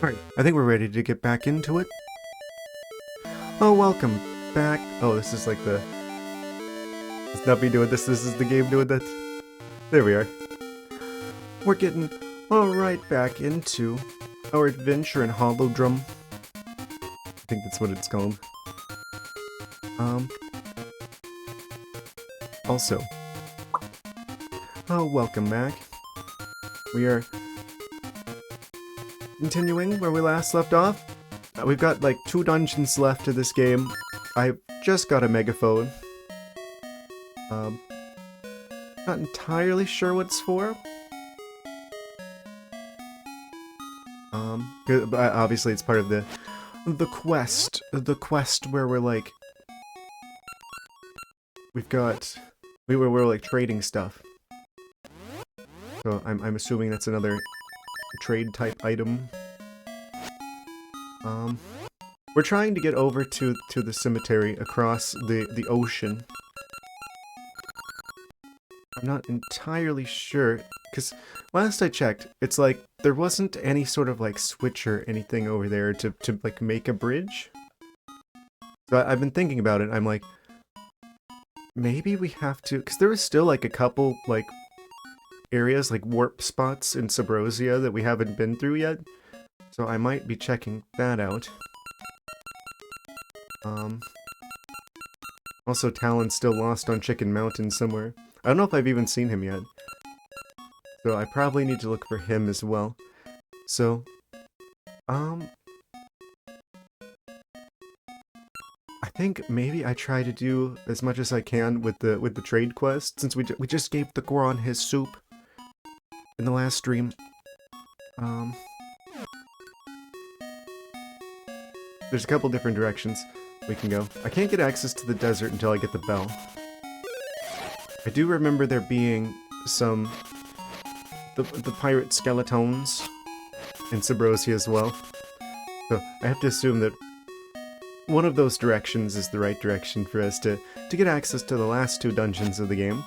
Alright, I think we're ready to get back into it. Oh, welcome back. Oh, this is like the... It's not me doing this, this is the game doing that. There we are. We're getting alright back into our adventure in Hollow Drum. I think that's what it's called. Also. Oh, welcome back. We are continuing where we last left off. We've got like 2 dungeons left to this game. I just got a megaphone. Not entirely sure what it's for. Obviously it's part of the quest. The quest where we're like... we're like trading stuff. So I'm assuming that's another trade type item. We're trying to get over to the cemetery across the ocean. I'm not entirely sure, because last I checked, it's like there wasn't any sort of like switch or anything over there to like make a bridge. So I've been thinking about it. I'm like, maybe we have to, because there was still like a couple like areas, like warp spots in Subrosia that we haven't been through yet. So I might be checking that out. Also, Talon's still lost on Chicken Mountain somewhere. I don't know if I've even seen him yet. So I probably need to look for him as well. So, I think maybe I try to do as much as I can with the trade quest, since we just gave the Goron his soup in the last stream. There's a couple different directions we can go. I can't get access to the desert until I get the bell. I do remember there being some... the pirate skeletons in Subrosia as well. So I have to assume that one of those directions is the right direction for us to get access to the last 2 dungeons of the game.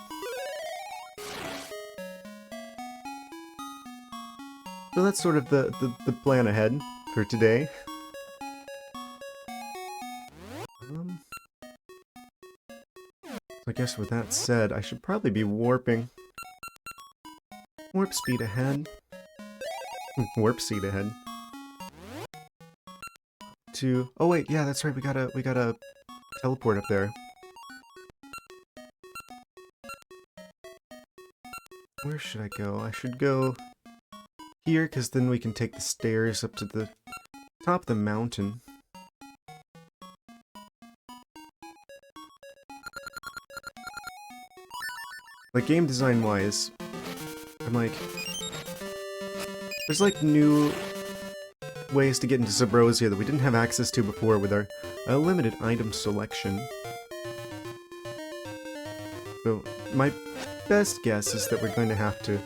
So that's sort of the plan ahead for today. I guess with that said, I should probably be warping. Warp speed ahead. Warp speed ahead. To... oh wait, yeah, that's right, we gotta teleport up there. Where should I go? I should go here, because then we can take the stairs up to the top of the mountain. Like, game design-wise, I'm like... there's like new ways to get into Subrosia that we didn't have access to before with our limited item selection. So, my best guess is that we're going to have to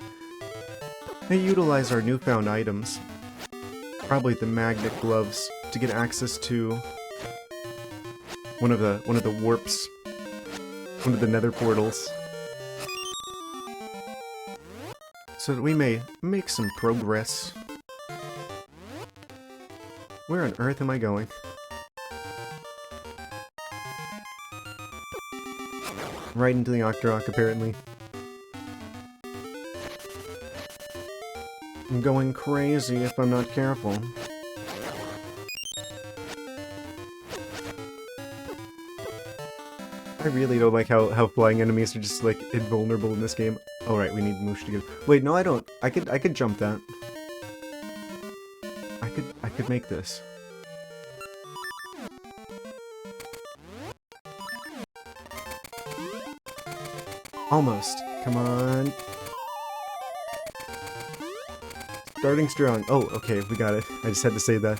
utilize our newfound items, probably the magnet gloves, to get access to one of the warps, one of the nether portals, so that we may make some progress. Where on earth am I going? Right into the ArcticThwack, apparently. I'm going crazy if I'm not careful. I really don't like how flying enemies are just, like, invulnerable in this game. Oh, right, we need Moosh to get... wait, no, I don't. I could jump that. I could make this. Almost. Come on. Starting strong. Oh, okay, we got it. I just had to say that.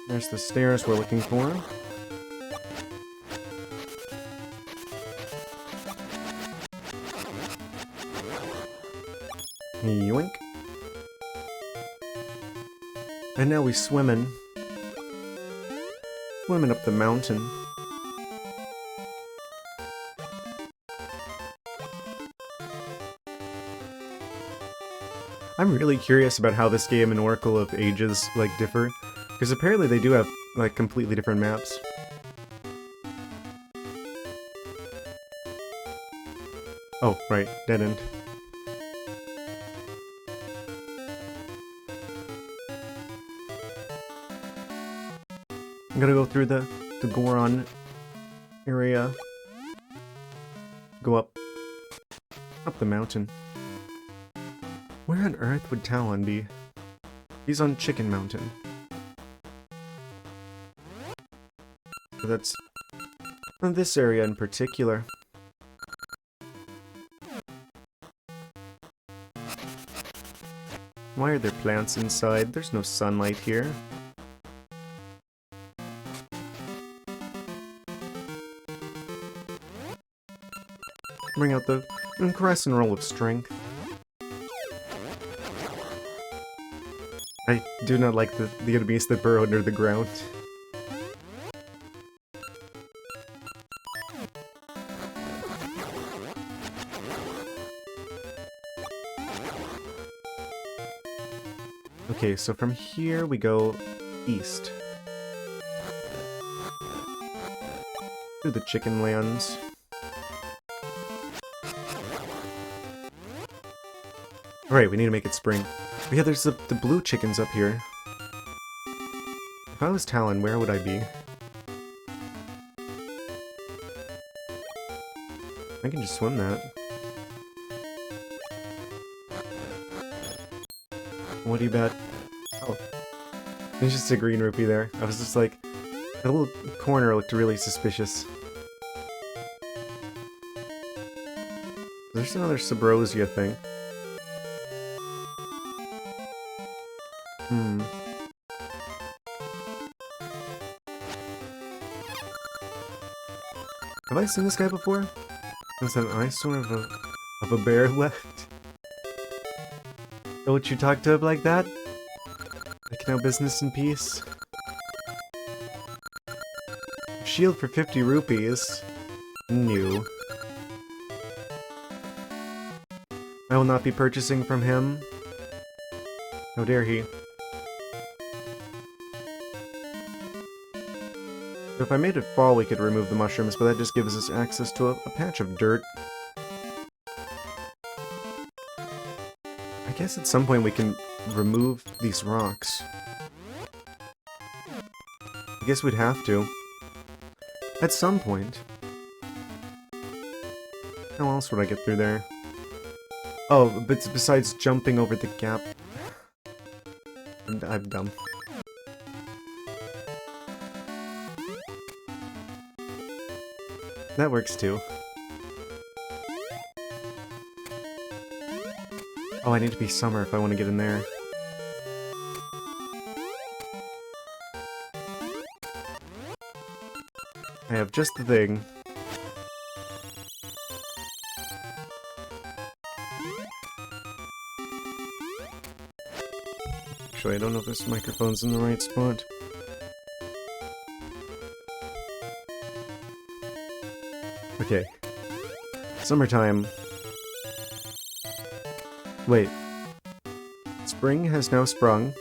There's the stairs we're looking for. Yoink. And now we swimming up the mountain. I'm really curious about how this game and Oracle of Ages, like, differ. Because apparently they do have, like, completely different maps. Oh, right. Dead end. I'm gonna go through the Goron area. Go up the mountain. Where on earth would Talon be? He's on Chicken Mountain. So that's on this area in particular. Why are there plants inside? There's no sunlight here. Bring out the crescent roll of strength. I do not like the enemies that burrow under the ground. Okay, so from here we go east. Through the chicken lands. Alright, we need to make it spring. But yeah, there's the blue chickens up here. If I was Talon, where would I be? I can just swim that. What do you bet? Oh. There's just a green rupee there. I was just like... That little corner looked really suspicious. There's another Subrosia thing. Have I seen this guy before? Is that an eyesore of a bear left? Don't you talk to him like that? Like no business in peace? Shield for 50 rupees. New. I will not be purchasing from him. How dare he. If I made it fall, we could remove the mushrooms, but that just gives us access to a patch of dirt. I guess at some point we can remove these rocks. I guess we'd have to. At some point. How else would I get through there? Oh, but besides jumping over the gap. I'm dumb. That works too. Oh, I need to be summer if I want to get in there. I have just the thing. Actually, I don't know if this microphone's in the right spot. Okay. Summertime. Wait. Spring has now sprung.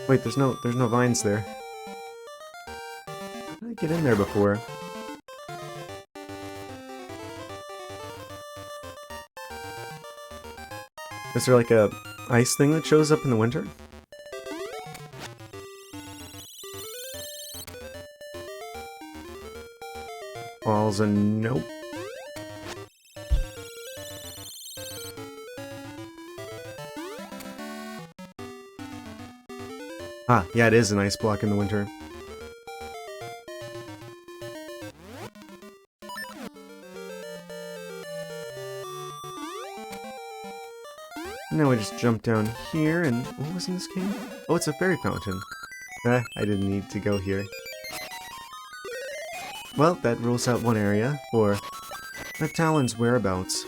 Wait, there's no vines there. How did I get in there before? Is there like a ice thing that shows up in the winter? Walls and nope. Ah, yeah, it is an ice block in the winter. Now we just jump down here, and what was in this cave? Oh, it's a fairy fountain. I didn't need to go here. Well, that rules out one area for the Talon's whereabouts.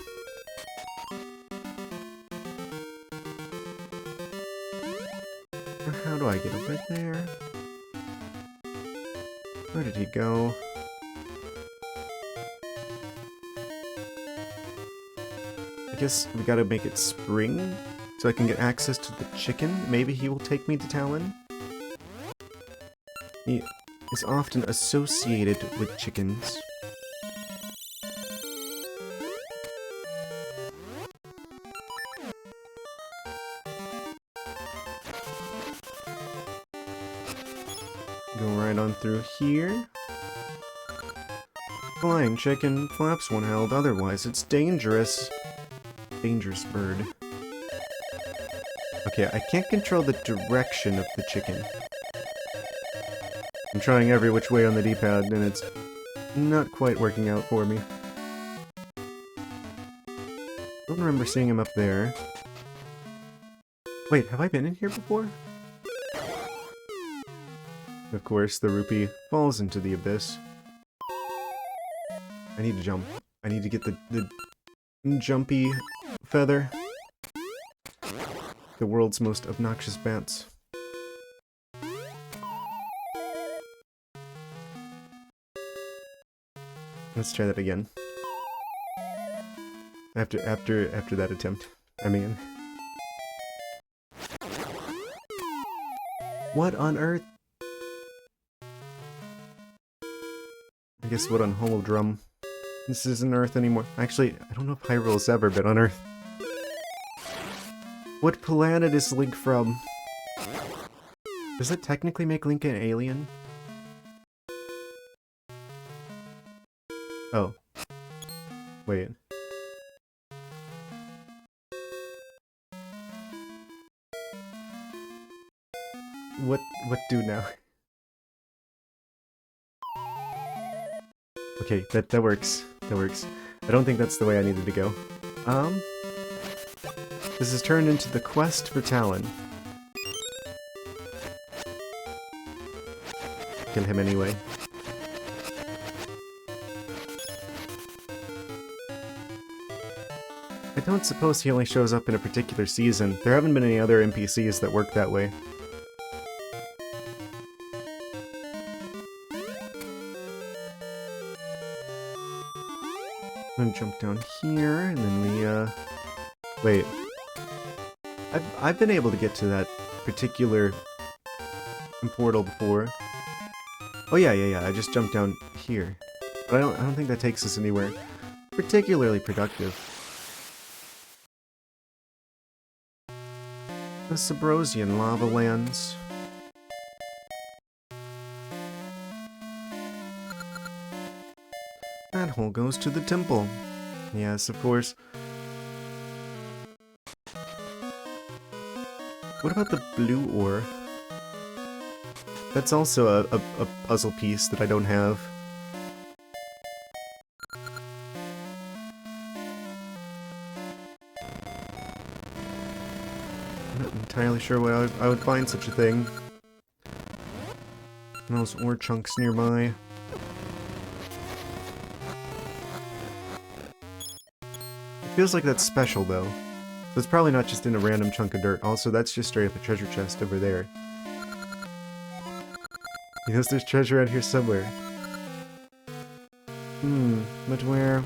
How do I get over there? Where did he go? I guess we gotta make it spring so I can get access to the chicken. Maybe he will take me to Talon. He is often associated with chickens. Go right on through here. Flying chicken, flaps when held, otherwise it's dangerous. Dangerous bird. Okay, I can't control the direction of the chicken. I'm trying every which way on the D-pad, and it's not quite working out for me. Don't remember seeing him up there. Wait, have I been in here before? Of course, the rupee falls into the abyss. I need to jump. I need to get the jumpy feather. The world's most obnoxious bats. Let's try that again. After that attempt. I mean. What on earth? I guess what on Holodrum? This isn't Earth anymore. Actually, I don't know if Hyrule's ever been on Earth. What planet is Link from? Does that technically make Link an alien? Oh. Wait. What do now? Okay, that works. That works. I don't think that's the way I needed to go. This has turned into the quest for Talon. Kill him anyway. I don't suppose he only shows up in a particular season. There haven't been any other NPCs that work that way. I'm gonna jump down here, and then we, wait. I've been able to get to that particular portal before. Oh yeah, I just jumped down here. But I don't think that takes us anywhere particularly productive. The Subrosian lava lands. That hole goes to the temple. Yes, of course. What about the blue ore? That's also a puzzle piece that I don't have. I'm not entirely sure where I would find such a thing. And those ore chunks nearby. It feels like that's special, though. So it's probably not just in a random chunk of dirt. Also, that's just straight up a treasure chest over there. Because there's treasure out here somewhere. But where?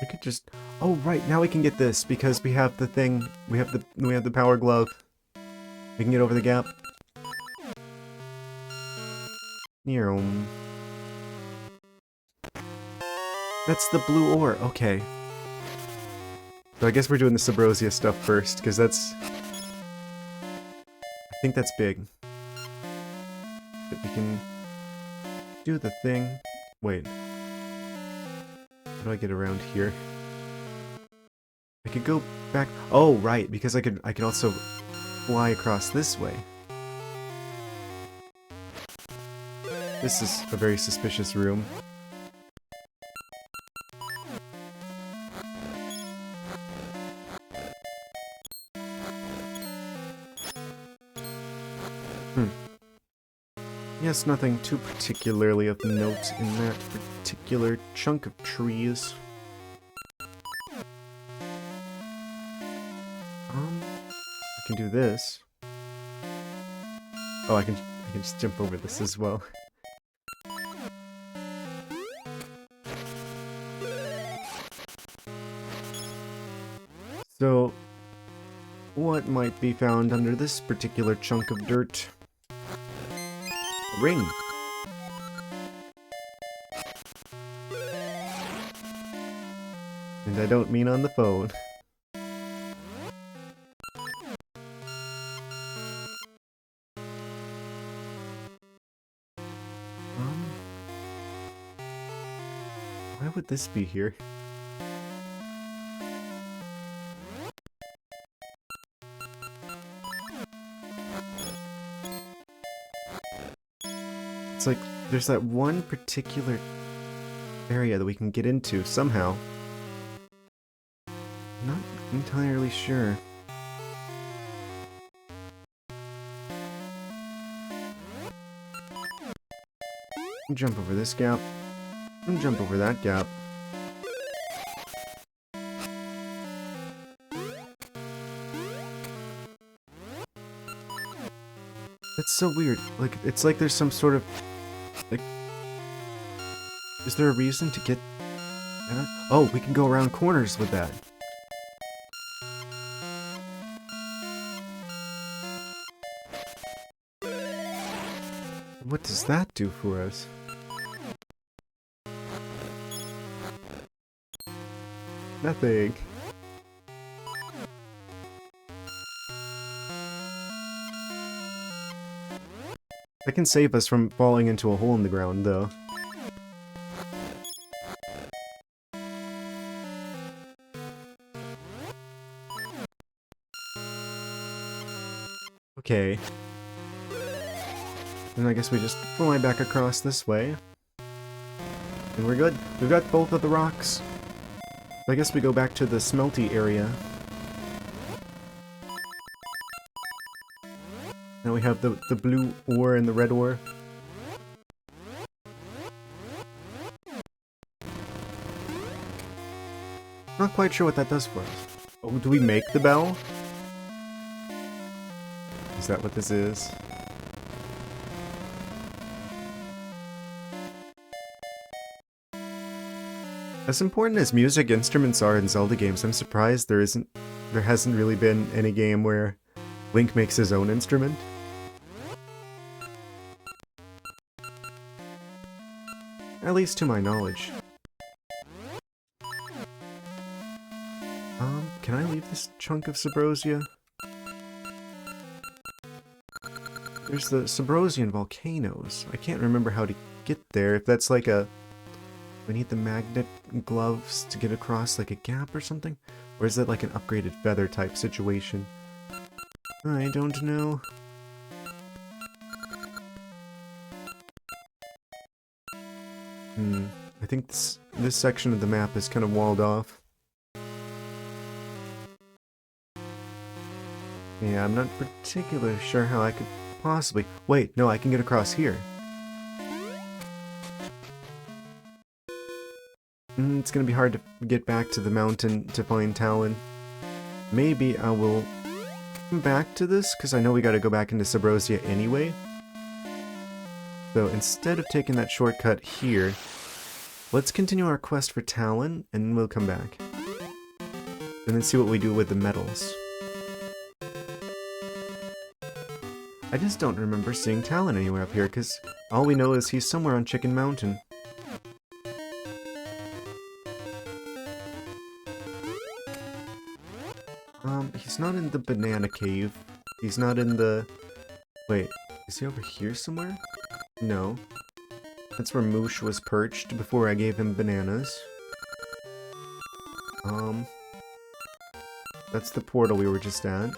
We could just... Oh, right, now we can get this, because we have the thing, we have the power glove. We can get over the gap. Neom. That's the blue ore, okay. So I guess we're doing the Subrosia stuff first, because that's... I think that's big. But we can do the thing. Wait. How do I get around here? I could go back... Oh, right, because I could also fly across this way. This is a very suspicious room. Yes, nothing too particularly of note in that particular chunk of trees. I can do this. Oh, I can just jump over this as well. So, what might be found under this particular chunk of dirt? A ring. And I don't mean on the phone. Why would this be here? It's like, there's that one particular area that we can get into somehow. Not entirely sure. Jump over this gap. And jump over that gap. That's so weird. Like, it's like there's some sort of... like... Is there a reason to get... Oh, we can go around corners with that. What does that do for us? Nothing. That can save us from falling into a hole in the ground, though. Okay. Then I guess we just fly back across this way. And we're good. We've got both of the rocks. I guess we go back to the smelty area. Now we have the blue ore and the red ore. Not quite sure what that does for us. Oh, do we make the bell? Is that what this is? As important as music instruments are in Zelda games, I'm surprised there hasn't really been any game where Link makes his own instrument. At least to my knowledge. Can I leave this chunk of Subrosia? There's the Subrosian volcanoes. I can't remember how to get there, if that's like a... we need the magnet gloves to get across like a gap or something? Or is that like an upgraded feather type situation? I don't know. I think this section of the map is kind of walled off. Yeah, I'm not particularly sure how I could possibly... Wait, no, I can get across here. It's gonna be hard to get back to the mountain to find Talon. Maybe I will come back to this, because I know we gotta go back into Subrosia anyway. So instead of taking that shortcut here, let's continue our quest for Talon, and we'll come back. And then see what we do with the metals. I just don't remember seeing Talon anywhere up here, because all we know is he's somewhere on Chicken Mountain. He's not in the banana cave. He's not in the... Wait, is he over here somewhere? No. That's where Moosh was perched before I gave him bananas. That's the portal we were just at.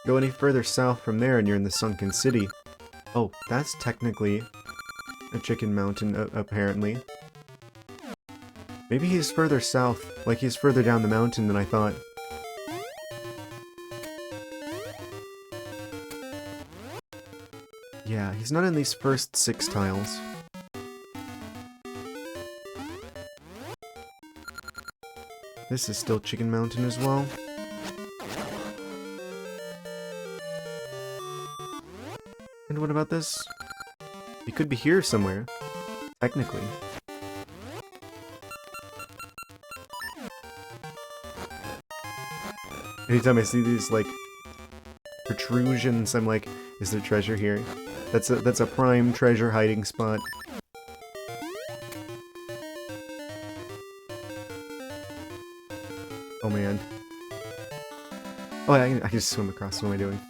Go any further south from there and you're in the Sunken City. Oh, that's technically a Chicken Mountain, apparently. Maybe he's further south, like he's further down the mountain than I thought. Yeah, he's not in these first 6 tiles. This is still Chicken Mountain as well. And what about this? He could be here somewhere, technically. Anytime I see these, like, protrusions, I'm like, is there treasure here? That's a prime treasure hiding spot. Oh man. Oh, I can just swim across. What am I doing?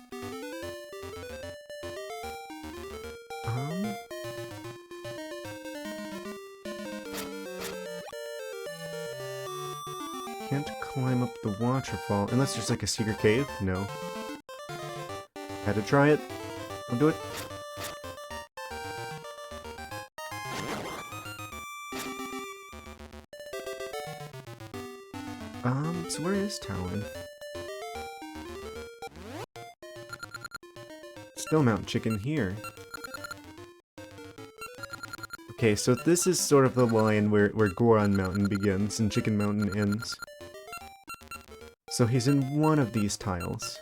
Can't climb up the waterfall unless there's like a secret cave. No. Had to try it. I'll do it. So where is Talon? Snow Mountain Chicken here. Okay, so this is sort of the line where Goron Mountain begins and Chicken Mountain ends. So he's in one of these tiles.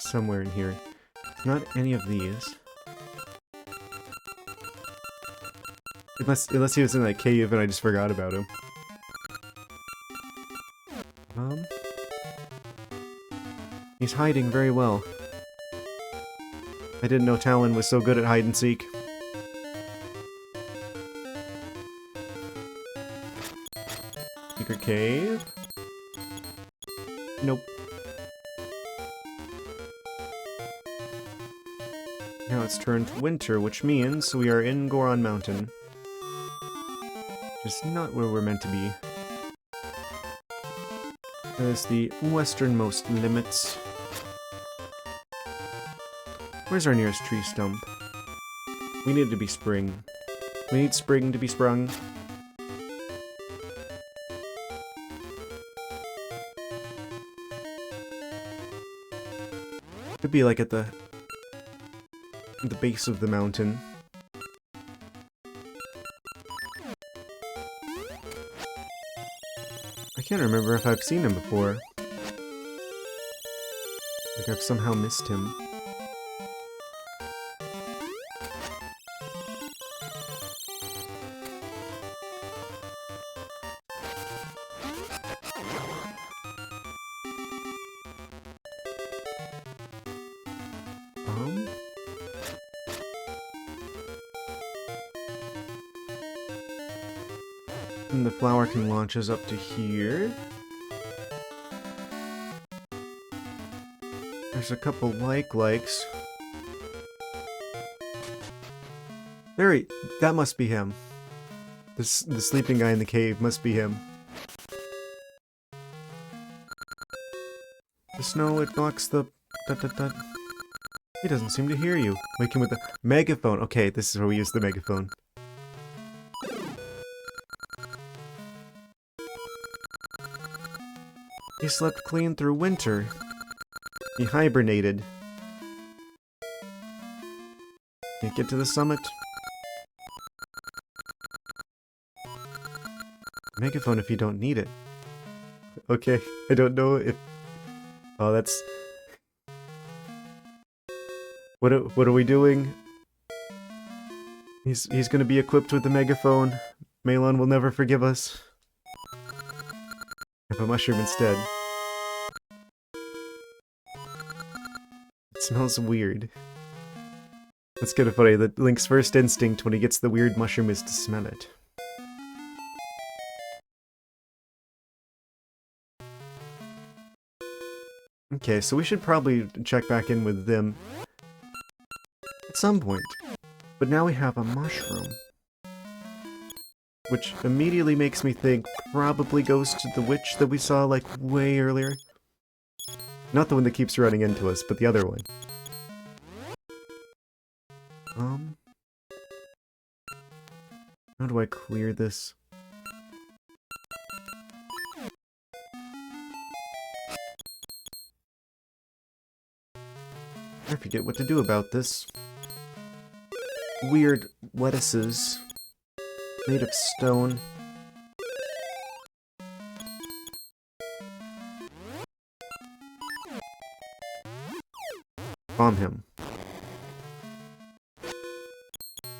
Somewhere in here. Not any of these. Unless he was in that cave and I just forgot about him. He's hiding very well. I didn't know Talon was so good at hide and seek. Secret cave? Nope. Now it's turned winter, which means we are in Goron Mountain. Just not where we're meant to be. That is the westernmost limits. Where's our nearest tree stump? We need it to be spring. We need spring to be sprung. Could be like at the base of the mountain. I can't remember if I've seen him before. Like I've somehow missed him. And the flower can launch us up to here. There's a couple likes. There that must be him. The sleeping guy in the cave must be him. The snow, it blocks the... He doesn't seem to hear you. Wake him with the megaphone. Okay, this is where we use the megaphone. He slept clean through winter. He hibernated. Can't get to the summit. Megaphone if you don't need it. Okay, I don't know if... Oh, that's... What are we doing? He's gonna be equipped with the megaphone. Malon will never forgive us. Have a mushroom instead. It smells weird. That's kind of funny that Link's first instinct when he gets the weird mushroom is to smell it. Okay, so we should probably check back in with them at some point. But now we have a mushroom. Which immediately makes me think probably goes to the witch that we saw, like, way earlier. Not the one that keeps running into us, but the other one. How do I clear this? I forget what to do about this. Weird lettuces. Made of stone. bomb him.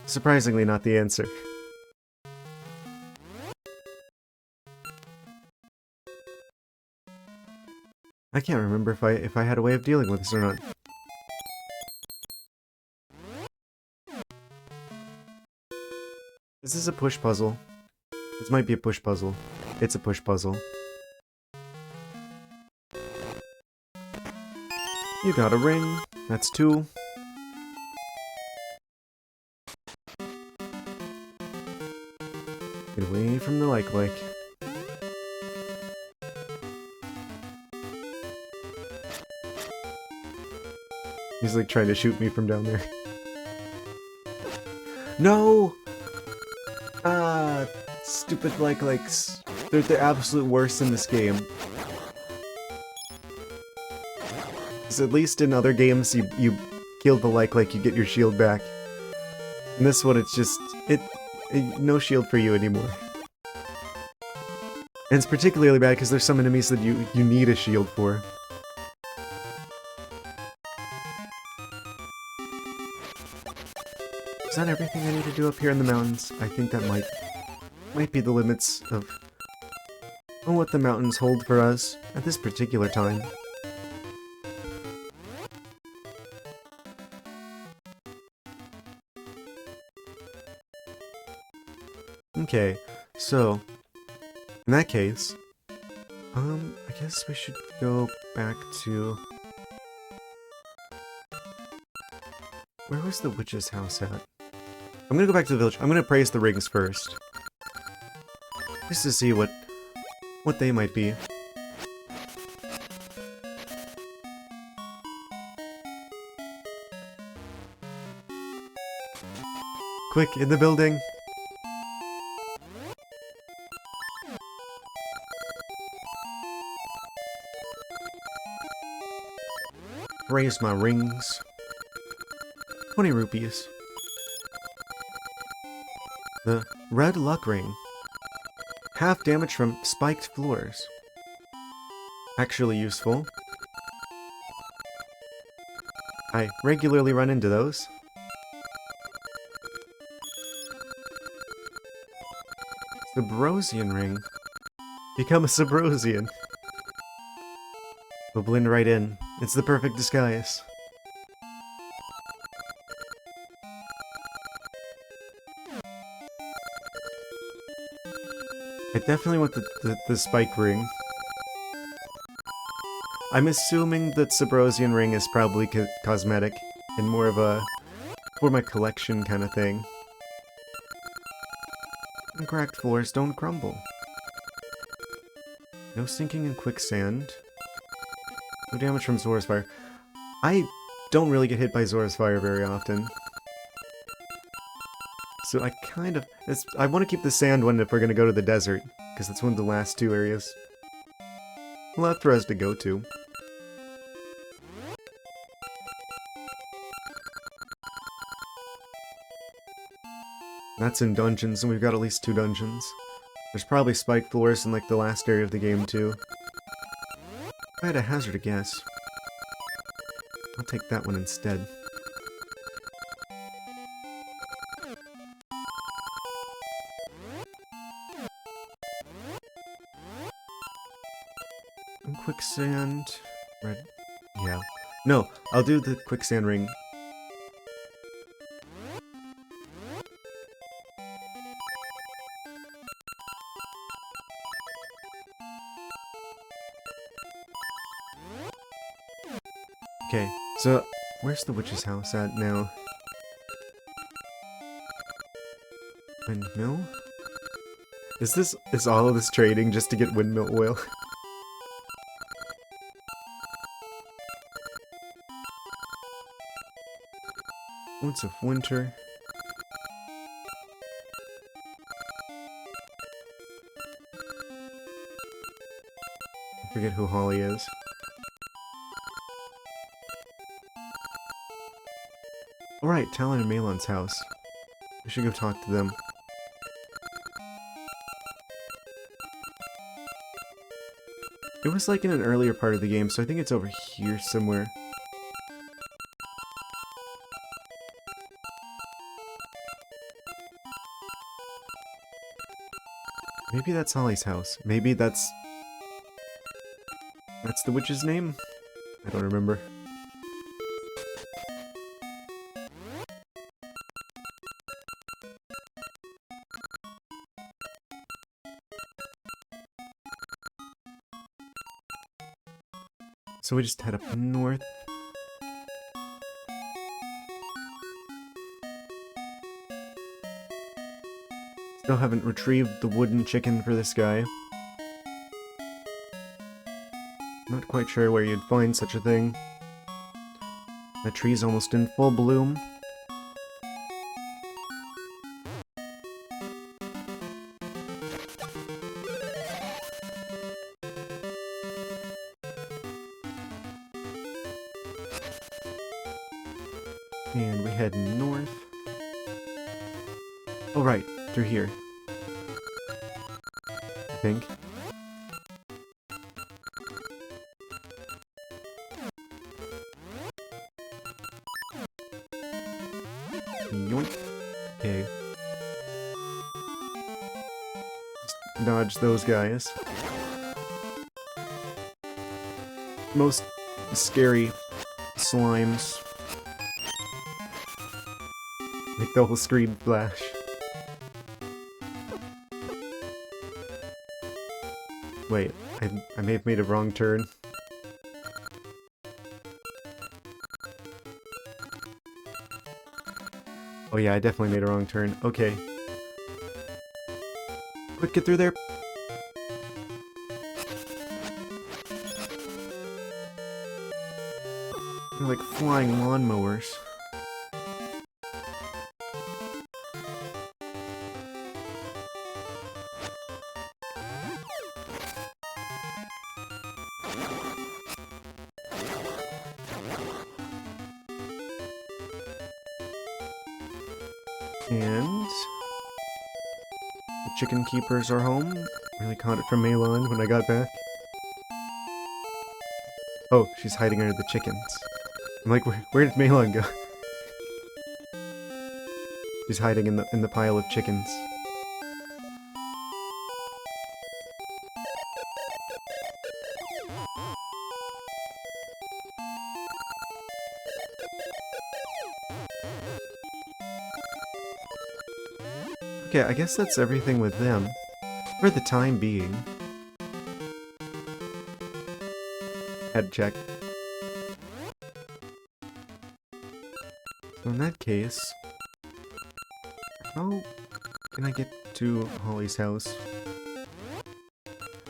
Surprisingly not the answer. I can't remember if I had a way of dealing with this or not. Is this a push puzzle? This might be a push puzzle. It's a push puzzle. You got a ring. That's 2. Get away from the like. He's like trying to shoot me from down there. No! Stupid likes. They're the absolute worst in this game. Because at least in other games, you kill the like, you get your shield back. In this one, it's just, no shield for you anymore. And it's particularly bad because there's some enemies that you need a shield for. Is that everything I need to do up here in the mountains? I think that might be the limits of what the mountains hold for us at this particular time. Okay, so in that case, I guess we should go back to... Where was the witch's house at? I'm gonna go back to the village. I'm gonna praise the rings first. Just to see what they might be. Quick, in the building! Raise my rings. 20 rupees. The red luck ring. Half damage from spiked floors. Actually useful. I regularly run into those. Subrosian ring. Become a Subrosian. We'll blend right in. It's the perfect disguise. I definitely want the spike ring. I'm assuming that Subrosian ring is probably cosmetic and more of a for my collection kind of thing. And cracked floors don't crumble. No sinking in quicksand. No damage from Zora's Fire. I don't really get hit by Zora's Fire very often. So I kind of... I want to keep the sand one if we're going to go to the desert, because that's one of the last 2 areas left for us to go to. That's in dungeons, and we've got at least 2 dungeons. There's probably spiked floors in like the last area of the game too. If I had a hazard to guess, I'll take that one instead. And quicksand... Red... Yeah. No, I'll do the quicksand ring. Okay, so where's the witch's house at now? Windmill? Is all of this trading just to get windmill oil? Woods of Winter. I forget who Holly is. Alright, Talon and Malon's house. We should go talk to them. It was like in an earlier part of the game, so I think it's over here somewhere. Maybe that's Holly's house. Maybe that's the witch's name? I don't remember. So we just head up north. Still haven't retrieved the wooden chicken for this guy. Not quite sure where you'd find such a thing. That tree's almost in full bloom. And we head north. Oh right, through here. I think. Yoink. Okay. Just dodge those guys. Most scary slimes make the whole screen flash. Wait, I may have made a wrong turn. Oh yeah, I definitely made a wrong turn. Okay. Quick, get through there. They're like flying lawnmowers. And the chicken keepers are home. Really caught it from Malon when I got back. Oh, she's hiding under the chickens. I'm like, where did Malon go? She's hiding in the pile of chickens. Okay, I guess that's everything with them. For the time being. Head check. So in that case... how can I get to Holly's house?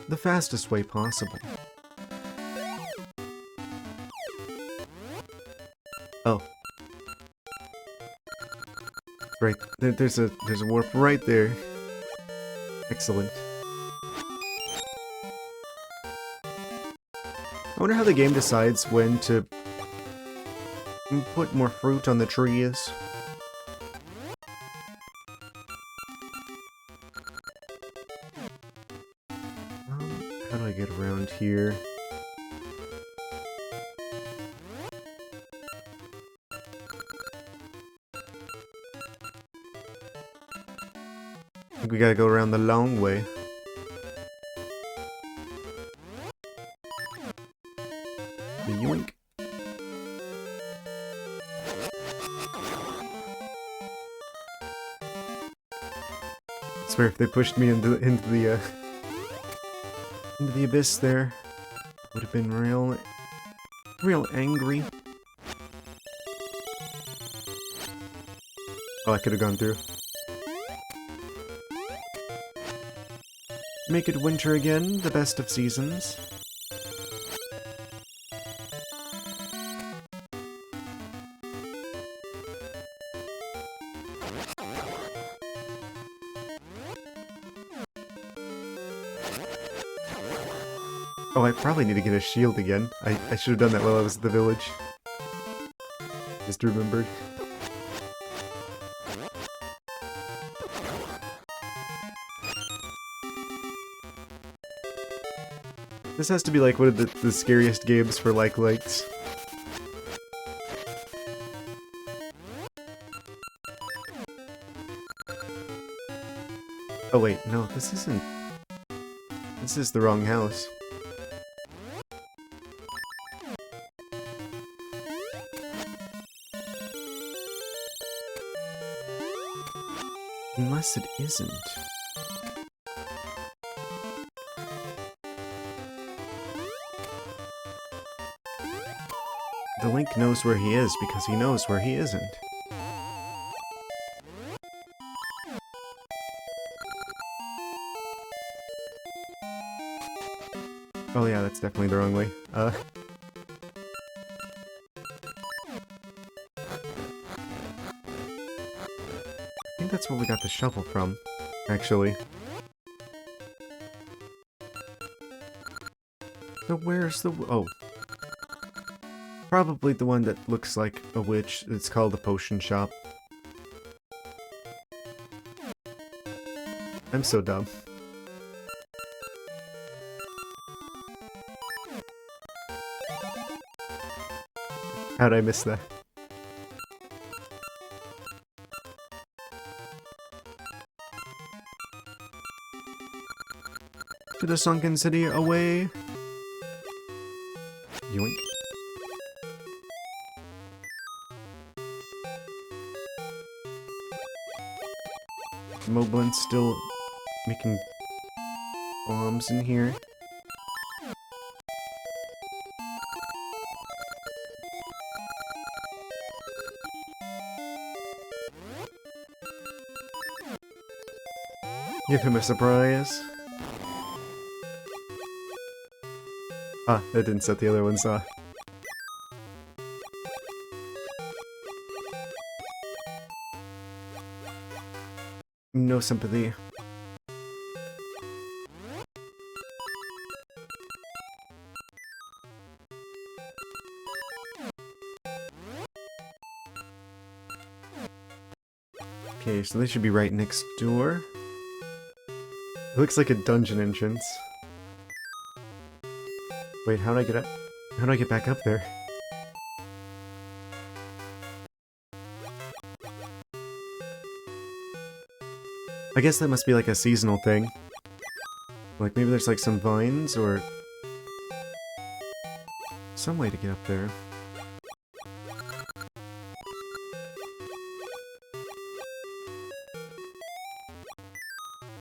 The fastest way possible. Oh. Right, there's a warp right there. Excellent. I wonder how the game decides when to put more fruit on the trees. How do I get around here? I think we gotta go around the long way. Yoink. I swear if they pushed me into the abyss there, would have been real angry. Oh, I could have gone through. Make it winter again, the best of seasons. Oh, I probably need to get a shield again. I should have done that while I was at the village. Just remembered. This has to be like one of the scariest games for likes. Oh wait, no, this isn't this is the wrong house. Unless it isn't. The Link knows where he is because he knows where he isn't. Oh yeah, that's definitely the wrong way. I think that's where we got the shovel from, actually. So where's the... oh. Probably the one that looks like a witch. It's called a potion shop. I'm so dumb. How'd I miss that? To the sunken city, away! Yoink. Moblin's still making bombs in here. Give him a surprise. Ah, that didn't set the other ones off. No sympathy. Okay, so they should be right next door. It looks like a dungeon entrance. Wait, how do I get up? How do I get back up there? I guess that must be like a seasonal thing. Like maybe there's like some vines or some way to get up there.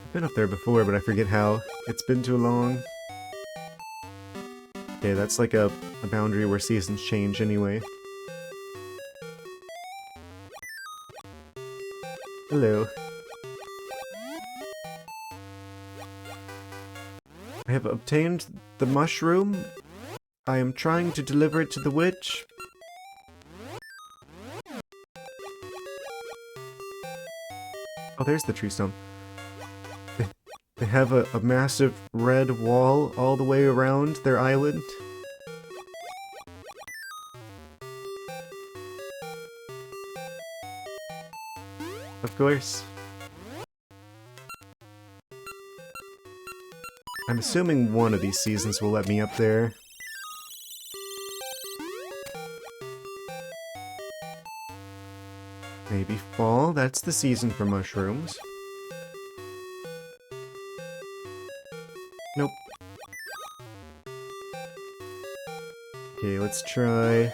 I've been up there before, but I forget how. It's been too long. Okay, that's like a boundary where seasons change anyway. Hello. I have obtained the mushroom. I am trying to deliver it to the witch. Oh, there's the tree stump. They have a massive red wall all the way around their island. Of course. I'm assuming one of these seasons will let me up there. Maybe fall, that's the season for mushrooms. Nope. Okay, let's try...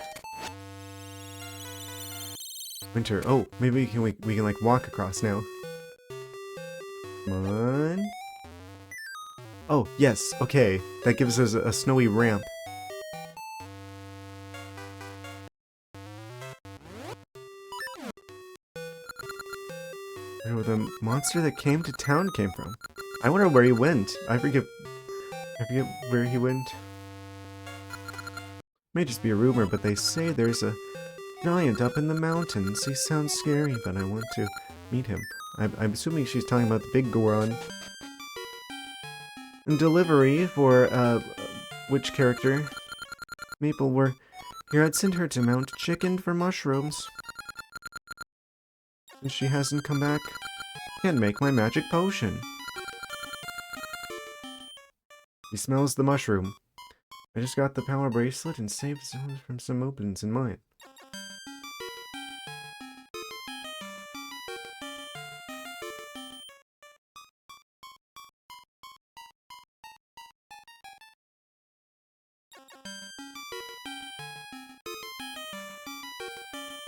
winter. Oh, maybe we can like walk across now. Come on. Oh, yes, okay. That gives us a snowy ramp. Where the monster that came to town came from. I wonder where he went. I forget where he went. May just be a rumor, but they say there's a giant up in the mountains. He sounds scary, but I want to meet him. I'm assuming she's talking about the big Goron. And delivery for, which character? Maple, we're here. I'd sent her to Mount Chicken for mushrooms. And she hasn't come back. Can't make my magic potion. He smells the mushroom. I just got the power bracelet and saved some from some opens in mine.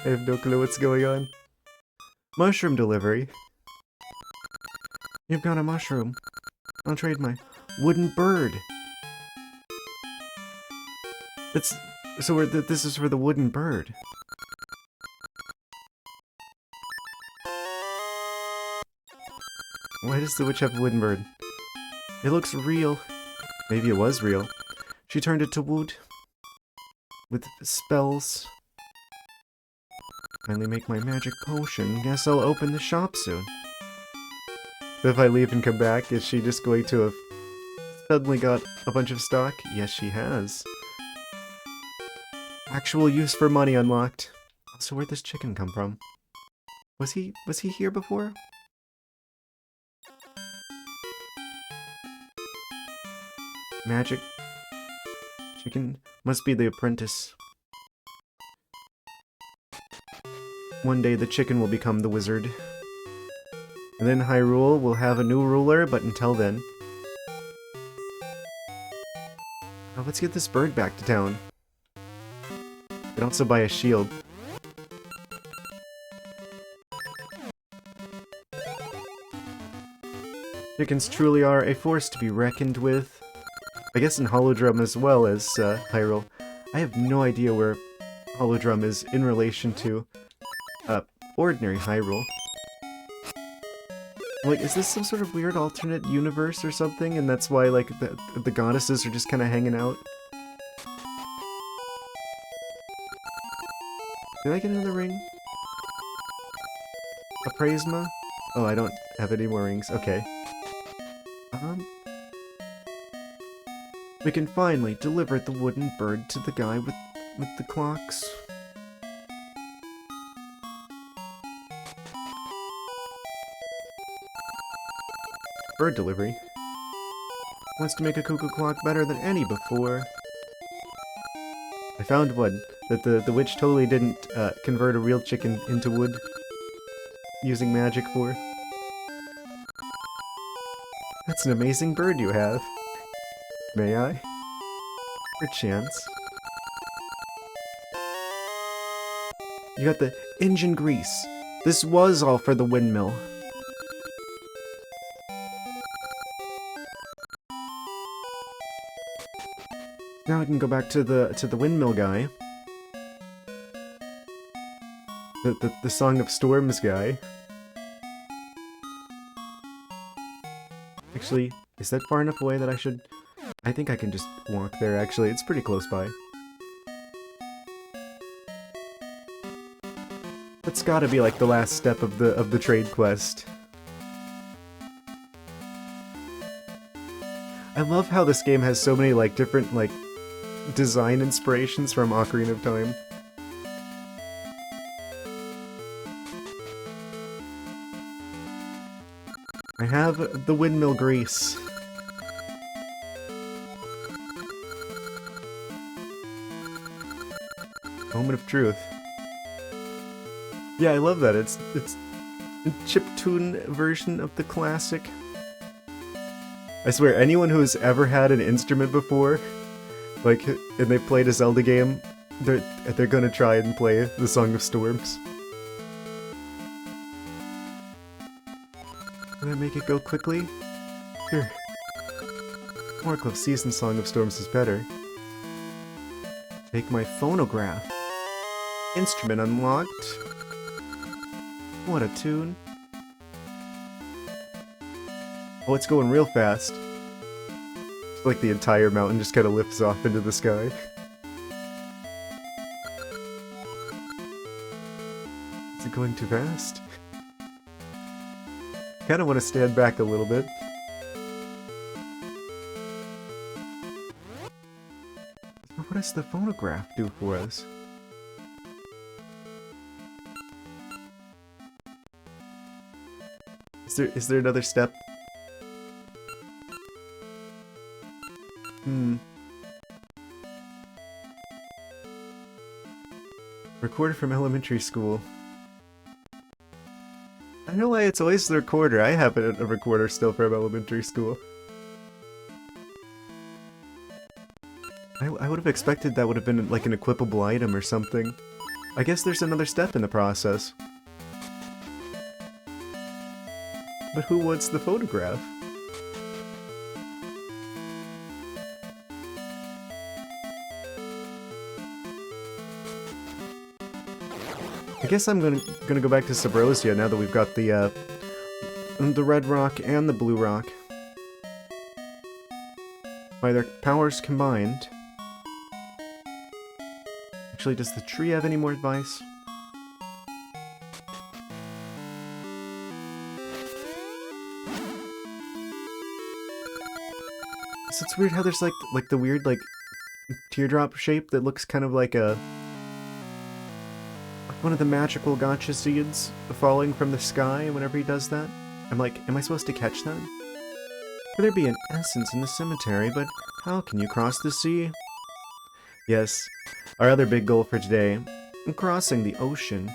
I have no clue what's going on. Mushroom delivery. You've got a mushroom. I'll trade my wooden bird. That's so. This is for the wooden bird. Why does the witch have a wooden bird? It looks real. Maybe it was real. She turned it to wood. With spells. Finally make my magic potion. Guess I'll open the shop soon. If I leave and come back, is she just going to have suddenly got a bunch of stock? Yes, she has. Actual use for money unlocked. So where'd this chicken come from? Was he here before? Magic chicken must be the apprentice. One day the chicken will become the wizard. And then Hyrule will have a new ruler, but until then... Oh, let's get this bird back to town. And also buy a shield. Chickens truly are a force to be reckoned with. I guess in Holodrum as well as Hyrule. I have no idea where Holodrum is in relation to ordinary Hyrule. Like, is this some sort of weird alternate universe or something, and that's why, like, the goddesses are just kind of hanging out? Did I get another ring? A Praisma? Oh, I don't have any more rings. Okay. We can finally deliver the wooden bird to the guy with the clocks. Bird delivery. Wants to make a cuckoo clock better than any before. I found one that the witch totally didn't convert a real chicken into wood using magic for. That's an amazing bird you have. May I? Perchance. You got the engine grease. This was all for the windmill. Now I can go back to the windmill guy. The Song of Storms guy. Actually, is that far enough away that I should... I think I can just walk there, actually. It's pretty close by. That's gotta be like the last step of the trade quest. I love how this game has so many like different like design inspirations from Ocarina of Time. I have the windmill grease. Moment of truth. Yeah, I love that. It's a chiptune version of the classic. I swear, anyone who's ever had an instrument before, like, and they played a Zelda game, they're gonna try and play the Song of Storms. Can I make it go quickly? Sure. Oracle of Season Song of Storms is better. Take my phonograph. Instrument unlocked. What a tune. Oh, it's going real fast. It's like the entire mountain just kind of lifts off into the sky. Is it going too fast? Kind of want to stand back a little bit. What does the phonograph do for us? Is there another step? Recorder from elementary school. I know why it's always the recorder. I have a recorder still from elementary school. I would have expected that would have been like an equipable item or something. I guess there's another step in the process. But who wants the photograph? I guess I'm gonna go back to Subrosia now that we've got the red rock and the blue rock. By their powers combined. Actually, does the tree have any more advice? So it's weird how there's like the weird teardrop shape that looks kind of like one of the magical gotcha seeds falling from the sky whenever he does that. I'm like, am I supposed to catch that? Could there be an essence in the cemetery, but how can you cross the sea? Yes, our other big goal for today, crossing the ocean.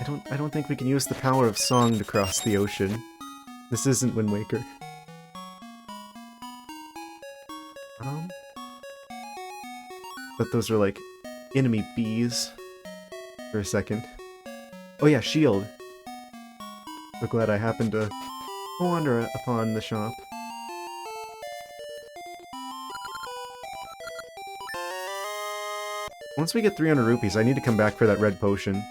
I don't think we can use the power of song to cross the ocean. This isn't Wind Waker. But those are like enemy bees for a second. Oh yeah, shield. So glad I happened to wander upon the shop. Once we get 300 rupees, I need to come back for that red potion.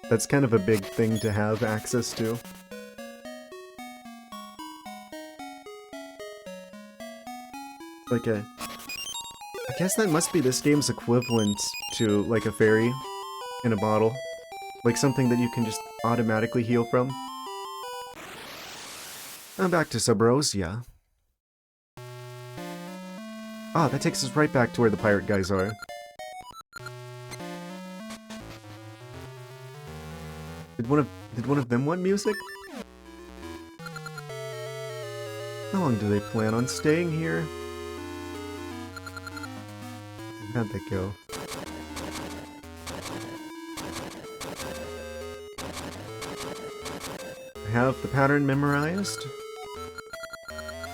That's kind of a big thing to have access to. Like I guess that must be this game's equivalent to, like, a fairy in a bottle. Like something that you can just automatically heal from. Now back to Subrosia. Ah, that takes us right back to where the pirate guys are. Did one of them want music? How long do they plan on staying here? How'd that go? I have the pattern memorized.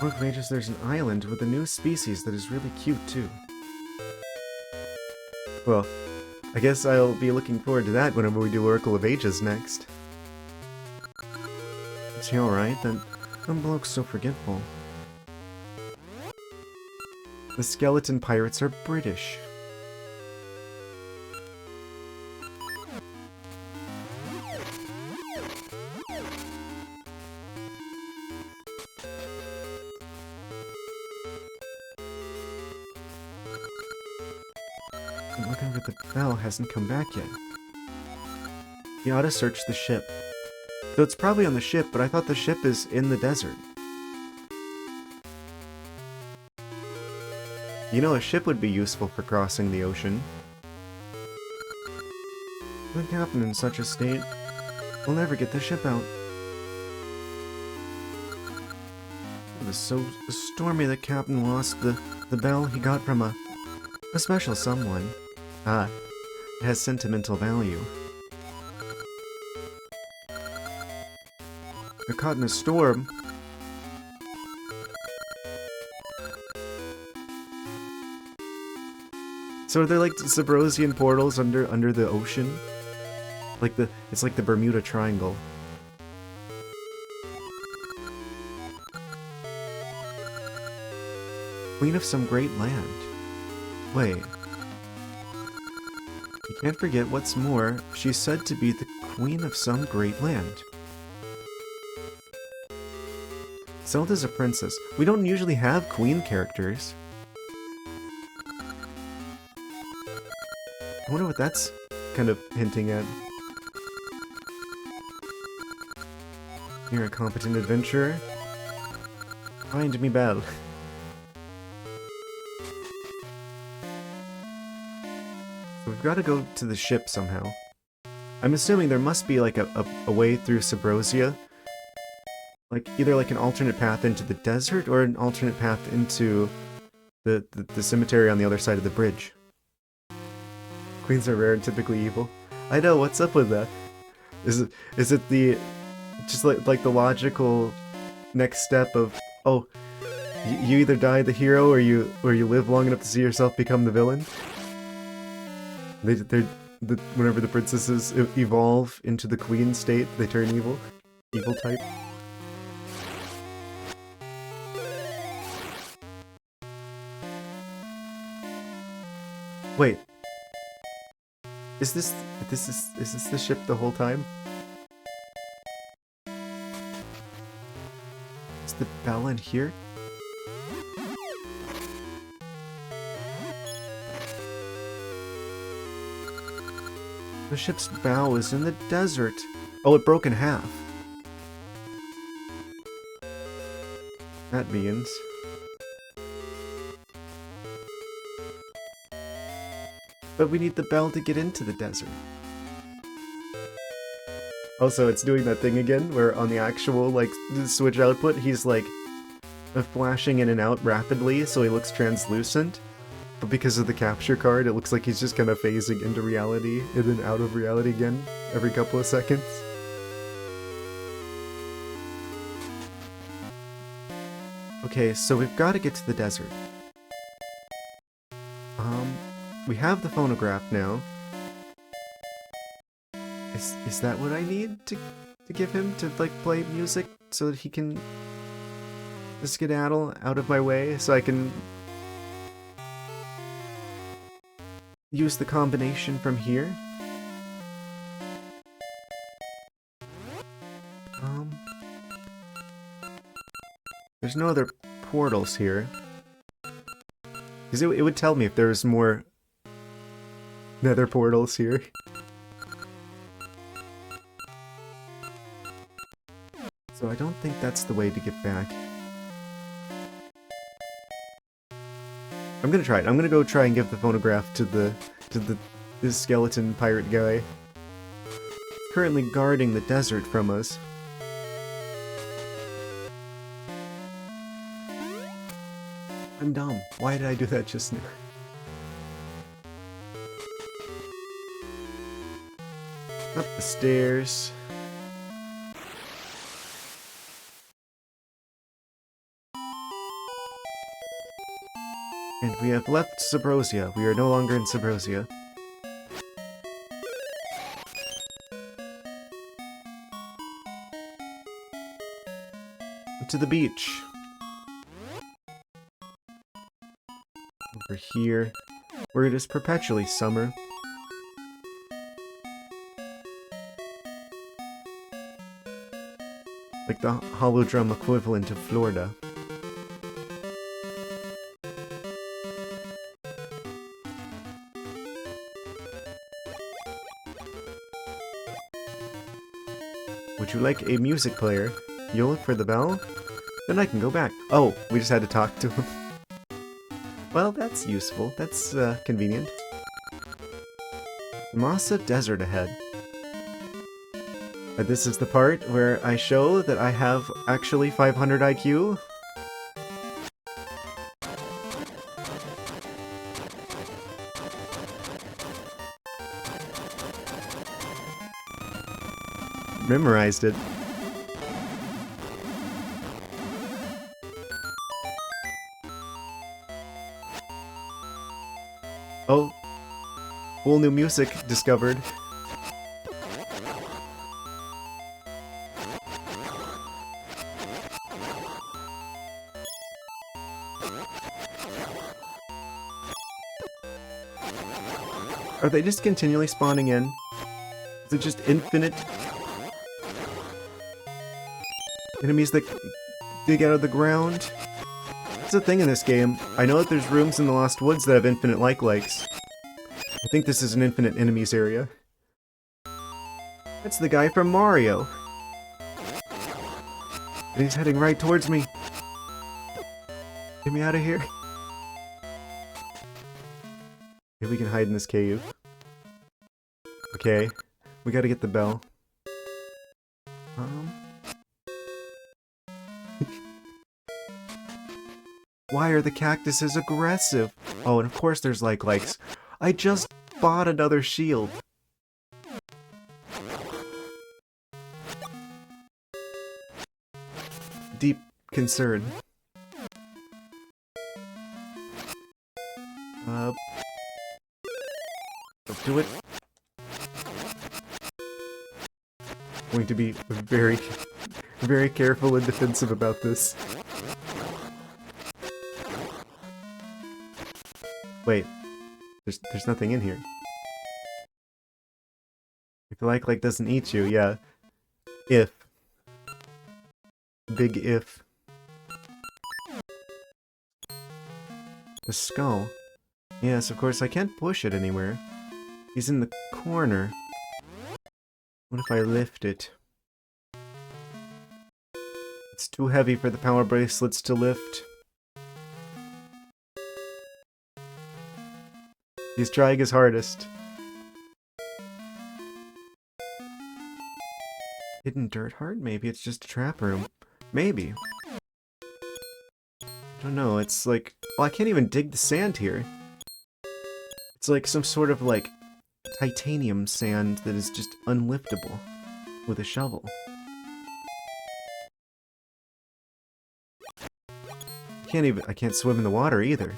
Look, Mages, there's an island with a new species that is really cute, too. Well, I guess I'll be looking forward to that whenever we do Oracle of Ages next. Is he alright? That bloke's so forgetful. The skeleton pirates are British. Look over the bell, hasn't come back yet. You ought to search the ship. So it's probably on the ship, but I thought the ship is in the desert. You know, a ship would be useful for crossing the ocean. What happened in such a state? We'll never get the ship out. It was so stormy that Captain lost the bell he got from a special someone. Ah, it has sentimental value. They're caught in a storm. So are there like Subrosian portals under the ocean? Like it's like the Bermuda Triangle. Queen of some great land. Wait. You can't forget what's more, she's said to be the queen of some great land. Zelda's a princess. We don't usually have queen characters. I wonder what that's kind of hinting at. You're a competent adventurer. Find me Belle. We've got to go to the ship somehow. I'm assuming there must be like a way through Subrosia. Like either like an alternate path into the desert or an alternate path into the cemetery on the other side of the bridge. Queens are rare and typically evil. I know, what's up with that? Is it the just like the logical next step of, oh, you either die the hero or you live long enough to see yourself become the villain? Whenever the princesses evolve into the queen state, they turn evil. Evil type. Wait. Is this the ship the whole time? Is the bell in here? The ship's bow is in the desert. Oh, it broke in half. That means... But we need the bell to get into the desert. Also, it's doing that thing again, where on the actual, like, Switch output, he's, like, flashing in and out rapidly, so he looks translucent. But because of the capture card, it looks like he's just kind of phasing into reality and then out of reality again every couple of seconds. Okay, so we've got to get to the desert. We have the phonograph now. Is that what I need to give him to, like, play music so that he can skedaddle out of my way so I can use the combination from here? There's no other portals here. Because it would tell me if there's more nether portals here. So I don't think that's the way to get back. I'm gonna try it. I'm gonna go try and give the phonograph to this skeleton pirate guy. He's currently guarding the desert from us. I'm dumb. Why did I do that just now? Up the stairs. And we have left Subrosia. We are no longer in Subrosia. To the beach. Over here, where it is perpetually summer. Like the hollow drum equivalent of Florida. Would you like a music player? You'll look for the bell? Then I can go back. Oh, we just had to talk to him. Well, that's useful. That's, convenient. Masa Desert ahead. This is the part where I show that I have actually 500 IQ. Memorized it. Oh, whole new music discovered. Are they just continually spawning in? Is it just infinite enemies that dig out of the ground? That's a thing in this game. I know that there's rooms in the Lost Woods that have infinite like-likes. I think this is an infinite enemies area. That's the guy from Mario. And he's heading right towards me. Get me out of here. Maybe we can hide in this cave. Okay. We gotta get the bell. Why are the cactuses aggressive? Oh, and of course there's like-likes. I just bought another shield. Deep concern. Don't do it. Going to be very, very careful and defensive about this. Wait, there's nothing in here. If the like doesn't eat you, yeah. If. Big if. The skull. Yes, of course, I can't push it anywhere. He's in the corner. What if I lift it? It's too heavy for the power bracelets to lift. He's trying his hardest. Hidden dirt heart? Maybe it's just a trap room. Maybe. I don't know, it's like... Well, I can't even dig the sand here. It's like some sort of, like, titanium sand that is just unliftable with a shovel. I can't swim in the water either.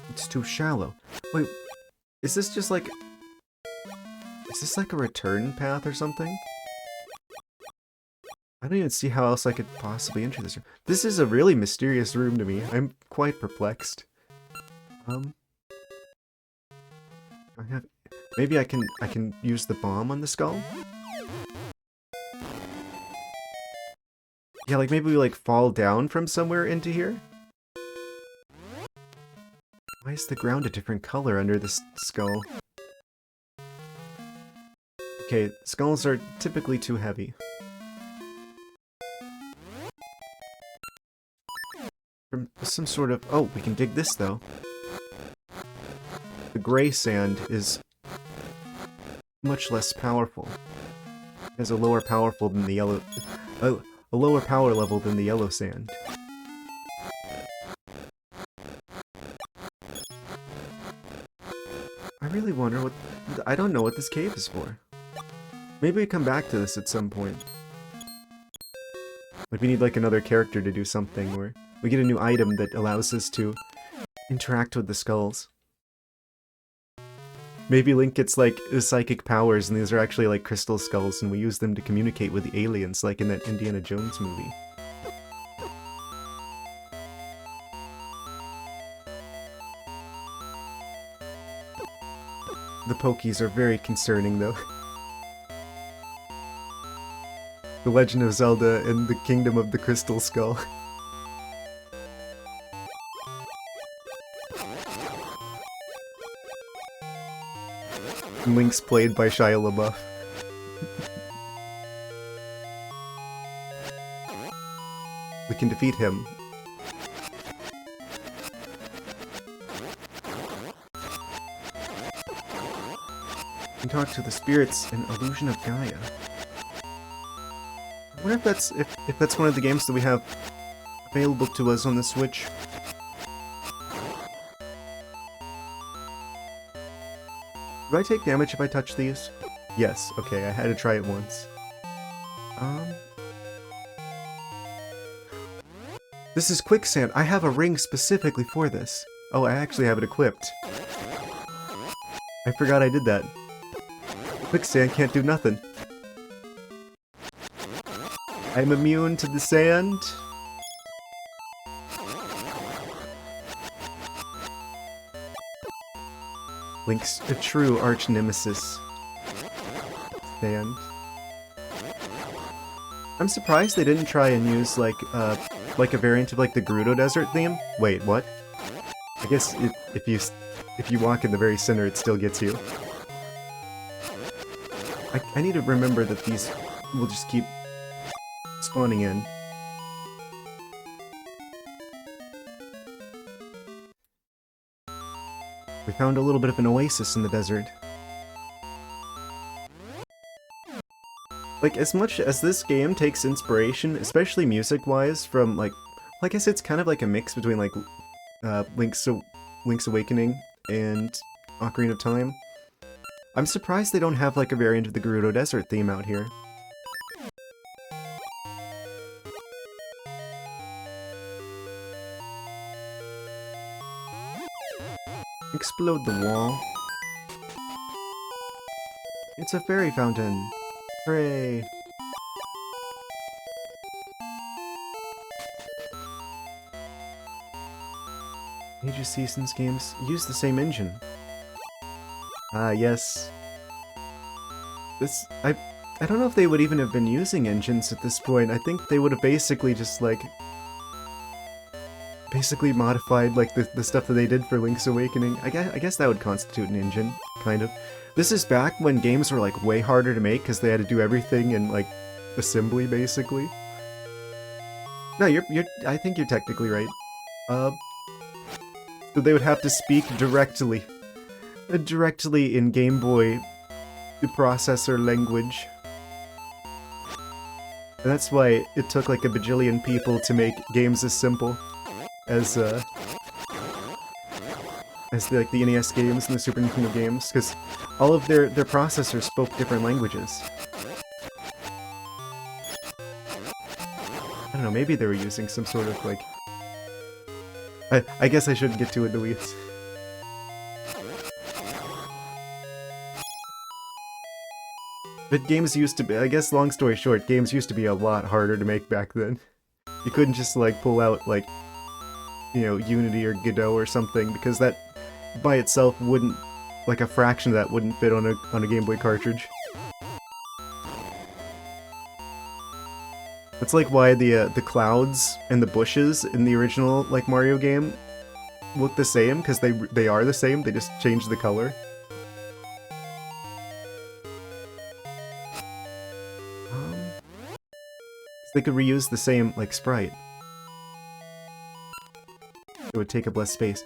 It's too shallow. Wait, is this just like... Is this like a return path or something? I don't even see how else I could possibly enter this room. This is a really mysterious room to me. I'm quite perplexed. Maybe I can use the bomb on the skull? Yeah, like maybe we like fall down from somewhere into here? Why is the ground a different color under this skull? Okay, skulls are typically too heavy. From some sort of... Oh, we can dig this though. The gray sand is much less powerful. It has a lower powerful than the yellow... a lower power level than the yellow sand. I really wonder what... I don't know what this cave is for. Maybe we come back to this at some point. Like we need like another character to do something, or we get a new item that allows us to interact with the skulls. Maybe Link gets like psychic powers and these are actually like crystal skulls and we use them to communicate with the aliens like in that Indiana Jones movie. The Pokies are very concerning though. The Legend of Zelda and the Kingdom of the Crystal Skull. Link's played by Shia LaBeouf. We can defeat him. We can talk to the spirits in Illusion of Gaia. I wonder if that's one of the games that we have available to us on the Switch. Do I take damage if I touch these? Yes, okay, I had to try it once. This is quicksand. I have a ring specifically for this. Oh, I actually have it equipped. I forgot I did that. Quicksand can't do nothing. I'm immune to the sand. Link's a true arch nemesis. Sand. I'm surprised they didn't try and use like a variant of like the Gerudo Desert theme. Wait, what? I guess if you walk in the very center, it still gets you. I need to remember that these will just keep spawning in. We found a little bit of an oasis in the desert. Like, as much as this game takes inspiration, especially music-wise, from, like, I guess it's kind of like a mix between, like, Link's Awakening and Ocarina of Time. I'm surprised they don't have, like, a variant of the Gerudo Desert theme out here. Explode the wall. It's a fairy fountain. Hooray. Major Seasons games use the same engine. Ah, yes. I don't know if they would even have been using engines at this point. I think they would have basically just, like, basically modified, like, the stuff that they did for Link's Awakening. I guess that would constitute an engine, kind of. This is back when games were, like, way harder to make, because they had to do everything in, like, assembly, basically. No, I think you're technically right. So they would have to speak directly in Game Boy processor language. And that's why it took like a bajillion people to make games as simple as like the NES games and the Super Nintendo games, because all of their processors spoke different languages. I don't know, maybe they were using some sort of like... I guess I shouldn't get too into weeds. But games used to be, I guess long story short, games used to be a lot harder to make back then. You couldn't just like pull out like, you know, Unity or Godot or something, because that by itself wouldn't, like a fraction of that wouldn't fit on a Game Boy cartridge. That's like why the clouds and the bushes in the original like Mario game look the same, because they are the same, they just changed the color. They could reuse the same, like, sprite. It would take up less space.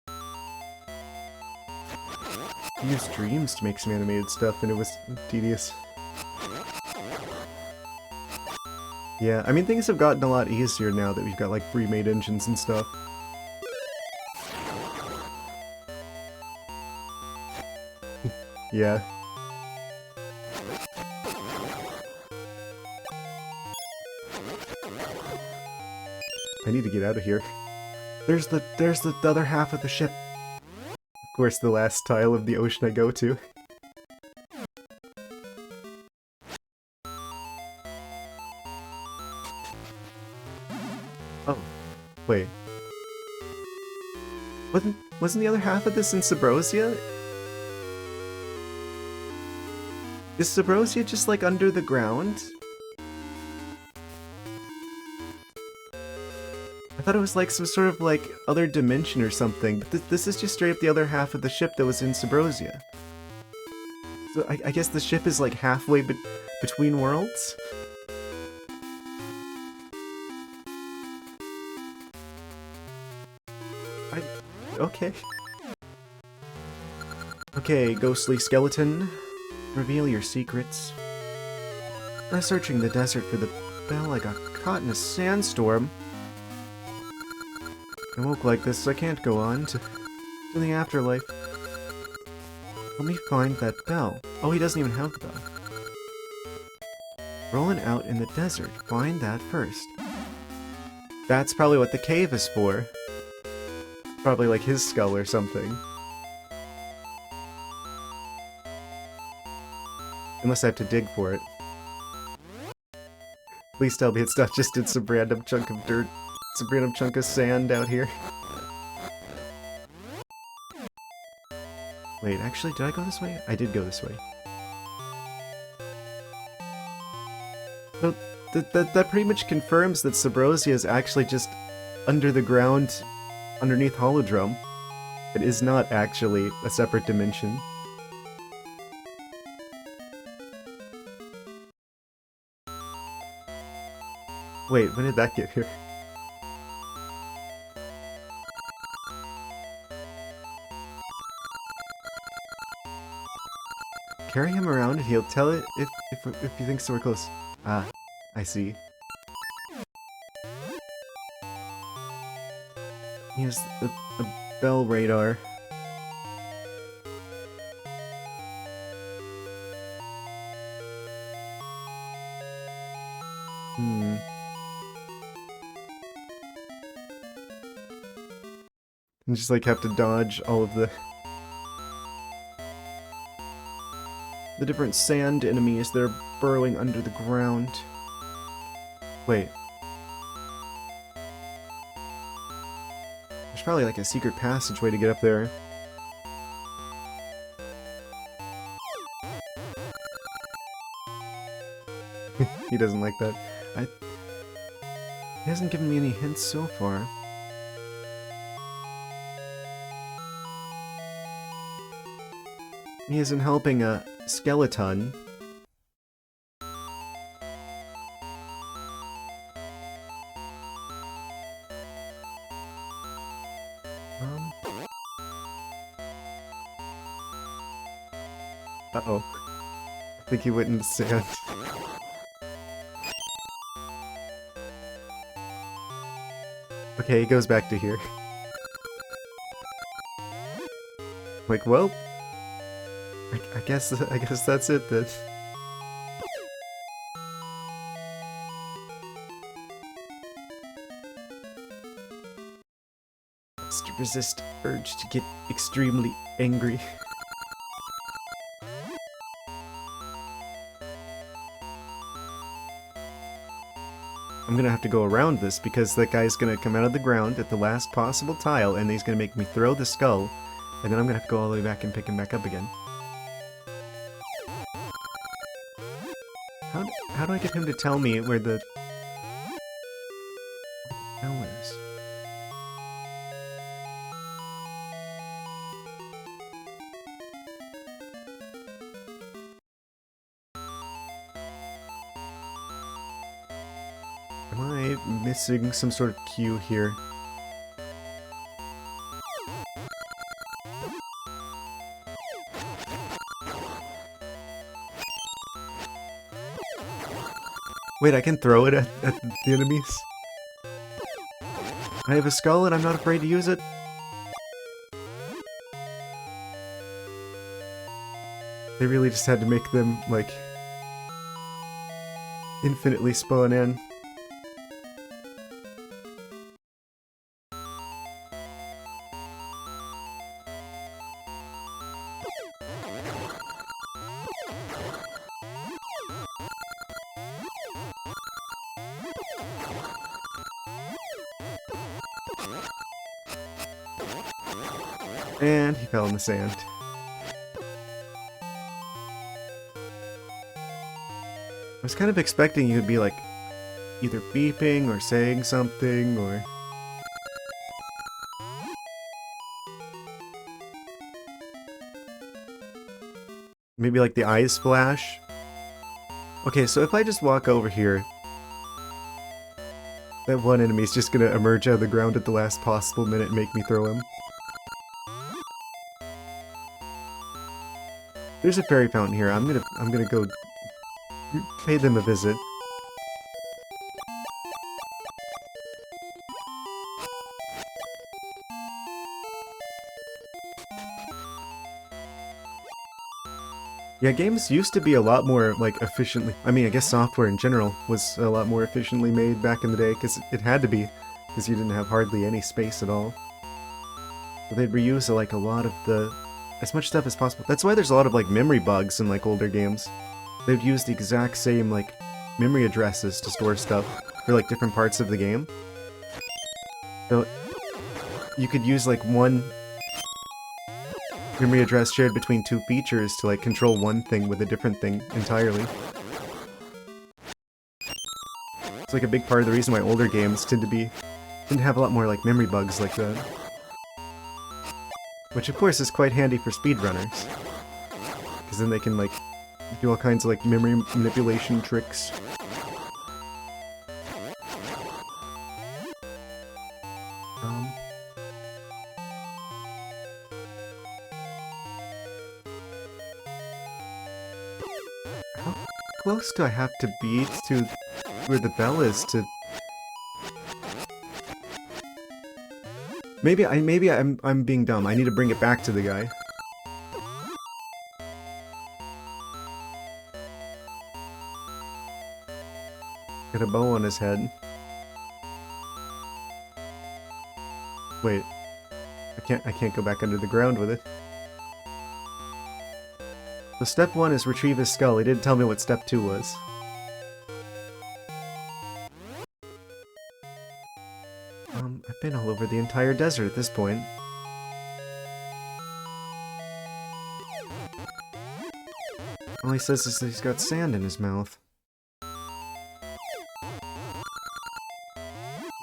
I used Dreams to make some animated stuff, and it was tedious. Yeah, I mean, things have gotten a lot easier now that we've got, like, pre-made engines and stuff. Yeah. I need to get out of here. There's the other half of the ship. Of course, the last tile of the ocean I go to. Oh, wait. Wasn't the other half of this in Subrosia? Is Subrosia just like under the ground? I thought it was like some sort of like other dimension or something, but this is just straight up the other half of the ship that was in Subrosia. So I guess the ship is like halfway between worlds? Okay. Okay, ghostly skeleton. Reveal your secrets. I'm searching the desert for the bell. I got caught in a sandstorm. I woke like this, I can't go on to the afterlife. Let me find that bell. Oh, he doesn't even have the bell. Rolling out in the desert. Find that first. That's probably what the cave is for. Probably like his skull or something. Unless I have to dig for it. Please tell me it's not just in some random chunk of dirt. Some random chunk of sand out here. Wait, actually, did I go this way? I did go this way. So, that pretty much confirms that Subrosia is actually just under the ground, underneath Holodrome. It is not actually a separate dimension. Wait, when did that get here? Carry him around and he'll tell it if he thinks we're close. Ah, I see. He has a bell radar. Hmm. And just like have to dodge all of the different sand enemies that are burrowing under the ground. Wait. There's probably like a secret passageway to get up there. He doesn't like that. He hasn't given me any hints so far. He isn't helping a skeleton. Uh-oh. I think he went in the sand. Okay, he goes back to here. Like, well, I guess that's it then. Must resist urge to get extremely angry. I'm gonna have to go around this because that guy's gonna come out of the ground at the last possible tile and he's gonna make me throw the skull, and then I'm gonna have to go all the way back and pick him back up again. How do I get him to tell me where the hell is? Am I missing some sort of cue here? Wait, I can throw it at the enemies? I have a skull and I'm not afraid to use it? They really just had to make them, like, infinitely spawn in. And he fell in the sand. I was kind of expecting you would be like, either beeping or saying something or... maybe like the eyes flash. Okay, so if I just walk over here, that one enemy's just gonna emerge out of the ground at the last possible minute and make me throw him. There's a fairy fountain here. I'm gonna go pay them a visit. Yeah, games used to be a lot more, like, efficiently... I mean, I guess software in general was a lot more efficiently made back in the day, because it had to be, because you didn't have hardly any space at all. So they'd reuse, like, a lot of the... as much stuff as possible. That's why there's a lot of, like, memory bugs in, like, older games. They'd use the exact same, like, memory addresses to store stuff for, like, different parts of the game. So, you could use, like, one memory address shared between two features to, like, control one thing with a different thing entirely. It's, like, a big part of the reason why older games tend to have a lot more, like, memory bugs like that. Which, of course, is quite handy for speedrunners. Because then they can, like, do all kinds of, like, memory manipulation tricks. How close do I have to be to where the bell is to... Maybe I'm being dumb. I need to bring it back to the guy. Got a bow on his head. Wait. I can't go back under the ground with it. So step 1 is retrieve his skull. He didn't tell me what step 2 was. I've been all over the entire desert at this point. All he says is that he's got sand in his mouth.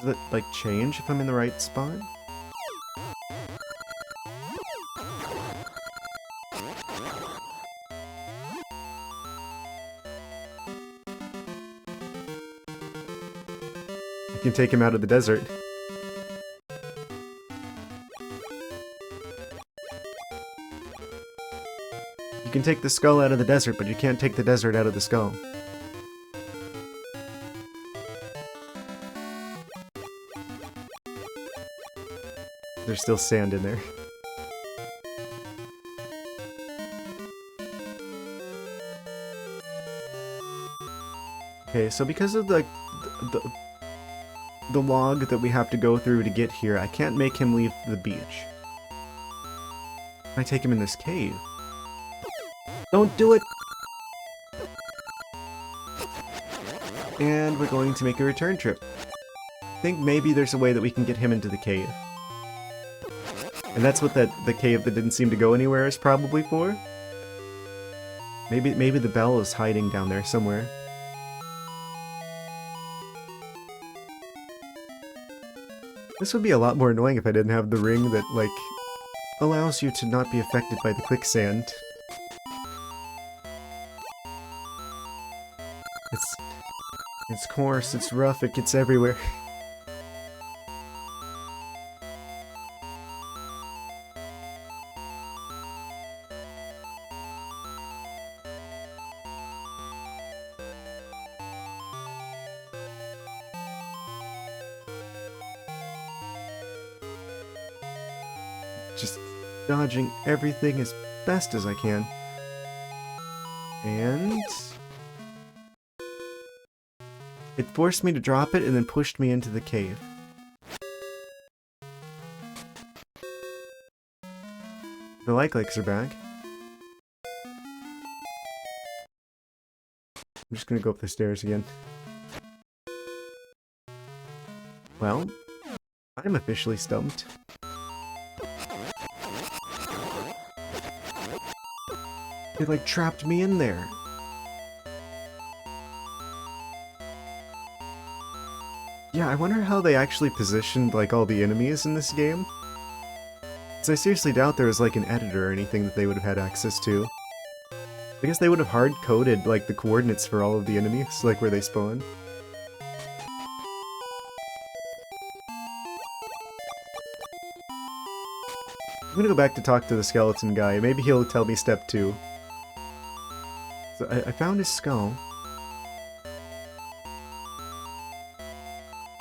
Does it, like, change if I'm in the right spot? You can take him out of the desert. You can take the skull out of the desert, but you can't take the desert out of the skull. There's still sand in there. Okay, so because of the log that we have to go through to get here, I can't make him leave the beach. I take him in this cave. Don't do it! And we're going to make a return trip. I think maybe there's a way that we can get him into the cave. And that's what the cave that didn't seem to go anywhere is probably for. Maybe the bell is hiding down there somewhere. This would be a lot more annoying if I didn't have the ring that, like, allows you to not be affected by the quicksand. It's coarse, it's rough, it gets everywhere. Just dodging everything as best as I can. And it forced me to drop it and then pushed me into the cave. The like likes are back. I'm just gonna go up the stairs again. Well, I'm officially stumped. They like trapped me in there. Yeah, I wonder how they actually positioned like all the enemies in this game. So I seriously doubt there was like an editor or anything that they would have had access to. I guess they would have hard-coded like the coordinates for all of the enemies, like where they spawn. I'm gonna go back to talk to the skeleton guy. Maybe he'll tell me step 2. So I found his skull.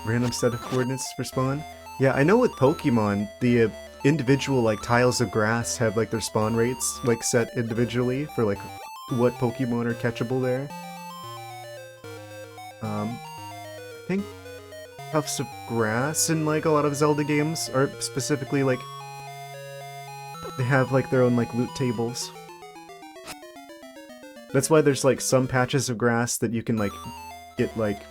Random set of coordinates for spawn. Yeah, I know with Pokemon, the individual like tiles of grass have like their spawn rates like set individually for like what Pokemon are catchable there. I think tufts of grass in like a lot of Zelda games are specifically like they have like their own like loot tables. That's why there's like some patches of grass that you can like get like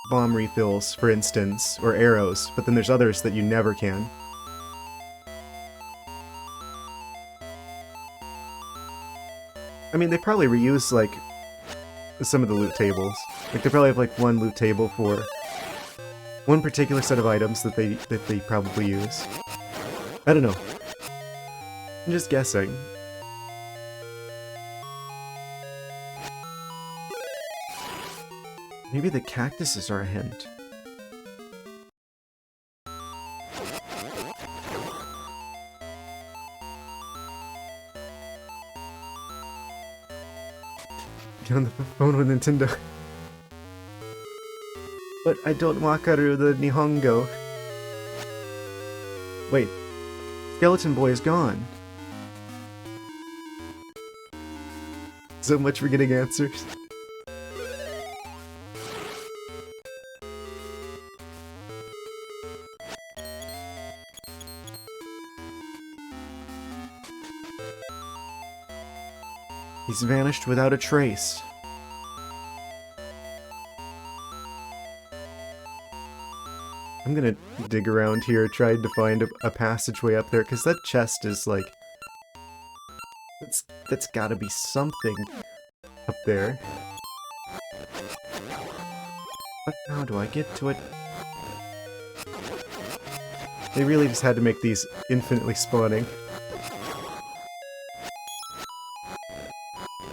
bomb refills, for instance, or arrows, but then there's others that you never can. I mean, they probably reuse like some of the loot tables. Like they probably have like one loot table for one particular set of items that they probably use. I don't know. I'm just guessing. Maybe the cactuses are a hint. Get on the phone with Nintendo. But I don't wakaru the Nihongo. Wait. Skeleton Boy is gone. So much for getting answers. He's vanished without a trace. I'm gonna dig around here, trying to find a passageway up there, because that chest is like... That's gotta be something up there. But how do I get to it? They really just had to make these infinitely spawning.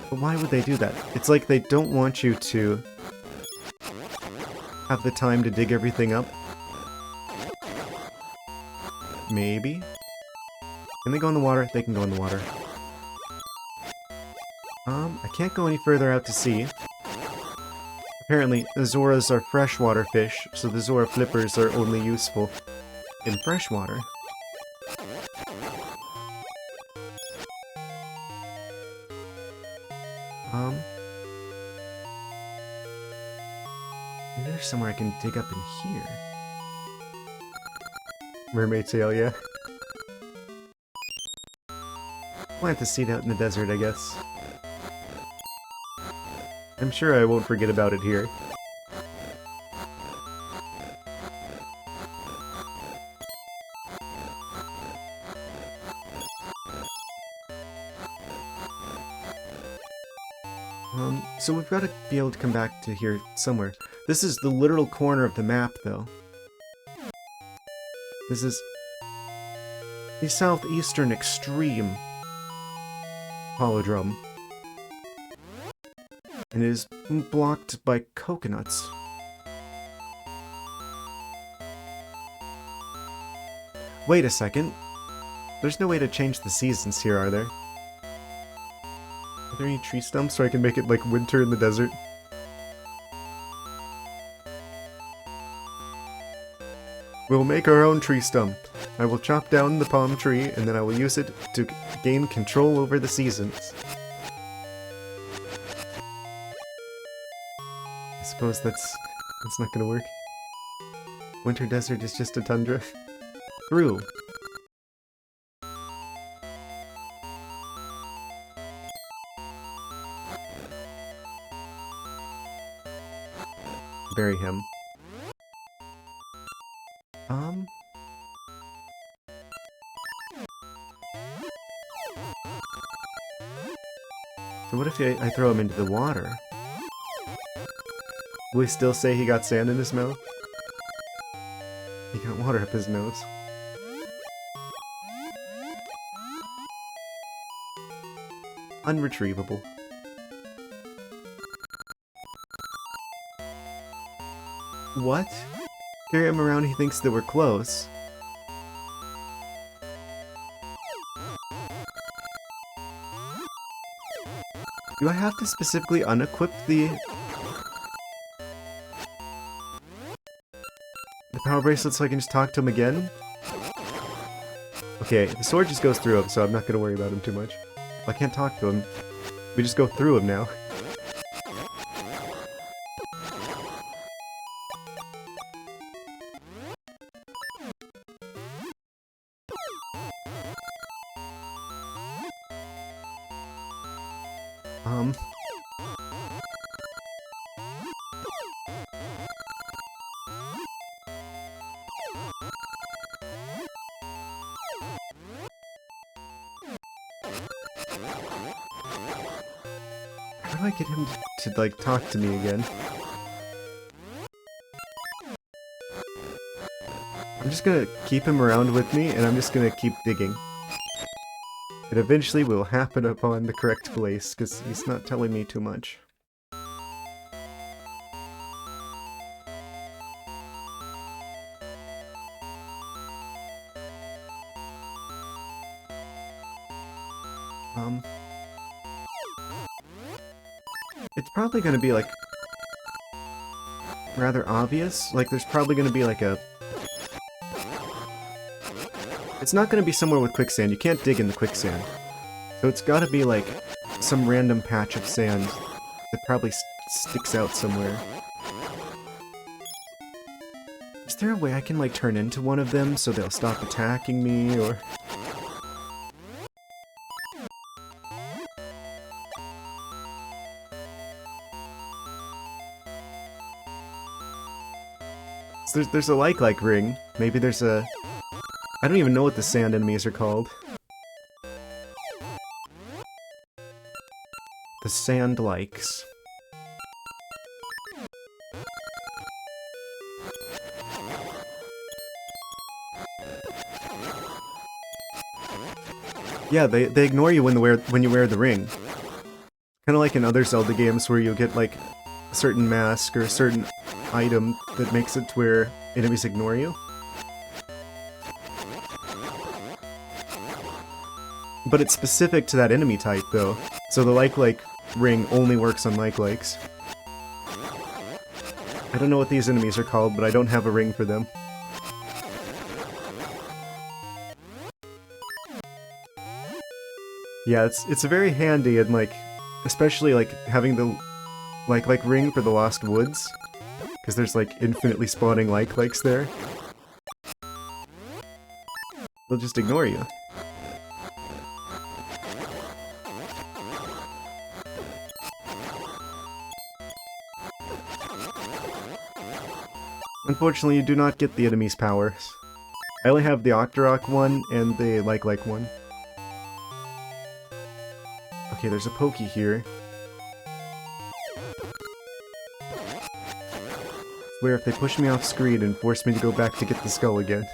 But why would they do that? It's like they don't want you to have the time to dig everything up. Maybe? Can they go in the water? They can go in the water. I can't go any further out to sea. Apparently, the Zoras are freshwater fish, so the Zora flippers are only useful in freshwater. Maybe there's somewhere I can dig up in here. Mermaid tail, yeah. Plant the seed out in the desert, I guess. I'm sure I won't forget about it here. So we've got to be able to come back to here somewhere. This is the literal corner of the map, though. This is the southeastern extreme holodrum. And it is blocked by coconuts. Wait a second. There's no way to change the seasons here, are there? Are there any tree stumps so I can make it like winter in the desert? We'll make our own tree stump. I will chop down the palm tree and then I will use it to gain control over the seasons. I suppose that's not gonna work. Winter desert is just a tundra. True. Bury him. So what if I throw him into the water? Will he still say he got sand in his mouth? He got water up his nose. Unretrievable. What? Carry him around, he thinks that we're close. Do I have to specifically unequip the power bracelet so I can just talk to him again? Okay, the sword just goes through him, so I'm not going to worry about him too much. I can't talk to him. We just go through him now. How do I get him to like, talk to me again? I'm just gonna keep him around with me, and I'm just gonna keep digging. And eventually we'll happen upon the correct place, because he's not telling me too much. It's probably gonna be, like, rather obvious. Like, there's probably gonna be, like, a... It's not gonna be somewhere with quicksand. You can't dig in the quicksand. So it's gotta be, like, some random patch of sand that probably sticks out somewhere. Is there a way I can, like, turn into one of them so they'll stop attacking me, or... So there's a like ring. Maybe there's a... I don't even know what the sand enemies are called. The sand likes. Yeah, they ignore you when you wear the ring. Kind of like in other Zelda games where you get like a certain mask or a certain item that makes it to where enemies ignore you. But it's specific to that enemy type though, so the like ring only works on likes. I don't know what these enemies are called, but I don't have a ring for them. Yeah, it's very handy and like, especially like having the like ring for the Lost Woods, because there's like infinitely spawning likes there. They'll just ignore you. Unfortunately, you do not get the enemy's powers. I only have the ArcticThwack one and the like one. Okay, there's a pokey here. Where if they push me off screen and force me to go back to get the skull again.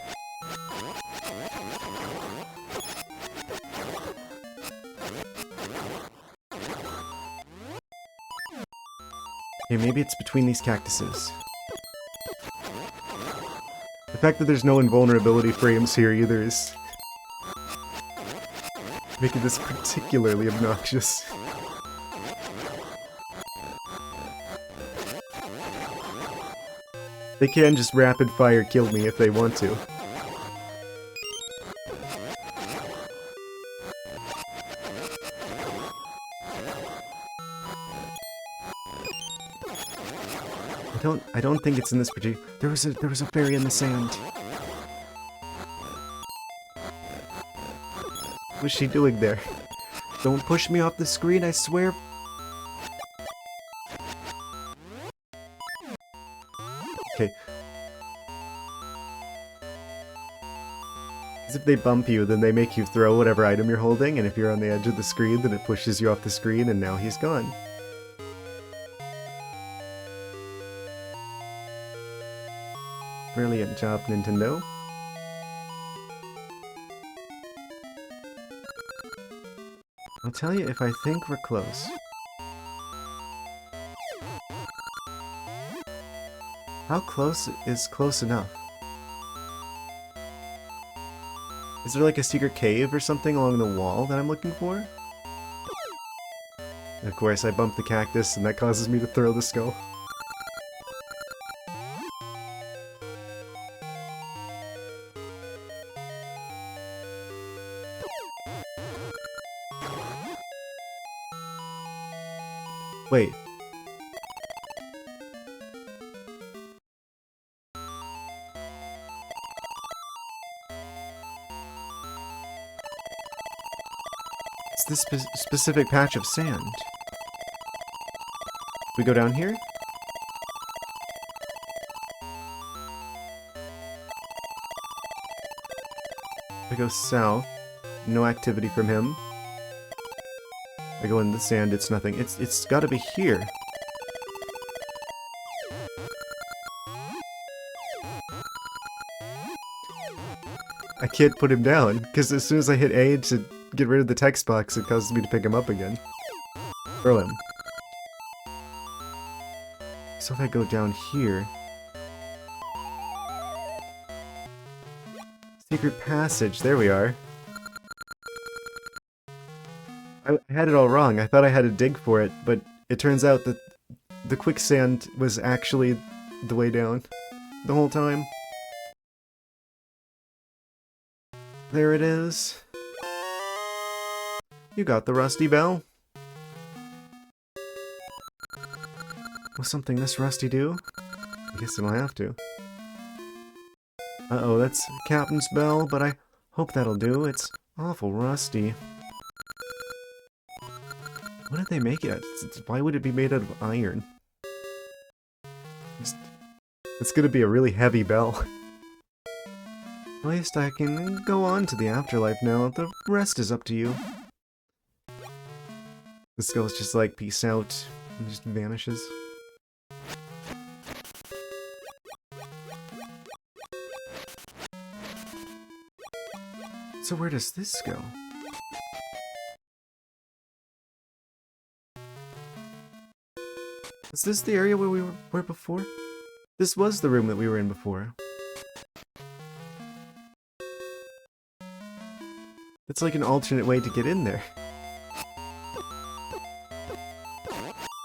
Okay, maybe it's between these cactuses. The fact that there's no invulnerability frames here either is making this particularly obnoxious. They can just rapid fire kill me if they want to. I don't think it's in this particular... There was a fairy in the sand. What's she doing there? Don't push me off the screen, I swear. Okay. As if they bump you, then they make you throw whatever item you're holding, and if you're on the edge of the screen, then it pushes you off the screen, and now he's gone. Brilliant job, Nintendo. I'll tell you if I think we're close. How close is close enough? Is there like a secret cave or something along the wall that I'm looking for? And of course, I bump the cactus and that causes me to throw the skull. Wait. It's this specific patch of sand. We go down here? We go south. No activity from him. I go in the sand, it's nothing. It's gotta be here. I can't put him down, because as soon as I hit A to get rid of the text box, it causes me to pick him up again. Throw him. So if I go down here... Secret passage, there we are. I had it all wrong. I thought I had to dig for it, but it turns out that the quicksand was actually the way down the whole time. There it is. You got the rusty bell. Will something this rusty do? I guess it'll have to. Uh-oh, that's Captain's bell, but I hope that'll do. It's awful rusty. What did they make it? Why would it be made out of iron? It's gonna be a really heavy bell. At least I can go on to the afterlife now. The rest is up to you. The skull's just like, peace out, and just vanishes. So where does this go? Is this the area where we were before? This was the room that we were in before. It's like an alternate way to get in there.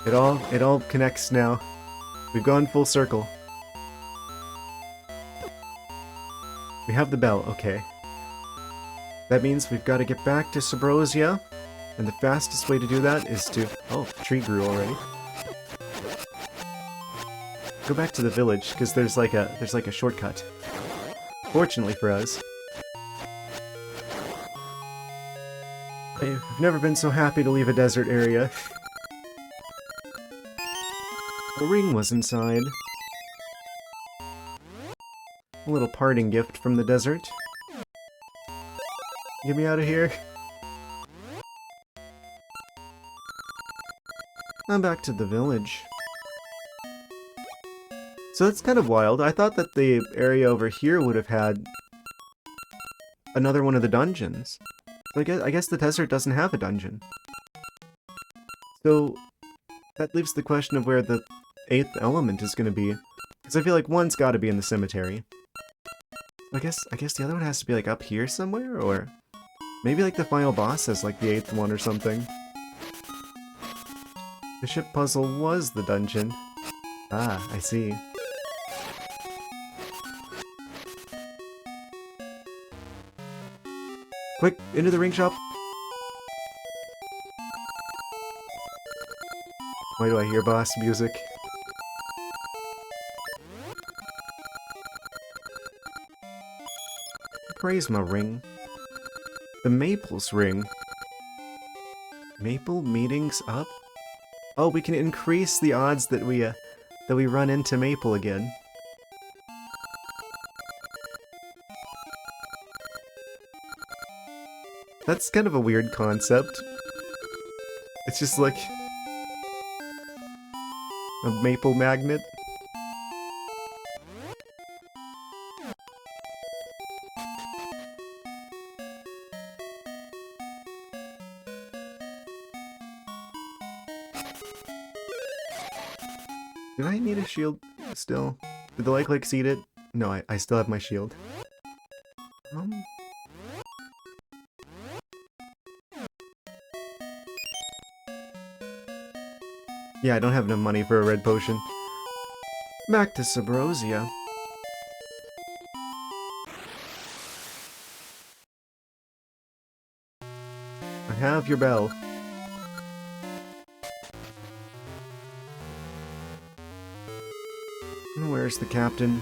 It all connects now. We've gone full circle. We have the bell, okay. That means we've got to get back to Subrosia, and the fastest way to do that is to... Oh, the tree grew already. Go back to the village, because there's like a shortcut. Fortunately for us. I've never been so happy to leave a desert area. The ring was inside. A little parting gift from the desert. Get me out of here. I'm back to the village. So that's kind of wild. I thought that the area over here would have had another one of the dungeons. I guess the desert doesn't have a dungeon. So that leaves the question of where the 8th element is going to be. Because I feel like one's got to be in the cemetery. I guess the other one has to be like up here somewhere, or maybe like the final boss has like the 8th one or something. The ship puzzle was the dungeon. Ah, I see. Quick, into the ring shop! Why do I hear boss music? Praise my ring. The Maple's ring. Maple meetings up? Oh, we can increase the odds that we run into Maple again. That's kind of a weird concept. It's just like a maple magnet. Did I need a shield still? Did the like exceed it? No, I still have my shield. Yeah, I don't have enough money for a red potion. Back to Subrosia. I have your bell. Where's the captain?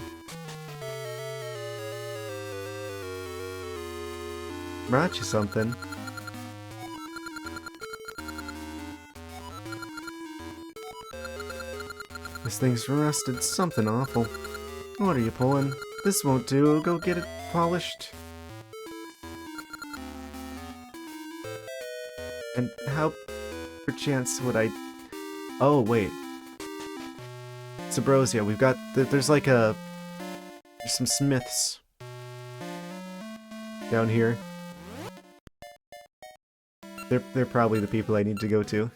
Brought you something. This thing's rusted something awful. What are you pulling? This won't do. Go get it polished. And how, perchance, would I... Oh, wait. Subrosia, we've got... There's like a... There's some smiths. Down here. They're probably the people I need to go to.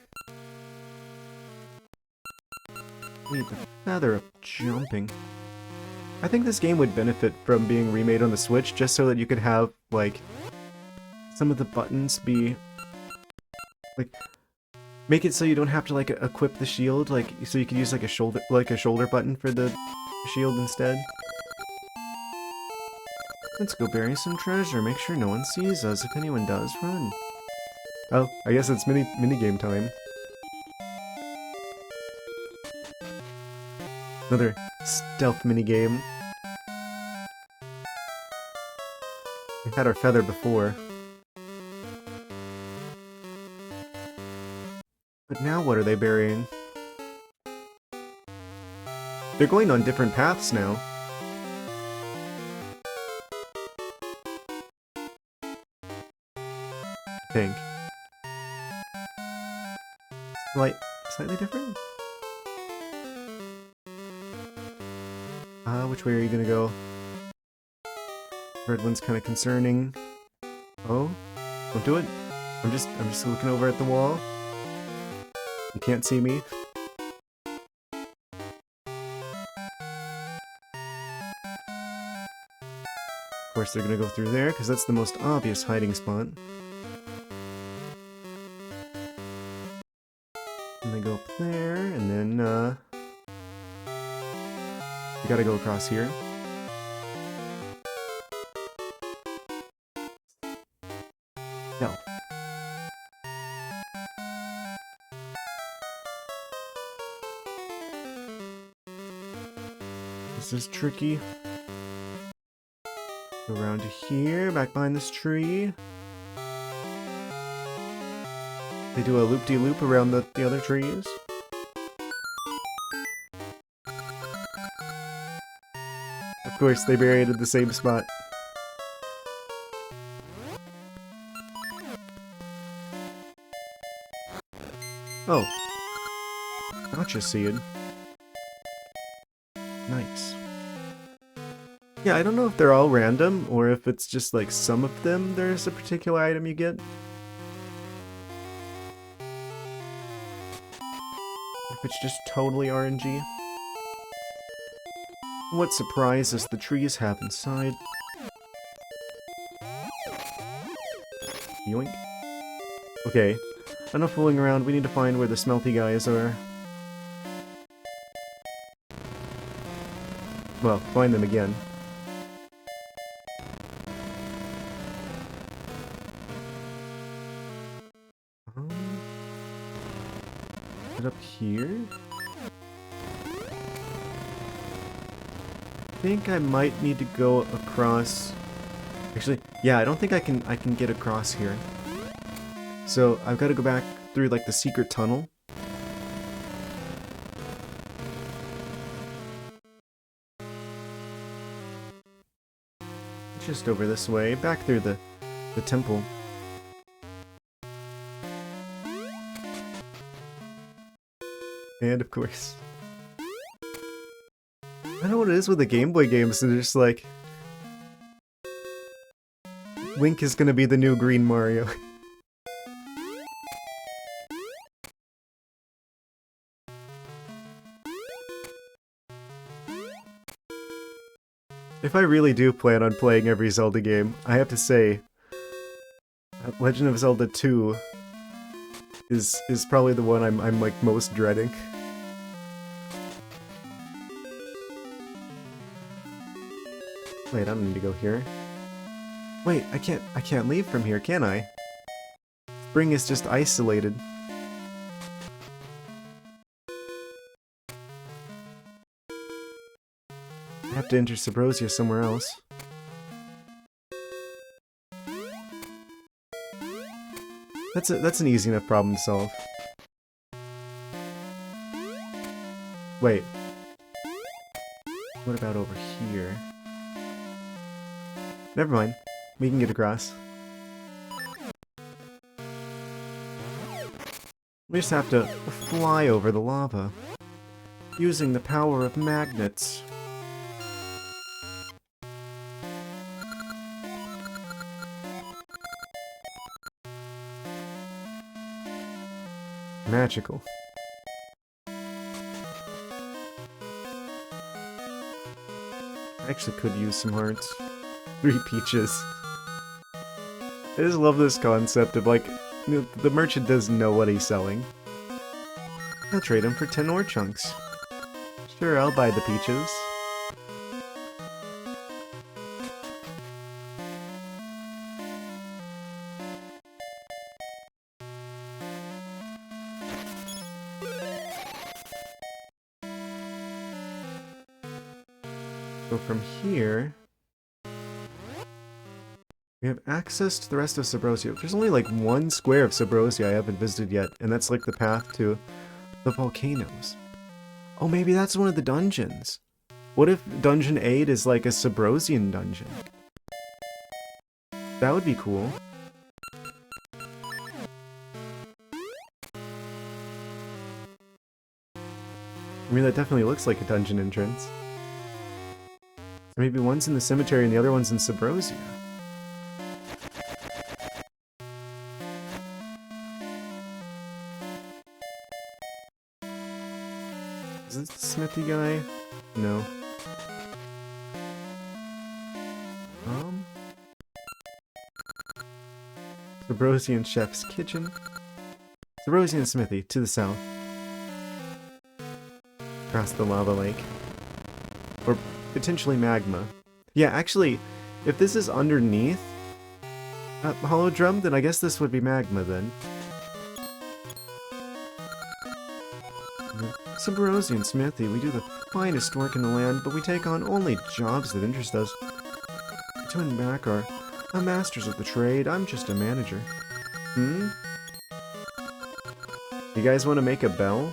Need the feather of jumping. I think this game would benefit from being remade on the Switch, just so that you could have, like, some of the buttons be... Like, make it so you don't have to, like, equip the shield, like, so you can use, like, a shoulder button for the shield instead. Let's go bury some treasure, make sure no one sees us. If anyone does, run. Oh, I guess it's minigame time. Another stealth minigame. We had our feather before. But now what are they burying? They're going on different paths now. I think. Slightly different? Which way are you gonna go? Red one's kind of concerning. Oh, don't do it. I'm just looking over at the wall. You can't see me. Of course, they're gonna go through there because that's the most obvious hiding spot. And they go up there, and then we gotta go across here. No. This is tricky. Go around to here, back behind this tree. They do a loop-de-loop around the other trees. Of course, they buried at the same spot. Oh. Gotcha, seed. Nice. Yeah, I don't know if they're all random, or if it's just like some of them there's a particular item you get. If it's just totally RNG. What surprises the trees have inside. Yoink. Okay, enough fooling around, we need to find where the smelty guys are. Well, find them again. Is it up here? I think I might need to go across. Actually, yeah, I don't think I can get across here. So I've got to go back through like the secret tunnel. Just over this way, back through the temple. And of course, I don't know what it is with the Game Boy games, they're just like, Link is gonna be the new Green Mario. If I really do plan on playing every Zelda game, I have to say, Legend of Zelda 2 is probably the one I'm like most dreading. Wait, I don't need to go here. Wait, I can't leave from here, can I? Spring is just isolated. I have to enter Subrosia somewhere else. That's an easy enough problem to solve. Wait. What about over here? Never mind. We can get across. We just have to fly over the lava. Using the power of magnets. Magical. I actually could use some hearts. 3 peaches. I just love this concept of like, you know, the merchant doesn't know what he's selling. I'll trade him for 10 ore chunks. Sure, I'll buy the peaches. So from here, we have access to the rest of Subrosia. There's only like one square of Subrosia I haven't visited yet, and that's like the path to the volcanoes. Oh, maybe that's one of the dungeons. What if Dungeon 8 is like a Subrosian dungeon? That would be cool. I mean, that definitely looks like a dungeon entrance. Maybe one's in the cemetery and the other one's in Subrosia. Is this the smithy guy? No. Subrosian Chef's Kitchen. Subrosian Smithy, to the south. Across the lava lake. Or potentially magma. Yeah, actually, if this is underneath Hollow Drum, then I guess this would be magma then. Subrosian Smithy, we do the finest work in the land, but we take on only jobs that interest us. The twin back are masters of the trade, I'm just a manager. Hmm? You guys want to make a bell?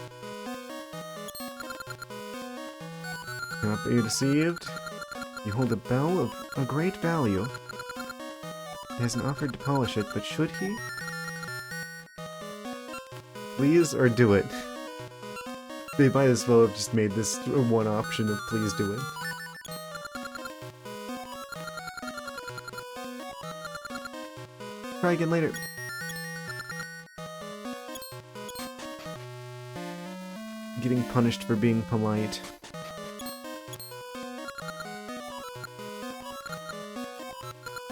Not be deceived. You hold a bell of a great value. He hasn't offered to polish it, but should he? Please or do it. They might as well have just made this one option of please do it. Try again later. Getting punished for being polite.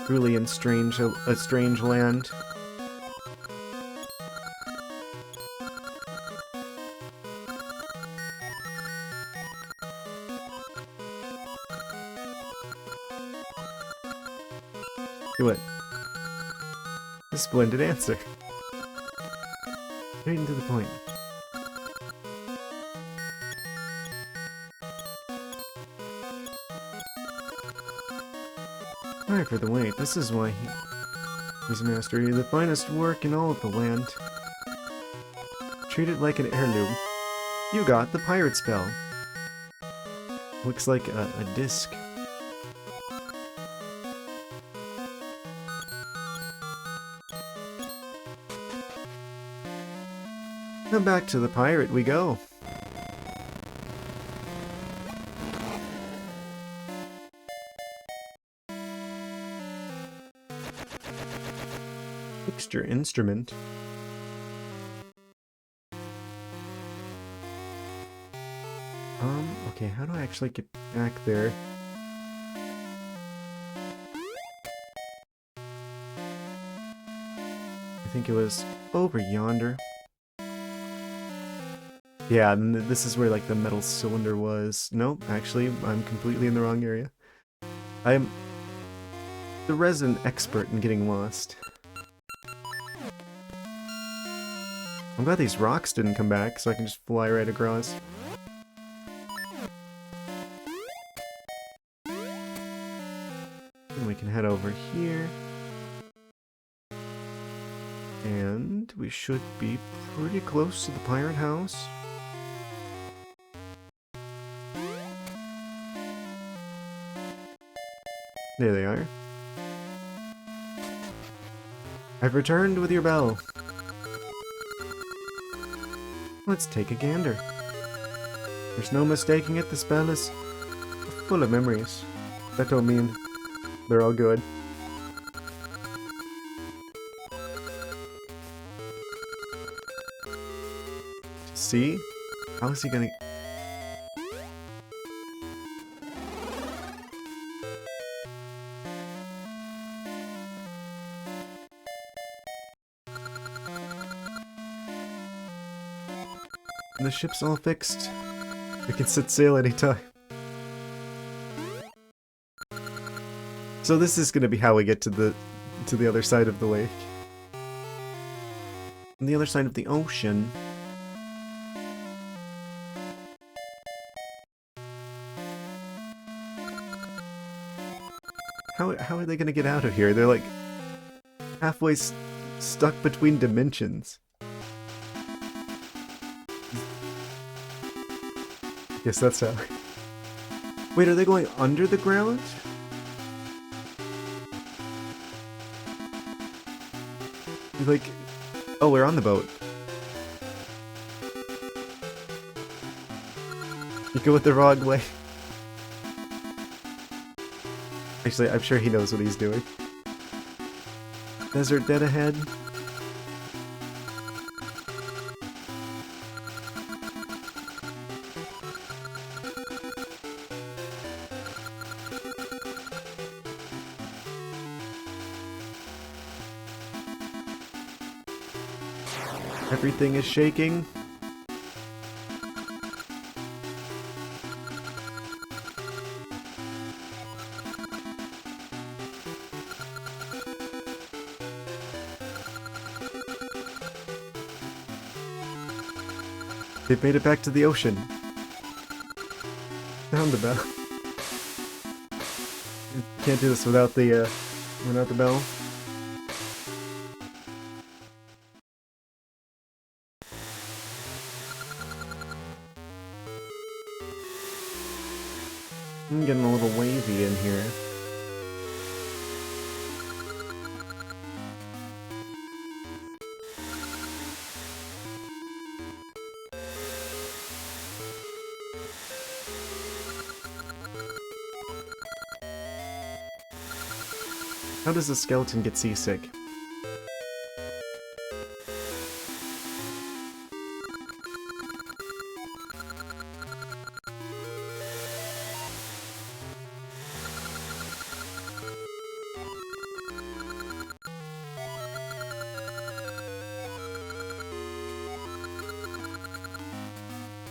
Truly in a strange land. Do it. A splendid answer. Straight into the point. Sorry for the wait. This is why he's master. The finest work in all of the land. Treat it like an heirloom. You got the pirate spell. Looks like a disc. Now back to the pirate we go. Mixture instrument. Okay, how do I actually get back there? I think it was over yonder. Yeah, and this is where like the metal cylinder was. Nope, actually, I'm completely in the wrong area. I am the resident expert in getting lost. I'm glad these rocks didn't come back, so I can just fly right across. And we can head over here. And we should be pretty close to the pirate house. There they are. I've returned with your bell. Let's take a gander. There's no mistaking it, this bell is full of memories. That don't mean they're all good. See? How is he gonna... The ship's all fixed. We can set sail anytime. So this is gonna be how we get to the other side of the lake. On the other side of the ocean. How are they gonna get out of here? They're like halfway stuck between dimensions. Yes, that's how. Wait, are they going under the ground? Like, oh, we're on the boat. You go the wrong way. Actually, I'm sure he knows what he's doing. Desert dead ahead. Everything is shaking. They've made it back to the ocean. Sound the bell. Can't do this without the bell. I'm getting a little wavy in here. How does a skeleton get seasick?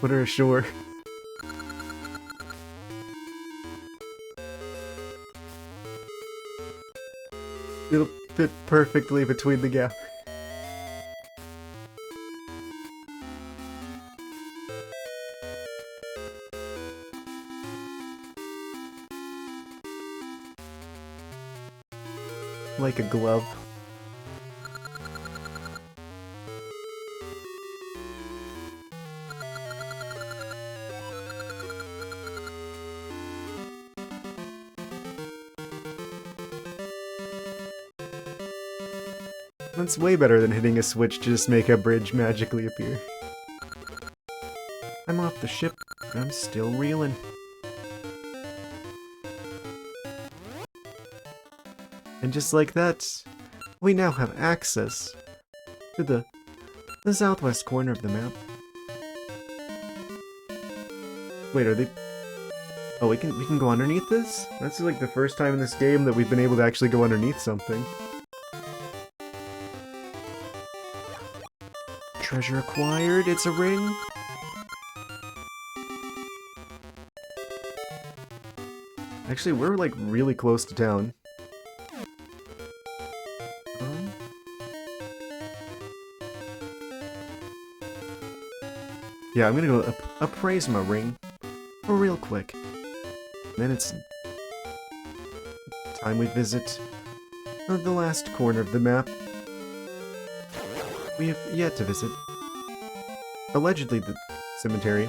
Put her ashore. It'll fit perfectly between the gap. Like a glove. That's way better than hitting a switch to just make a bridge magically appear. I'm off the ship, but I'm still reeling. And just like that, we now have access to the southwest corner of the map. Wait, are they... Oh, we can go underneath this? That's like the first time in this game that we've been able to actually go underneath something. Treasure acquired, it's a ring. Actually, we're like really close to town. Yeah, I'm gonna go appraise my ring real quick. Then it's time we visit the last corner of the map. We have yet to visit. Allegedly, the cemetery.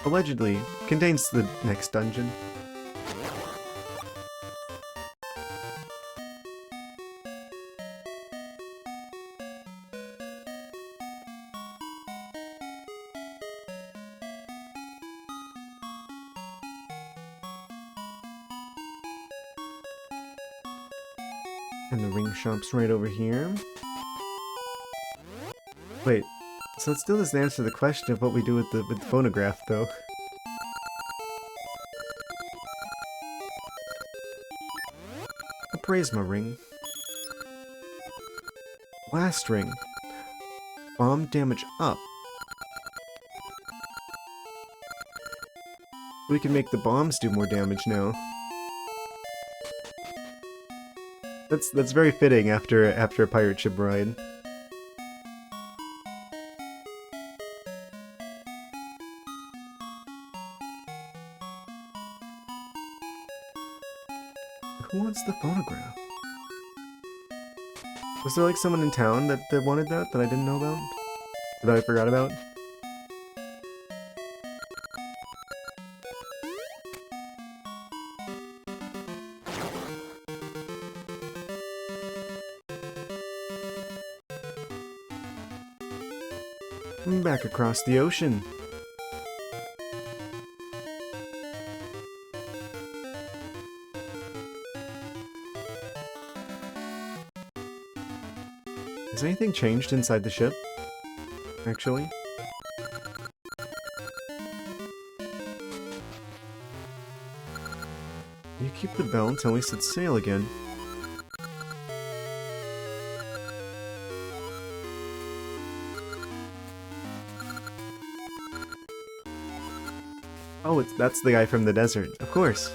Allegedly contains the next dungeon. And the ring shop's right over here. Wait, so it still doesn't answer the question of what we do with the phonograph, though. Appraise my ring. Last ring. Bomb damage up. We can make the bombs do more damage now. That's very fitting after a pirate ship ride. Who wants the phonograph? Was there like someone in town that wanted that I didn't know about? That I forgot about? Back across the ocean. Has anything changed inside the ship? Actually? You keep the bell until we set sail again. Oh, that's the guy from the desert, of course.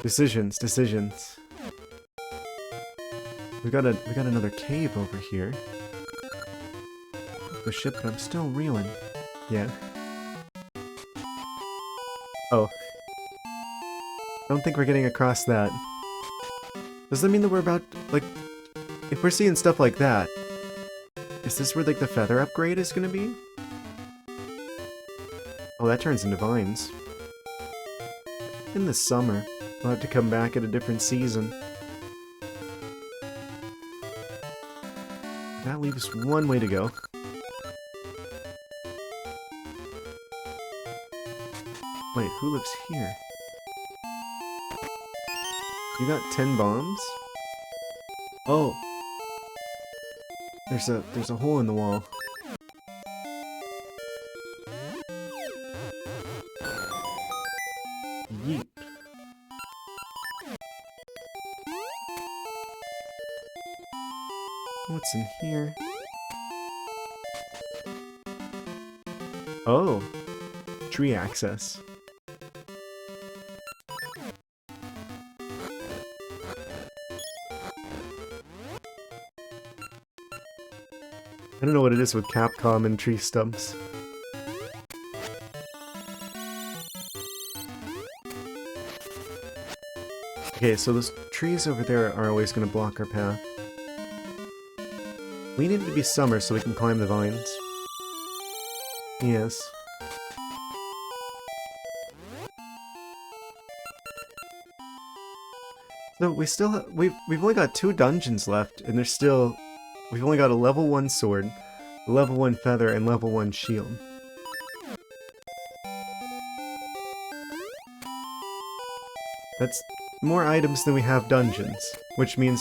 Decisions. We got another cave over here. The ship, but I'm still reeling. Yeah. Oh. Don't think we're getting across that. Does that mean that we're about, like, if we're seeing stuff like that, is this where, like, the feather upgrade is gonna be? Oh, that turns into vines. In the summer. We'll have to come back at a different season. That leaves one way to go. Wait, who lives here? You got 10 bombs? Oh. There's a hole in the wall. Yeet. What's in here? Oh. Tree access. I don't know what it is with Capcom and tree stumps. Okay, so those trees over there are always going to block our path. We need it to be summer so we can climb the vines. Yes. So we still we've only got 2 dungeons left, and there's still we've only got a level 1 sword, a level 1 feather, and level 1 shield. That's more items than we have dungeons, which means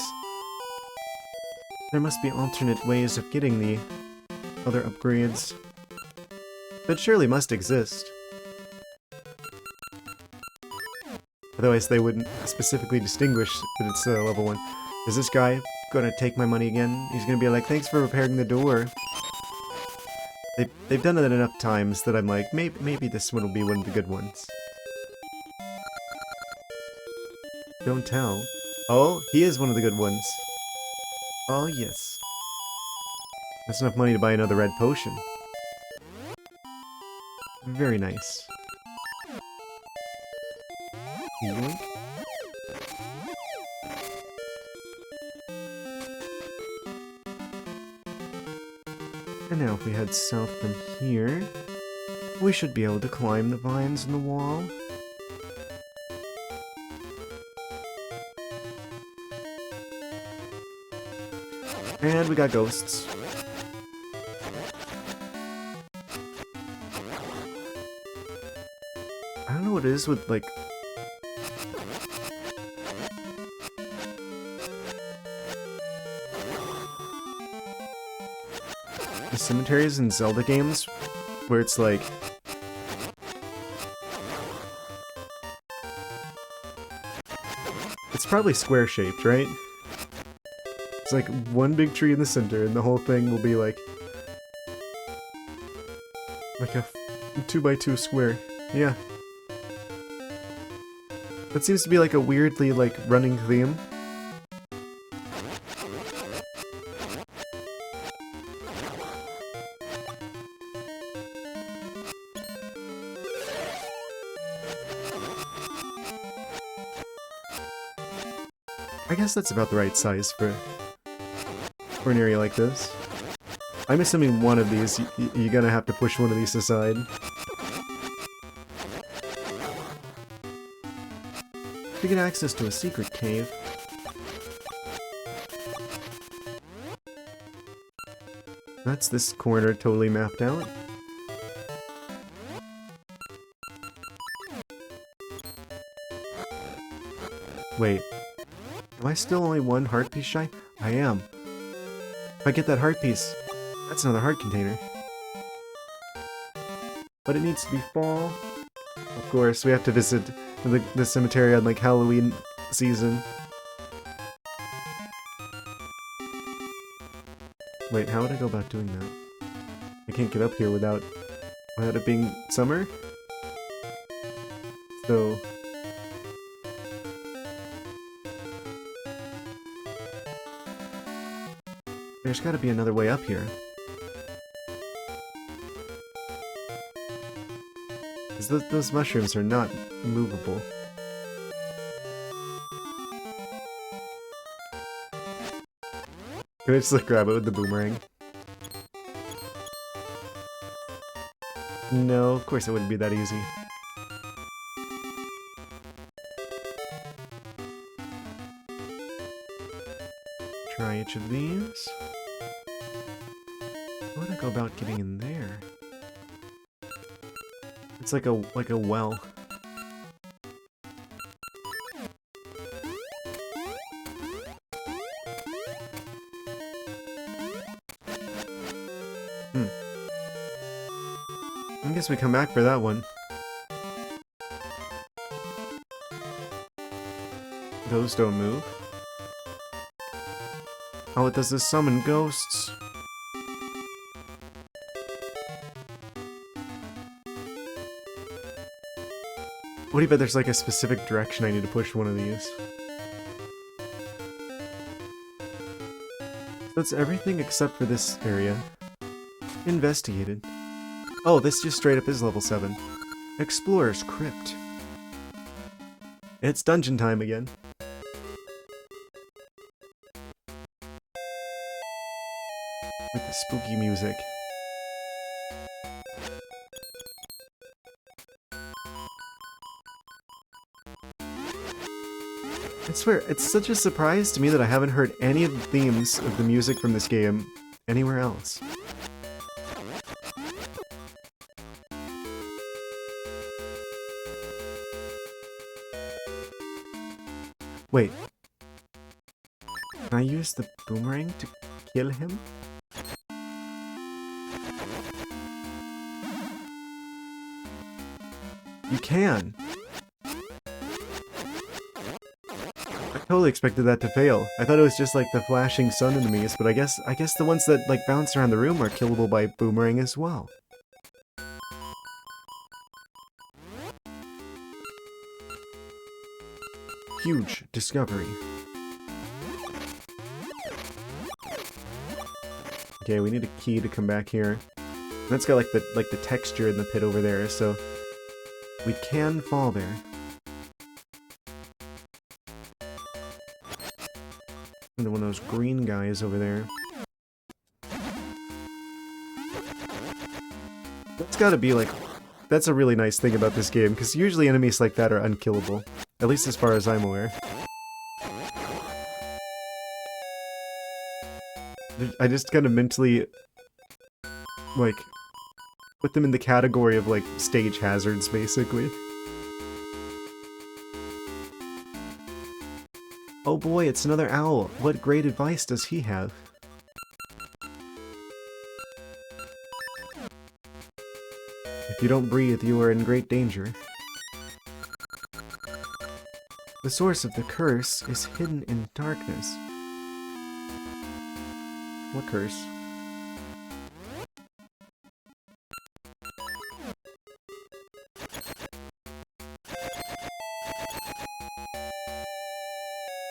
there must be alternate ways of getting the other upgrades. That surely must exist. Otherwise they wouldn't specifically distinguish that it's level 1. Is this guy gonna take my money again? He's gonna be like, thanks for repairing the door. They've done it enough times that I'm like, maybe this one will be one of the good ones. Don't tell. Oh, he is one of the good ones. Oh, yes. That's enough money to buy another red potion. Very nice. Yoink. And now if we head south from here, we should be able to climb the vines in the wall. And we got ghosts. I don't know what it is with, like... the cemeteries in Zelda games, where it's like... it's probably square-shaped, right? It's like one big tree in the center, and the whole thing will be like a 2x2 square. Yeah. That seems to be like a weirdly like running theme. I guess that's about the right size for an area like this. I'm assuming one of these, you're gonna have to push one of these aside. to get access to a secret cave. That's this corner totally mapped out. Wait, am I still only one heart piece shy? I am. If I get that heart piece, that's another heart container. But it needs to be fall. Of course, we have to visit the cemetery on like Halloween season. Wait, how would I go about doing that? I can't get up here without it being summer. So there's gotta be another way up here. Because those mushrooms are not movable. Can I just like grab it with the boomerang? No, of course it wouldn't be that easy. Try each of these. How would I go about getting in there? It's like a well. I guess we come back for that one. Those don't move. Oh, it does this summon ghosts. What do you bet there's like a specific direction I need to push one of these? That's everything except for this area. Investigated. Oh, this just straight up is level 7. Explorer's Crypt. It's dungeon time again. With the spooky music. I swear, it's such a surprise to me that I haven't heard any of the themes of the music from this game anywhere else. Wait. Can I use the boomerang to kill him? You can! I totally expected that to fail. I thought it was just like the flashing sun enemies, but I guess the ones that like bounce around the room are killable by boomerang as well. Huge discovery. Okay, we need a key to come back here. And that's got like the texture in the pit over there, so we can fall there. And one of those green guys over there. That's gotta be like... That's a really nice thing about this game, because usually enemies like that are unkillable. At least as far as I'm aware. I just kind of mentally... like... put them in the category of like stage hazards, basically. Oh boy, it's another owl. What great advice does he have? If you don't breathe, you are in great danger. The source of the curse is hidden in darkness. What curse?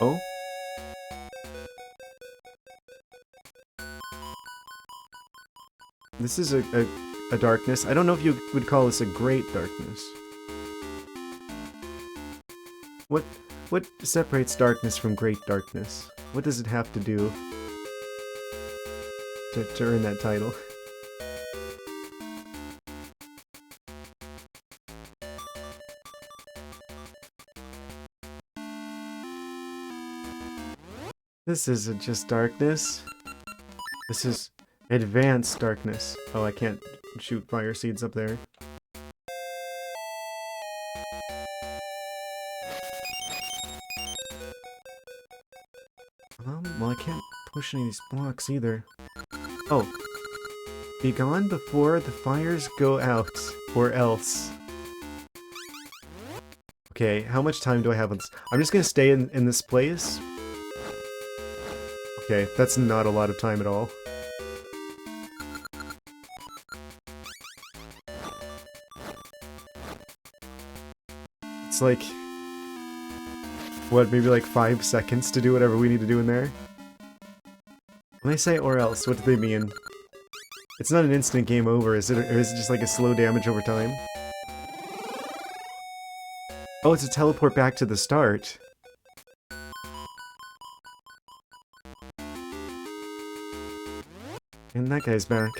Oh? This is a darkness. I don't know if you would call this a great darkness. What separates darkness from great darkness? What does it have to do to earn that title? This isn't just darkness. This is advanced darkness. Oh, I can't shoot fire seeds up there. Well, I can't push any of these blocks either. Oh. Be gone before the fires go out, or else. Okay, how much time do I have on this? I'm just gonna stay in this place. Okay, that's not a lot of time at all. It's like... what, maybe like 5 seconds to do whatever we need to do in there? When I say or else, what do they mean? It's not an instant game over, is it? Or is it just like a slow damage over time? Oh, it's a teleport back to the start. And that guy's back.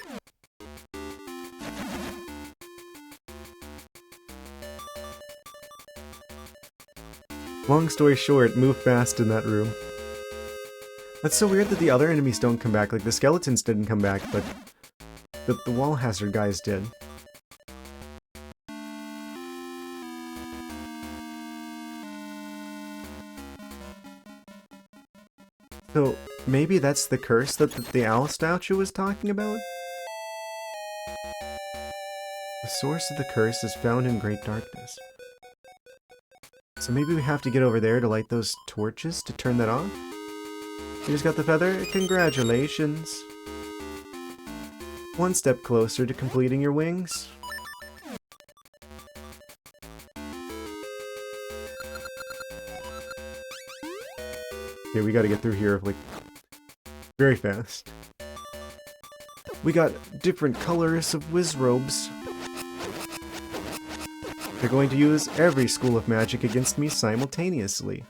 Long story short, move fast in that room. That's so weird that the other enemies don't come back. Like, the skeletons didn't come back, but the wall hazard guys did. So, maybe that's the curse that the owl statue was talking about? The source of the curse is found in great darkness. So maybe we have to get over there to light those torches to turn that off? You just got the feather? Congratulations! One step closer to completing your wings. Okay, we gotta get through here, like, very fast. We got different colors of whiz robes. They're going to use every school of magic against me simultaneously.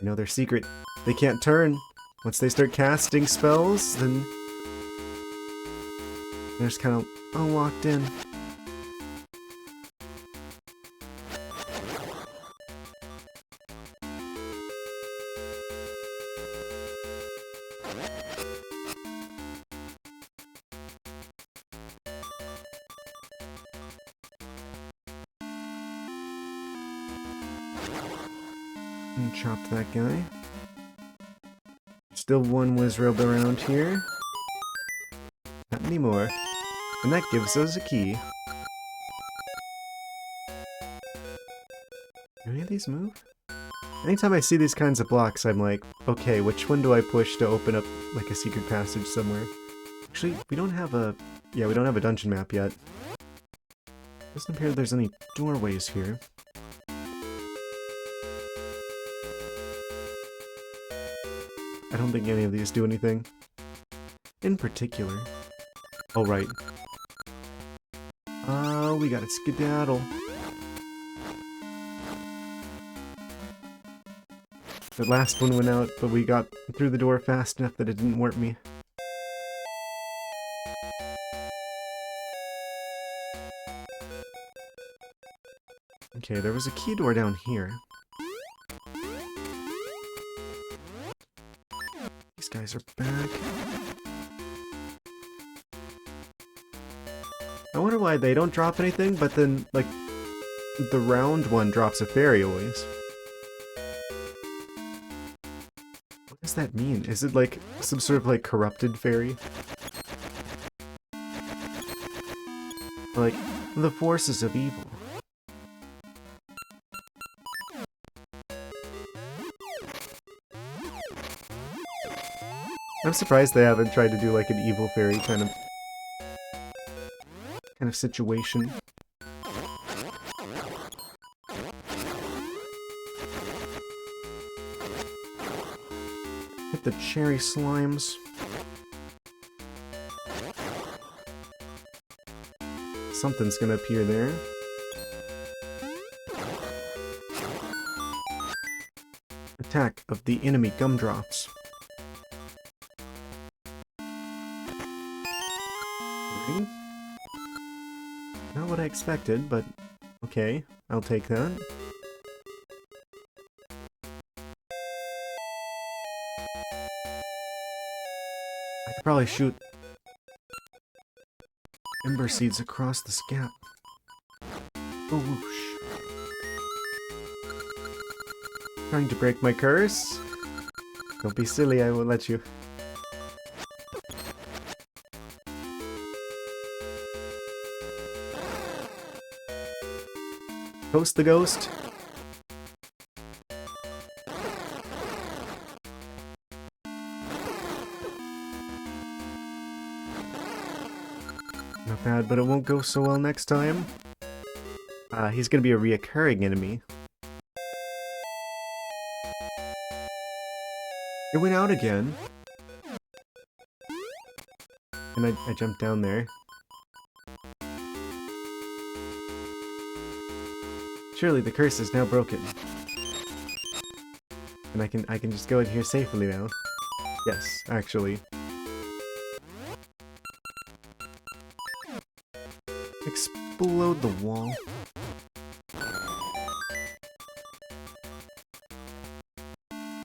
I know their secret. They can't turn. Once they start casting spells, then they're just kind of all locked in. And chopped that guy. Still one wizrobe around here. Not anymore. And that gives us a key. Do any of these move? Anytime I see these kinds of blocks, I'm like, okay, which one do I push to open up, like, a secret passage somewhere? Actually, we don't have a... yeah, we don't have a dungeon map yet. Doesn't appear there's any doorways here. I don't think any of these do anything in particular. Oh, right. We gotta skedaddle. The last one went out, but we got through the door fast enough that it didn't warp me. Okay, there was a key door down here. These guys are back. I wonder why they don't drop anything, but then, like, the round one drops a fairy always. What does that mean? Is it, like, some sort of, like, corrupted fairy? Like, the forces of evil. I'm surprised they haven't tried to do, like, an evil fairy kind of situation. Hit the cherry slimes. Something's gonna appear there. Attack of the enemy gumdrops. Not what I expected, but okay, I'll take that. I could probably shoot ember seeds across the gap. Oh, whoosh. Trying to break my curse? Don't be silly, I won't let you. Toast the ghost. Not bad, but it won't go so well next time. He's gonna be a reoccurring enemy. It went out again. And I jumped down there. Surely the curse is now broken. And I can just go in here safely now. Yes, actually. Explode the wall.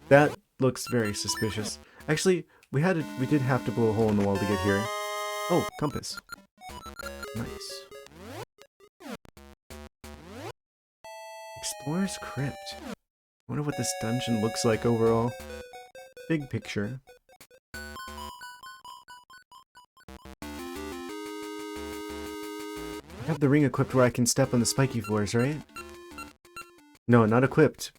That looks very suspicious. Actually, we did have to blow a hole in the wall to get here. Oh, compass. Nice. Explorer's Crypt. Wonder what this dungeon looks like overall. Big picture. I have the ring equipped where I can step on the spiky floors, right? No, not equipped.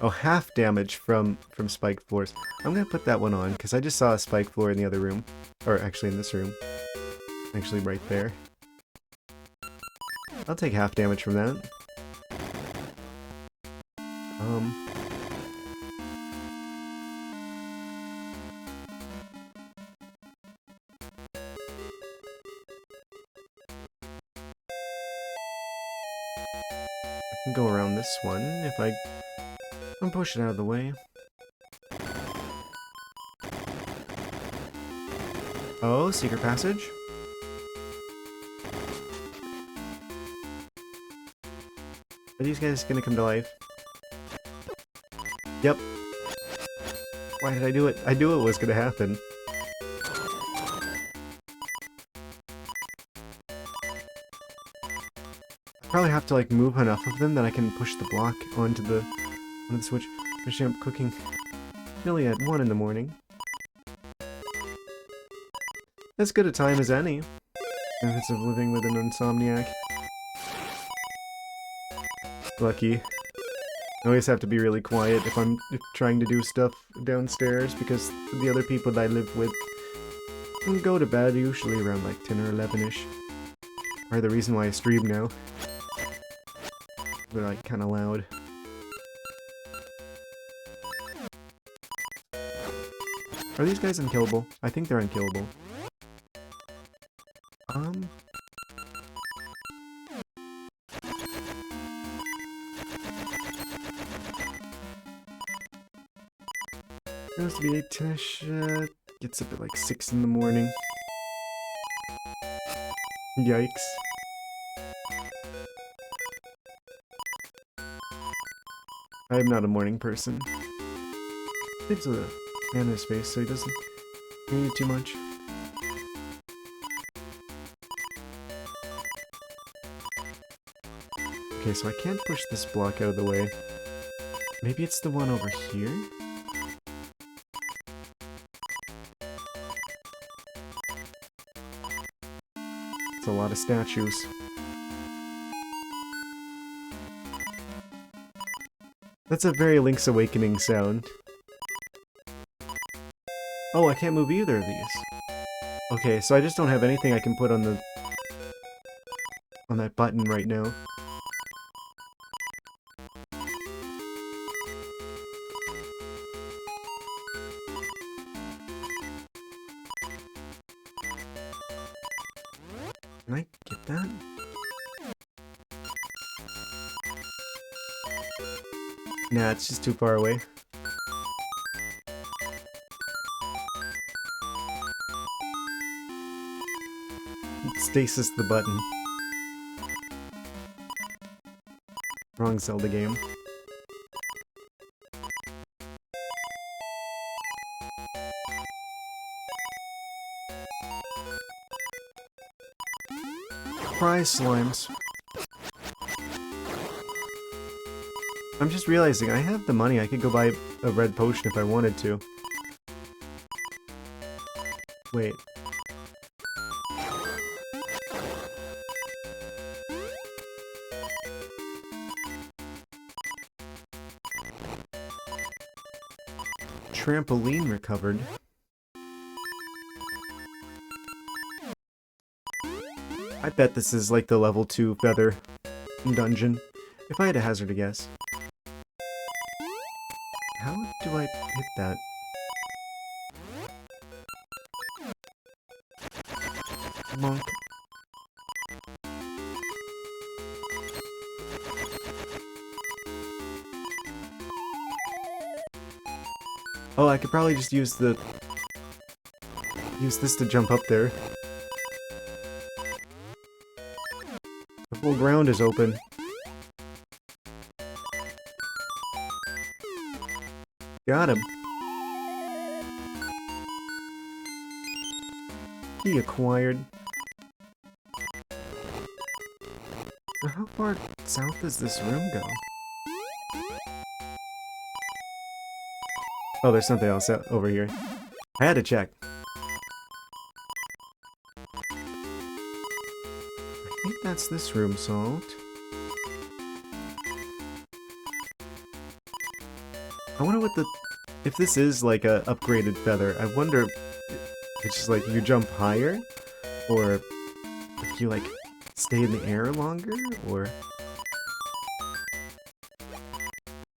Oh, half damage from spike floors. I'm gonna put that one on, because I just saw a spike floor in the other room. Or actually in this room. Actually right there. I'll take half damage from that. I can go around this one if I'm pushing out of the way. Oh, secret passage. Are these guys gonna come to life? Yep. Why did I do it? I knew it was gonna happen. I probably have to like move enough of them that I can push the block onto the switch. Especially I'm cooking nearly at 1 in the morning. As good a time as any. Benefits of living with an insomniac. Lucky. I always have to be really quiet if I'm trying to do stuff downstairs because the other people that I live with go to bed usually around like 10 or 11ish. Or the reason why I stream now. They're like kinda loud. Are these guys unkillable? I think they're unkillable. Supposed to be 8-ish, gets up at like 6 in the morning. Yikes. I am not a morning person. It's a man in his face, so he doesn't need too much. Okay, so I can't push this block out of the way. Maybe it's the one over here? It's a lot of statues. That's a very Link's Awakening sound. Oh, I can't move either of these. Okay, so I just don't have anything I can put on that button right now. Can I get that? Nah, it's just too far away. Stasis the button. Wrong Zelda game. Prize slimes. I'm just realizing I have the money. I could go buy a red potion if I wanted to. Wait. Trampoline recovered. I bet this is like the level 2 feather dungeon, if I had to hazard a guess. How do I hit that? Monk. Oh, I could probably just use this to jump up there. The whole ground is open. Got him. He acquired. So how far south does this room go? Oh, there's something else over here. I had to check. I think that's this room solved. I wonder what if this is like a upgraded feather, I wonder if it's just like you jump higher? Or if you like stay in the air longer? Or...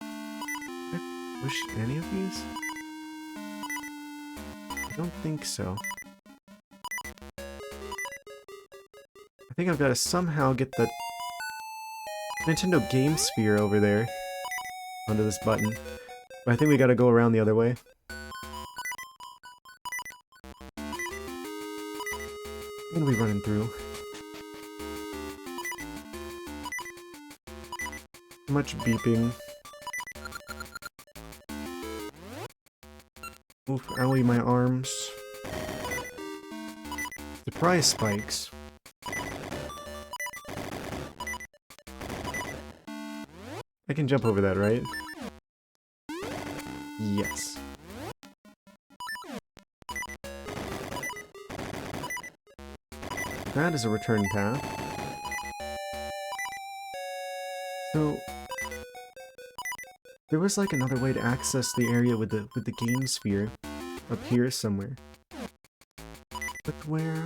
Can I push any of these? I don't think so. I think I've got to somehow get the Nintendo Game Sphere over there onto this button. But I think we gotta go around the other way. What are we running through? Much beeping. Oof, owie my arms. Surprise spikes. I can jump over that, right? Yes. That is a return path. So there was like another way to access the area with the game sphere up here somewhere. But where?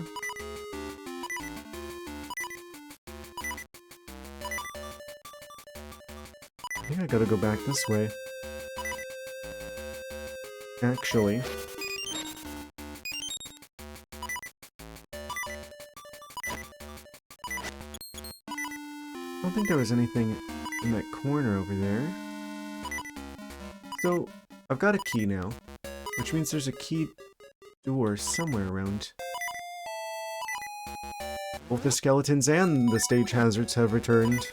I think I gotta go back this way. Actually. I don't think there was anything in that corner over there. So, I've got a key now, which means there's a key door somewhere around. Both the skeletons and the stage hazards have returned.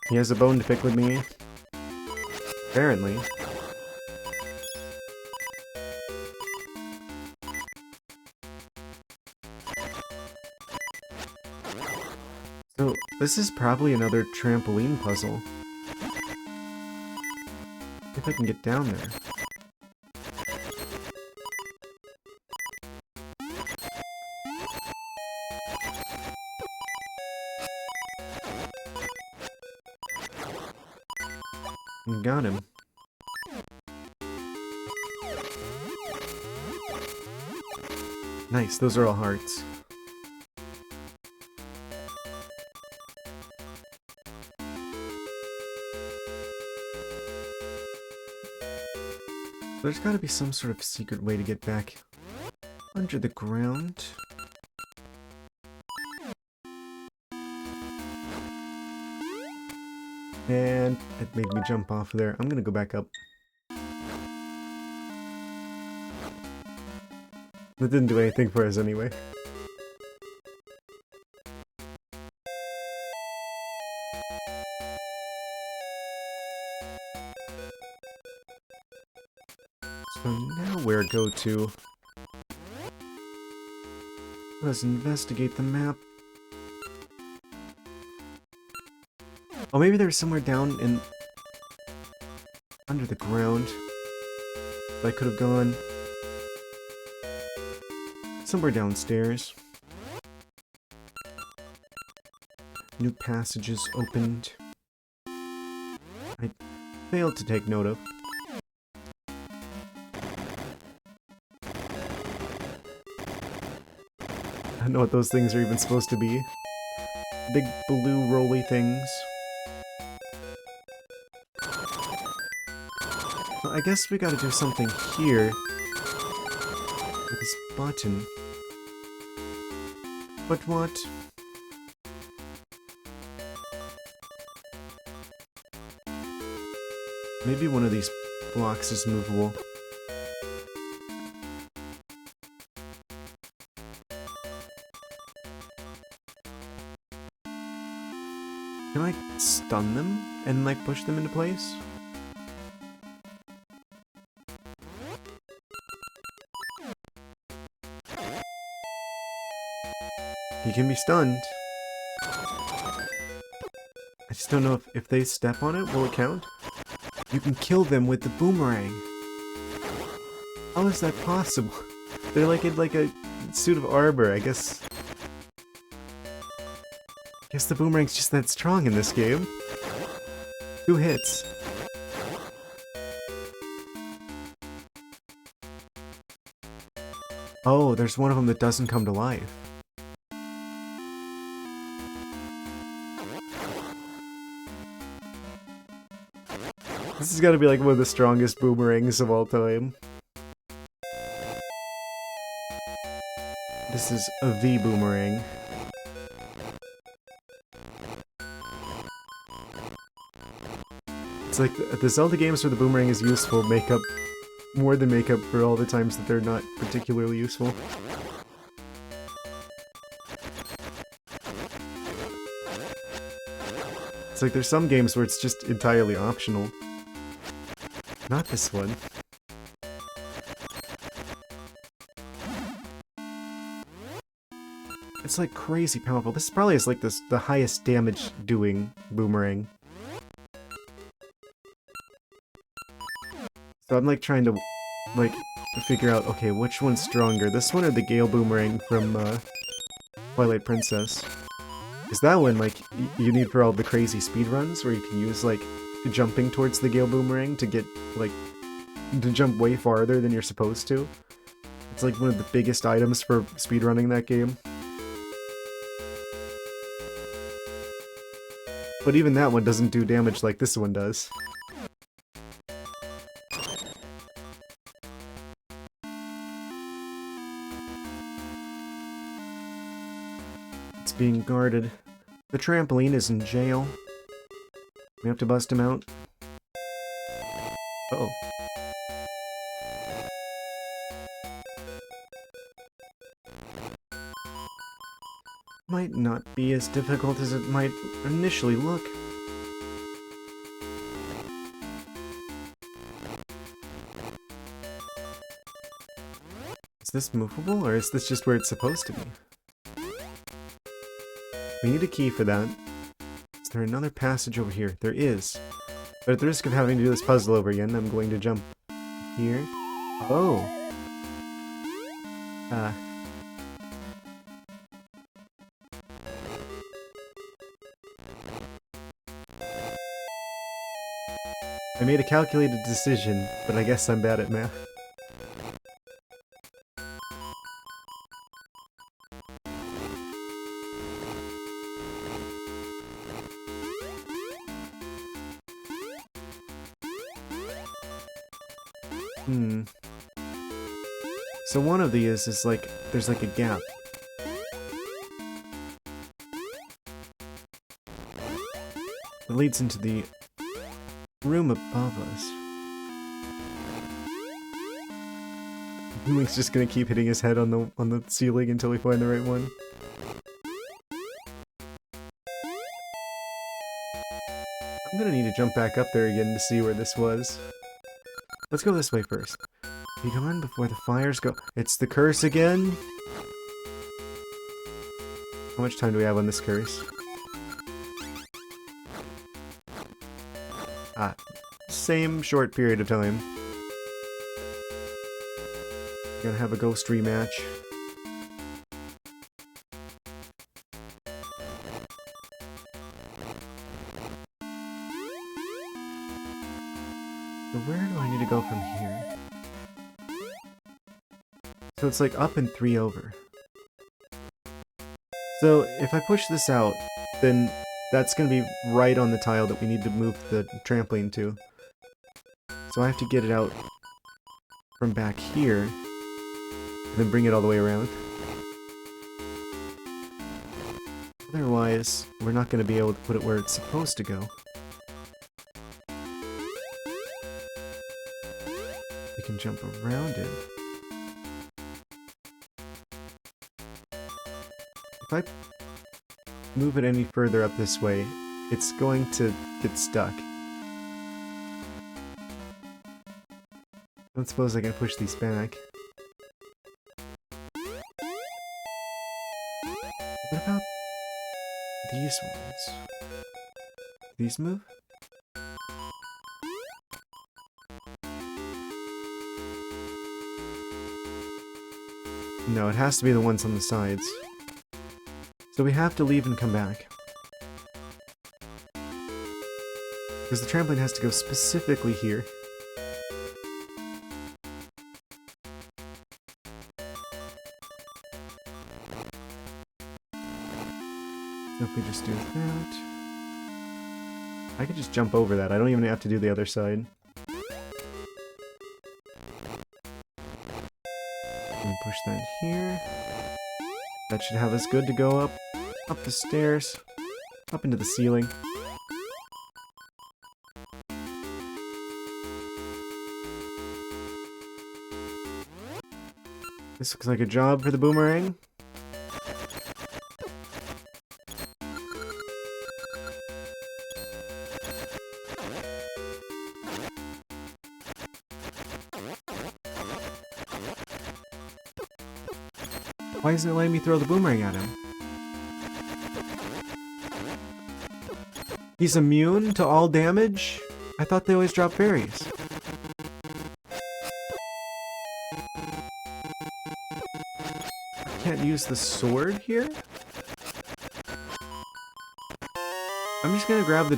He has a bone to pick with me. Apparently. So, this is probably another trampoline puzzle. If I can get down there. Got him. Nice, those are all hearts. There's gotta be some sort of secret way to get back under the ground. And it made me jump off of there. I'm gonna go back up. That didn't do anything for us anyway. So now where go to? Let's investigate the map. Oh, maybe there's somewhere down in... under the ground that I could have gone. Somewhere downstairs. New passages opened. I failed to take note of. I don't know what those things are even supposed to be. Big blue rolly things. Well, I guess we gotta do something here with this button. But what? Maybe one of these blocks is movable. Can I stun them and like push them into place? He can be stunned. I just don't know if they step on it, will it count? You can kill them with the boomerang. How is that possible? They're like in like a suit of armor, I guess. Guess the boomerang's just that strong in this game. 2 hits. Oh, there's one of them that doesn't come to life. This has got to be like one of the strongest boomerangs of all time. This is a V boomerang. It's like the Zelda games where the boomerang is useful make up more than make up for all the times that they're not particularly useful. It's like there's some games where it's just entirely optional. Not this one. It's like crazy powerful. This probably is like the highest damage doing boomerang. So I'm like trying to like figure out, okay, which one's stronger? This one or the Gale Boomerang from Twilight Princess? Because that one, like, you need for all the crazy speedruns where you can use like jumping towards the Gale Boomerang to get like to jump way farther than you're supposed to. It's like one of the biggest items for speedrunning that game. But even that one doesn't do damage like this one does. It's being guarded. The trampoline is in jail. We have to bust him out. Uh-oh. Might not be as difficult as it might initially look. Is this movable, or is this just where it's supposed to be? We need a key for that. Is there another passage over here? There is. But at the risk of having to do this puzzle over again, I'm going to jump here. Oh! I made a calculated decision, but I guess I'm bad at math. So one of these is like, there's like a gap. It leads into the room above us. Link's just gonna keep hitting his head on the ceiling until we find the right one. I'm gonna need to jump back up there again to see where this was. Let's go this way first. Be gone before the fires go. It's the curse again? How much time do we have on this curse? Ah, same short period of time. Gonna have a ghost rematch. So where do I need to go from here? So it's like up and 3 over. So if I push this out, then that's going to be right on the tile that we need to move the trampoline to. So I have to get it out from back here, and then bring it all the way around. Otherwise, we're not going to be able to put it where it's supposed to go. We can jump around it. If I move it any further up this way, it's going to get stuck. I don't suppose I can push these back. What about these ones? These move? No, it has to be the ones on the sides. So we have to leave and come back. Because the trampoline has to go specifically here. So if we just do that... I could just jump over that. I don't even have to do the other side. And push that here. That should have us good to go up the stairs, up into the ceiling. This looks like a job for the boomerang. Why isn't it letting me throw the boomerang at him? He's immune to all damage? I thought they always drop berries. I can't use the sword here? I'm just gonna grab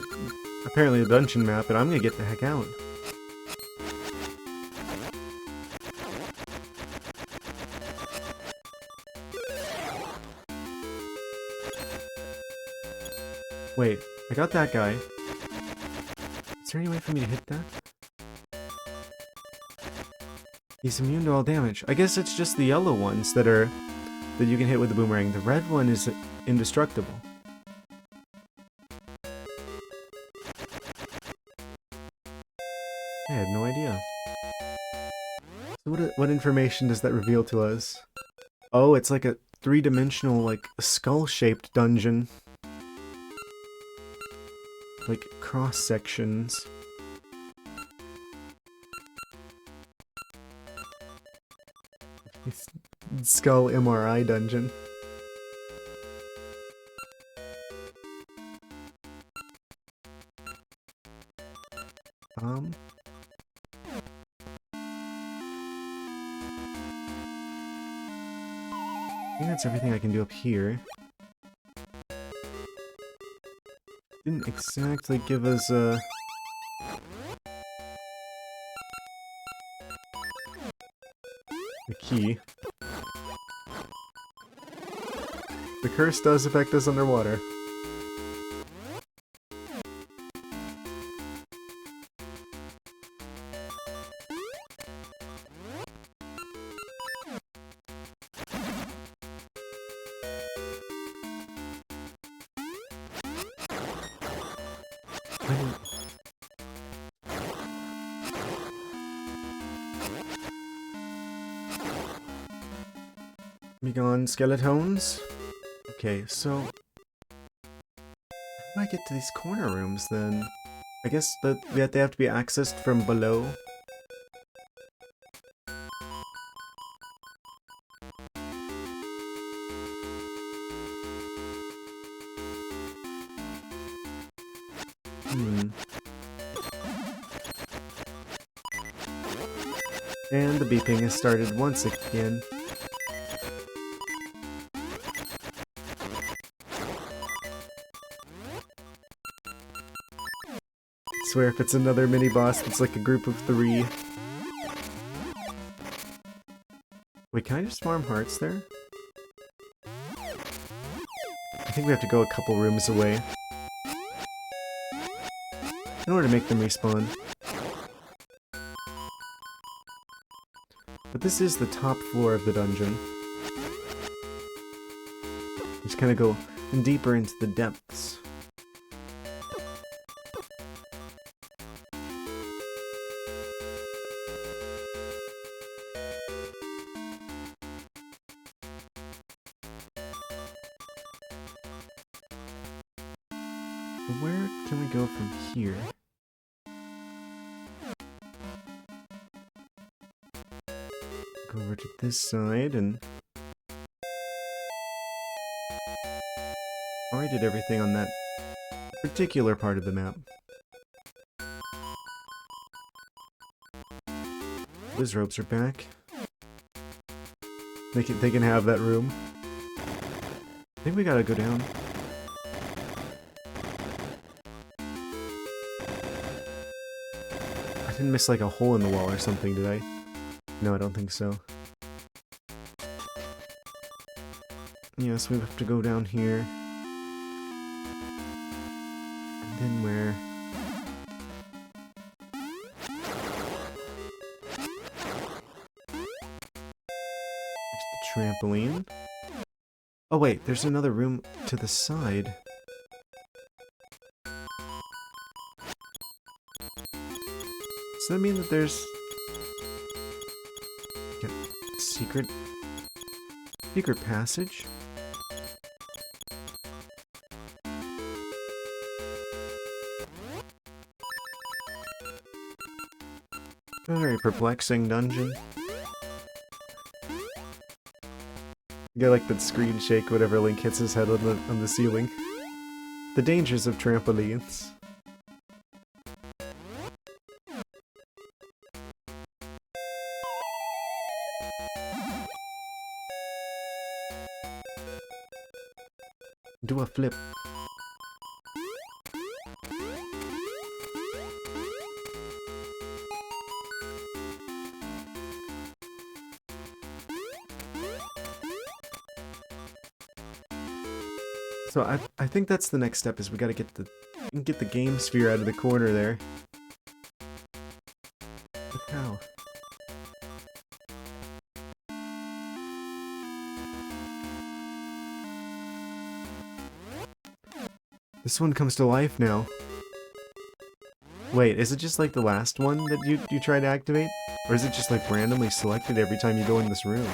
apparently the dungeon map, and I'm gonna get the heck out. Wait, I got that guy. Is there any way for me to hit that? He's immune to all damage. I guess it's just the yellow ones that you can hit with the boomerang. The red one is indestructible. I had no idea. So what information does that reveal to us? Oh, it's like a 3-dimensional, like, skull-shaped dungeon. Like, cross-sections. Skull MRI dungeon. I think that's everything I can do up here. Didn't exactly give us a... key. The curse does affect us underwater. We gone skeletons? Okay, so... How do I get to these corner rooms, then? I guess that they have to be accessed from below. And the beeping has started once again. I swear if it's another mini-boss that's like a group of 3. Wait, can I just farm hearts there? I think we have to go a couple rooms away in order to make them respawn. But this is the top floor of the dungeon. Just kind of go deeper into the depths. Where can we go from here? Go over to this side and... I already did everything on that particular part of the map. Those ropes are back. They can have that room. I think we gotta go down. I didn't miss like a hole in the wall or something, did I? No, I don't think so. Yes, we have to go down here. And then where? There's the trampoline. Oh wait, there's another room to the side. Does that mean that there's... like a secret passage? A very perplexing dungeon. You get like that screen shake whenever Link hits his head on the ceiling. The dangers of trampolines. Do a flip. So I think that's the next step, is we gotta get the game sphere out of the corner there. But how? This one comes to life now. Wait, is it just like the last one that you try to activate? Or is it just like randomly selected every time you go in this room?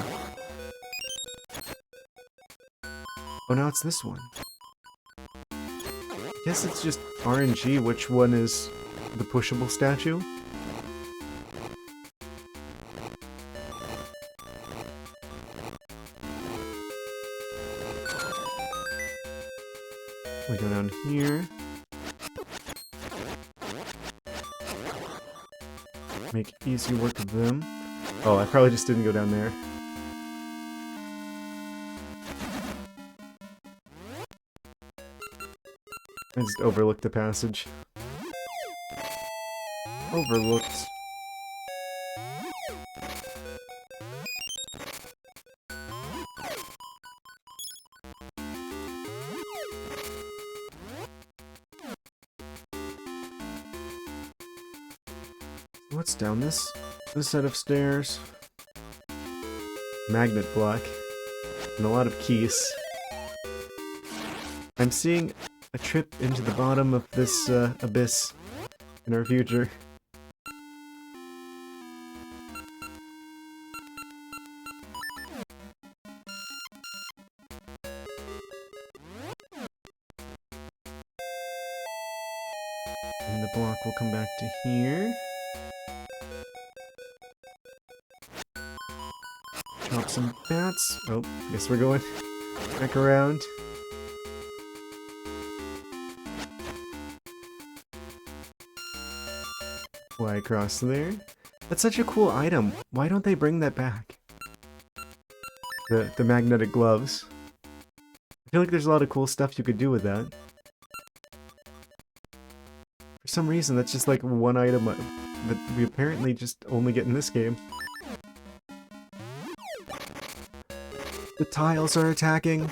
Oh, now it's this one. I guess it's just RNG which one is the pushable statue. We go down here. Make easy work of them. Oh, I probably just didn't go down there. I just overlooked the passage. Overlooked. What's down this set of stairs? Magnet block. And a lot of keys. I'm seeing a trip into the bottom of this abyss in our future. And the block will come back to here. Chop some bats. Oh, guess we're going back around. Fly across there. That's such a cool item. Why don't they bring that back? The magnetic gloves. I feel like there's a lot of cool stuff you could do with that. For some reason, that's just like one item that we apparently just only get in this game. The tiles are attacking.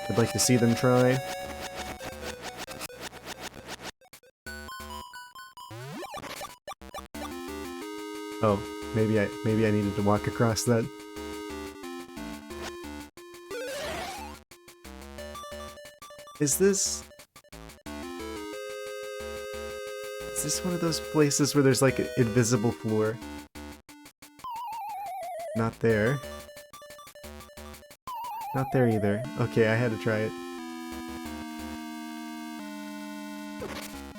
I'd like to see them try. Oh, maybe I needed to walk across that. Is this one of those places where there's like an invisible floor? Not there. Not there either. Okay, I had to try it.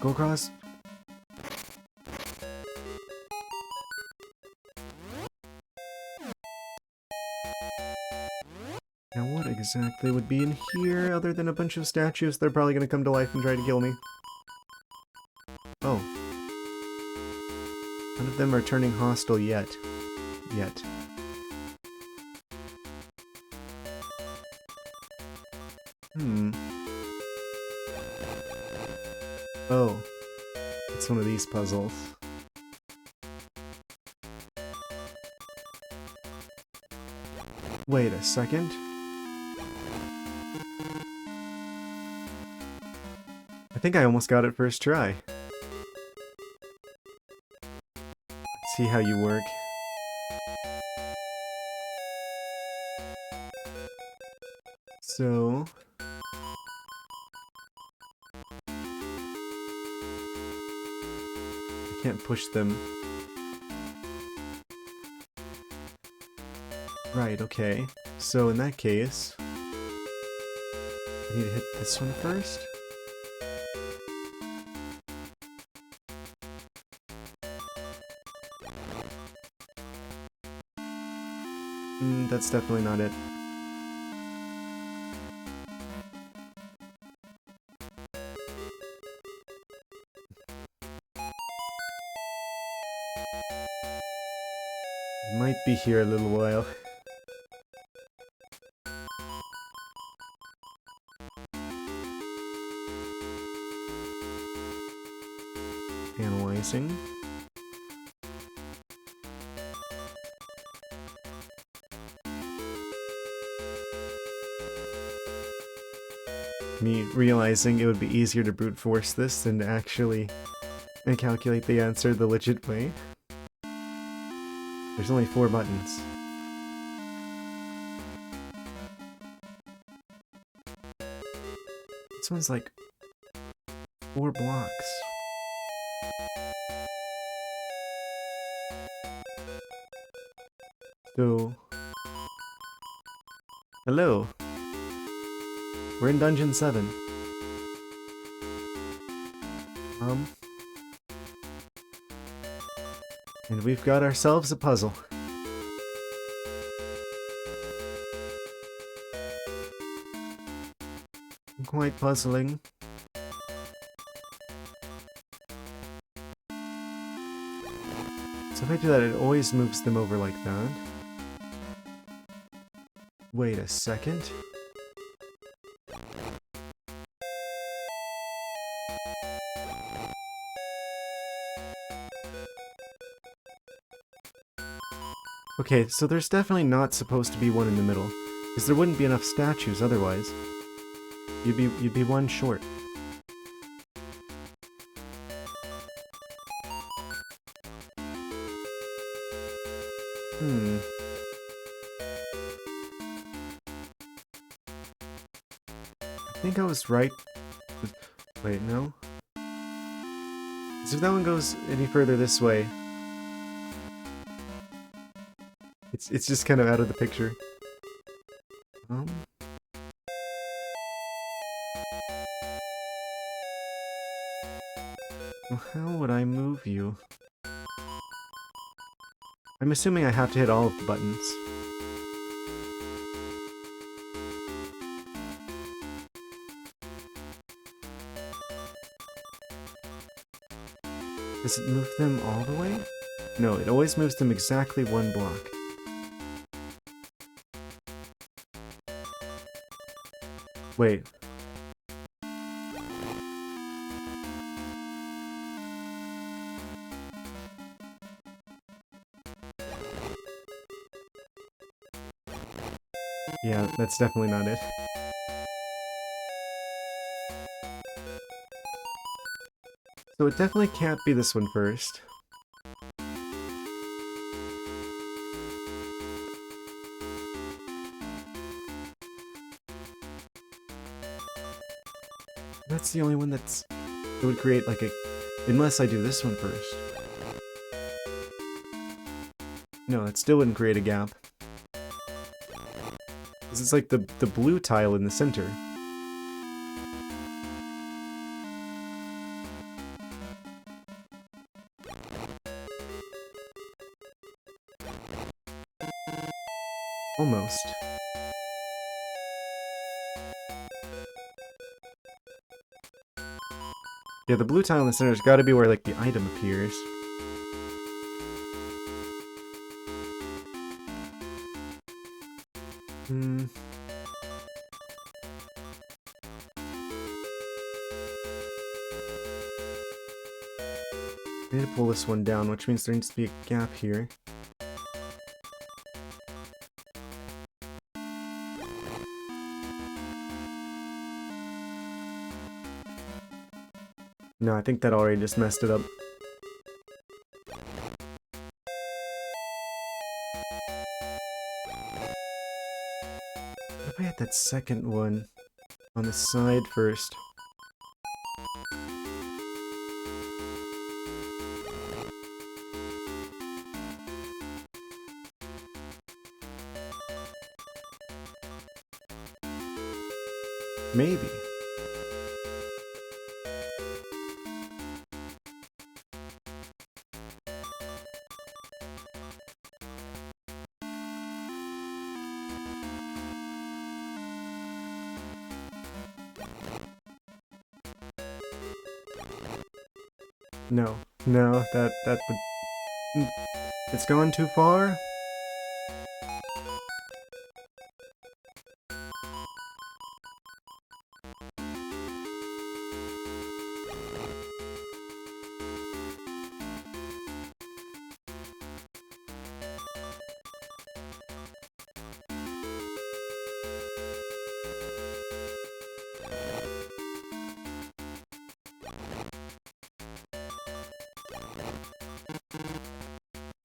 Go across. Now what exactly would be in here other than a bunch of statues? They're probably gonna come to life and try to kill me. Oh. None of them are turning hostile yet. Oh. It's one of these puzzles. Wait a second. I think I almost got it first try. Let's see how you work. So... I can't push them. Right, okay. So in that case... I need to hit this one first? That's definitely not it. It might be here a little while. Analyzing. Me realizing it would be easier to brute force this than to actually calculate the answer the legit way. There's only 4 buttons. This one's like 4 blocks. So... Hello. We're in Dungeon 7. And we've got ourselves a puzzle. Quite puzzling. So if I do that, it always moves them over like that. Wait a second. Okay, so there's definitely not supposed to be one in the middle, because there wouldn't be enough statues otherwise. You'd be one short. I think I was right. Wait, no? So if that one goes any further this way, it's just kind of out of the picture. Well, how would I move you? I'm assuming I have to hit all of the buttons. Does it move them all the way? No, it always moves them exactly one block. Wait. Yeah, that's definitely not it. So it definitely can't be this one first. That's the only one that's... It would create like a... Unless I do this one first. No, it still wouldn't create a gap. This is like the blue tile in the center. Almost. Yeah, the blue tile in the center has got to be where like the item appears. Hmm. I need to pull this one down, which means there needs to be a gap here. No, I think that already just messed it up. What if I had that second one on the side first? Maybe. No. No, that would... It's gone too far?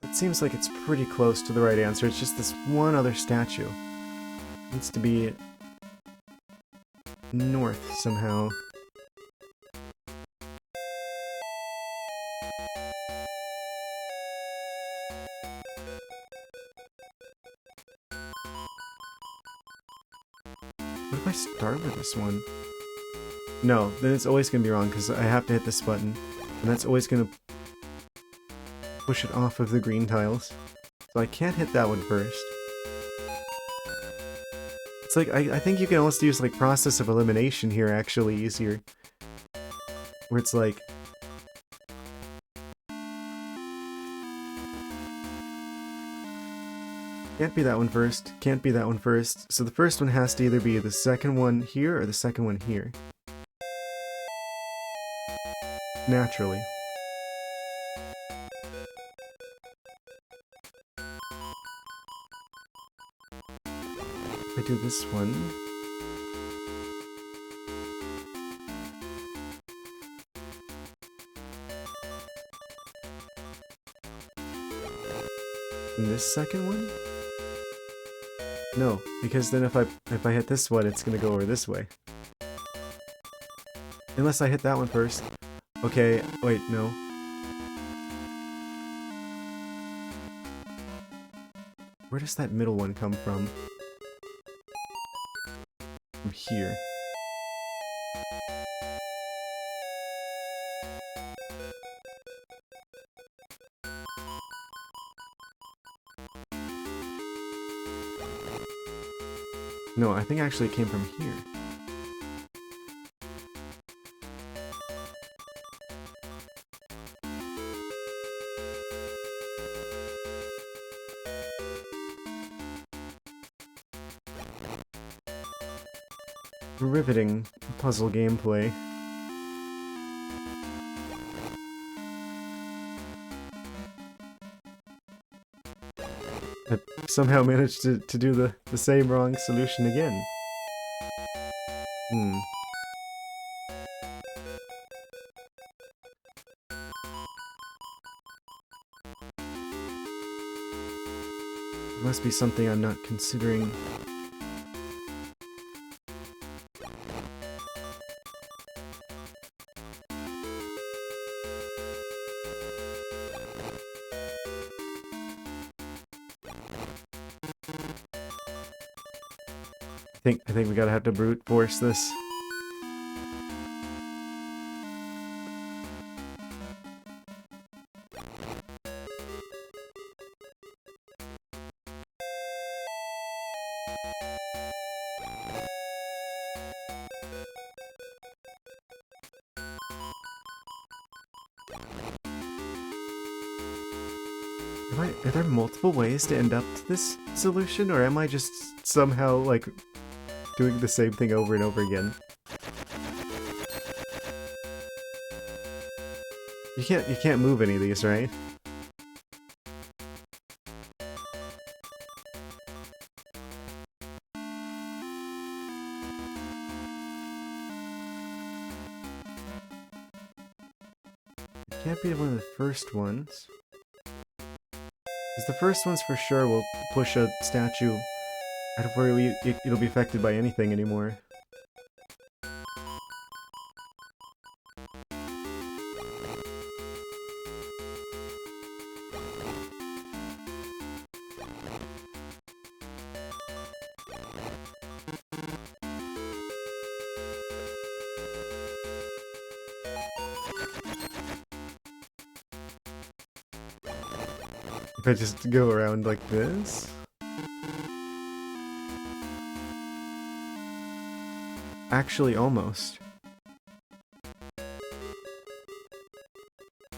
It seems like it's pretty close to the right answer. It's just this one other statue. It needs to be north somehow. What if I start with this one? No, then it's always going to be wrong because I have to hit this button. And that's always going to push it off of the green tiles. So I can't hit that one first. It's like, I think you can almost use like process of elimination here actually easier. Where it's like... Can't be that one first, can't be that one first. So the first one has to either be the second one here or the second one here. Naturally. If I do this one... And this second one? No, because then if I hit this one, it's gonna go over this way. Unless I hit that one first. Okay, wait, no. Where does that middle one come from? From here. No, I think actually it came from here. Riveting puzzle gameplay. I somehow managed to do the same wrong solution again. Hmm. There must be something I'm not considering. I think we gotta have to brute force this. Are there multiple ways to end up to this solution, or am I just somehow, like, doing the same thing over and over again? You can't move any of these, right? It can't be one of the first ones. Because the first ones for sure will push a statue out of where it'll be affected by anything anymore. If I just go around like this? Actually, almost.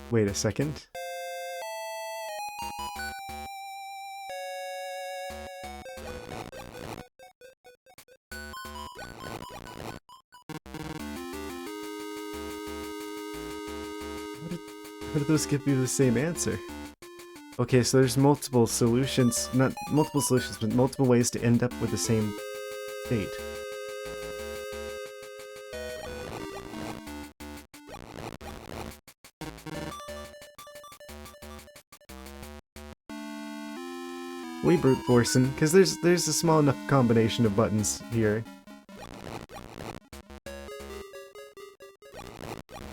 Wait a second. How did those give you the same answer? Okay, so there's multiple solutions, not multiple solutions, but multiple ways to end up with the same state. We brute forcing, because there's a small enough combination of buttons here.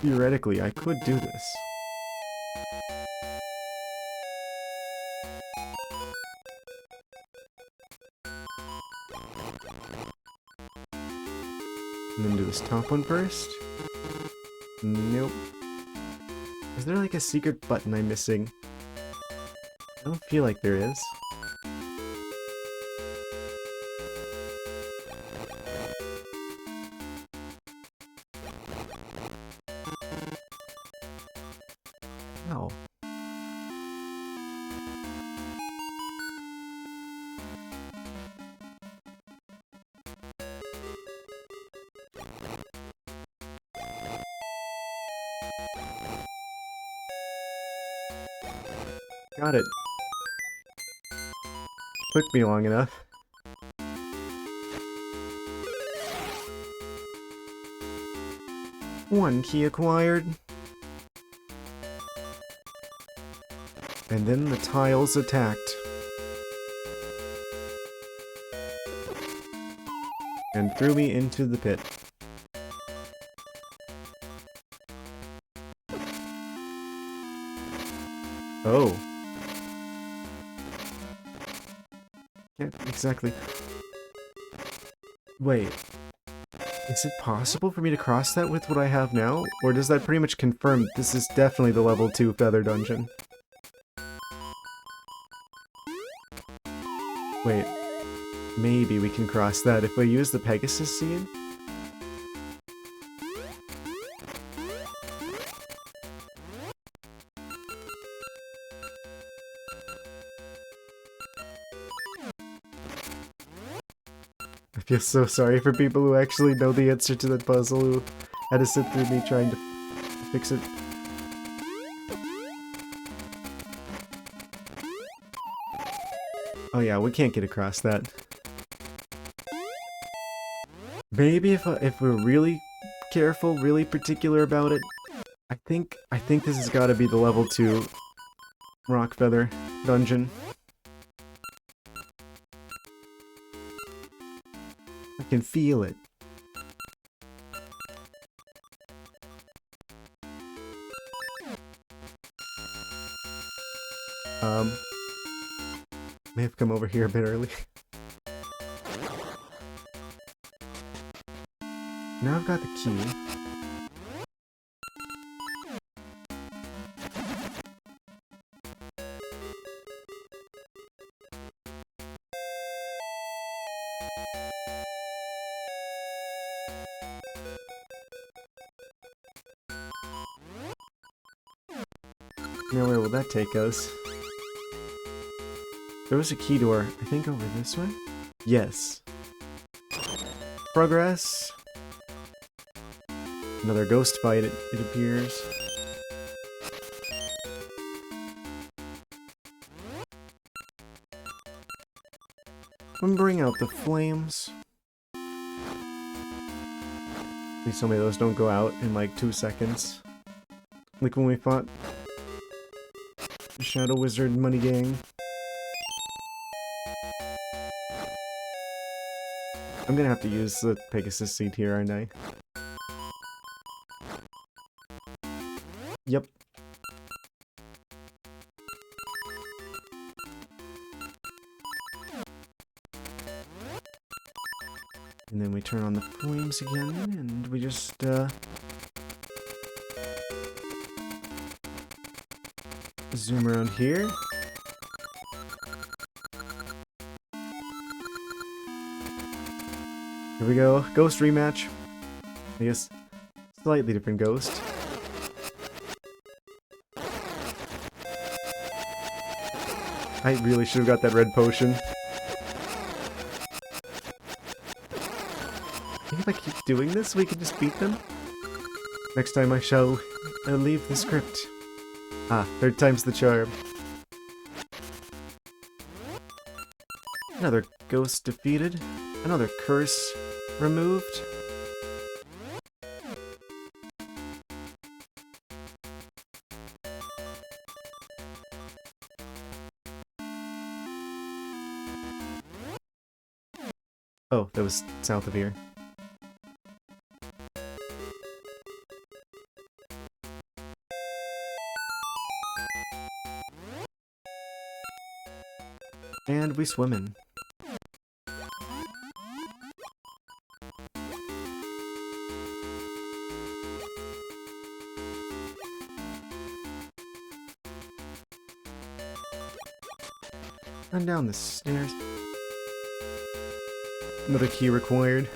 Theoretically, I could do this. And then do this top one first. Nope. Is there like a secret button I'm missing? I don't feel like there is. Ow. Got it. Took me long enough. One key acquired. And then the tiles attacked. And threw me into the pit. Oh. Can't exactly... Wait. Is it possible for me to cross that with what I have now? Or does that pretty much confirm this is definitely the level 2 Feather Dungeon? Wait. Maybe we can cross that if we use the Pegasus Seed? I feel so sorry for people who actually know the answer to that puzzle, who had to sit through me trying to fix it. Oh yeah, we can't get across that. Maybe if we're really careful, really particular about it, I think this has got to be the level 2 Rock Feather Dungeon. I can feel it. May have come over here a bit early. Now I've got the key. Now where will that take us? There was a key door, I think over this way? Yes. Progress. Another ghost fight, it appears. Bring out the flames. Please tell me those don't go out in like 2 seconds. Like when we fought the Shadow Wizard Money Gang. I'm gonna have to use the Pegasus Seed here, aren't I? Yep. And then we turn on the flames again, and we just, zoom around here. Here we go. Ghost rematch. I guess, slightly different ghost. I really should have got that red potion. If I keep doing this, we can just beat them. Next time I shall leave the script. Ah, 3rd time's the charm. Another ghost defeated. Another curse removed. Oh, that was south of here. And we swim in. And down the stairs. Another key required.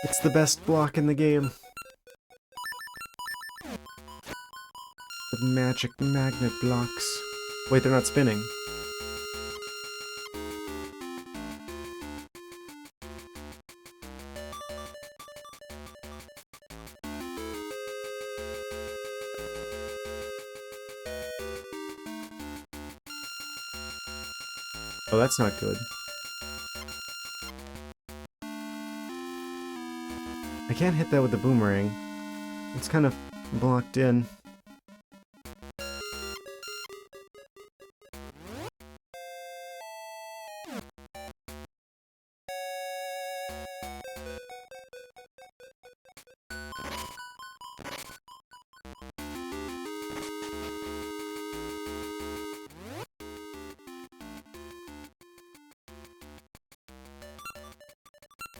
It's the best block in the game. The magic magnet blocks. Wait, they're not spinning. Oh, that's not good. I can't hit that with the boomerang. It's kind of blocked in.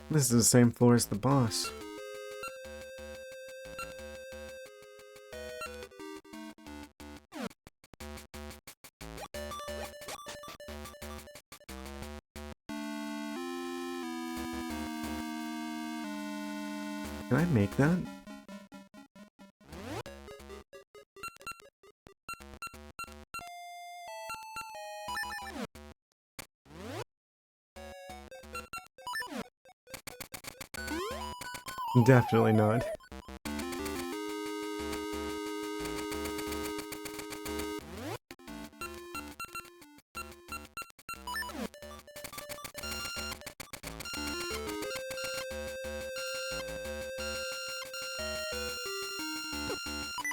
This is the same floor as the boss. Can I make that? Definitely not.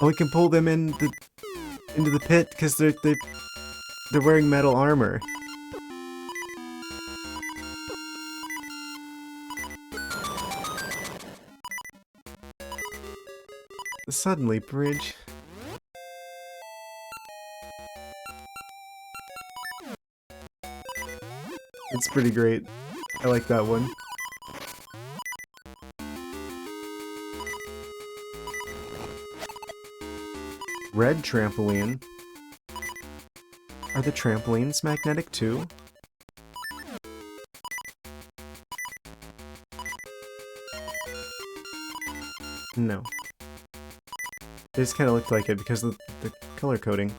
Oh, we can pull them into the pit because they're wearing metal armor. Suddenly, bridge. It's pretty great. I like that one. Red trampoline. Are the trampolines magnetic too? No. They just kind of looked like it because of the color coding.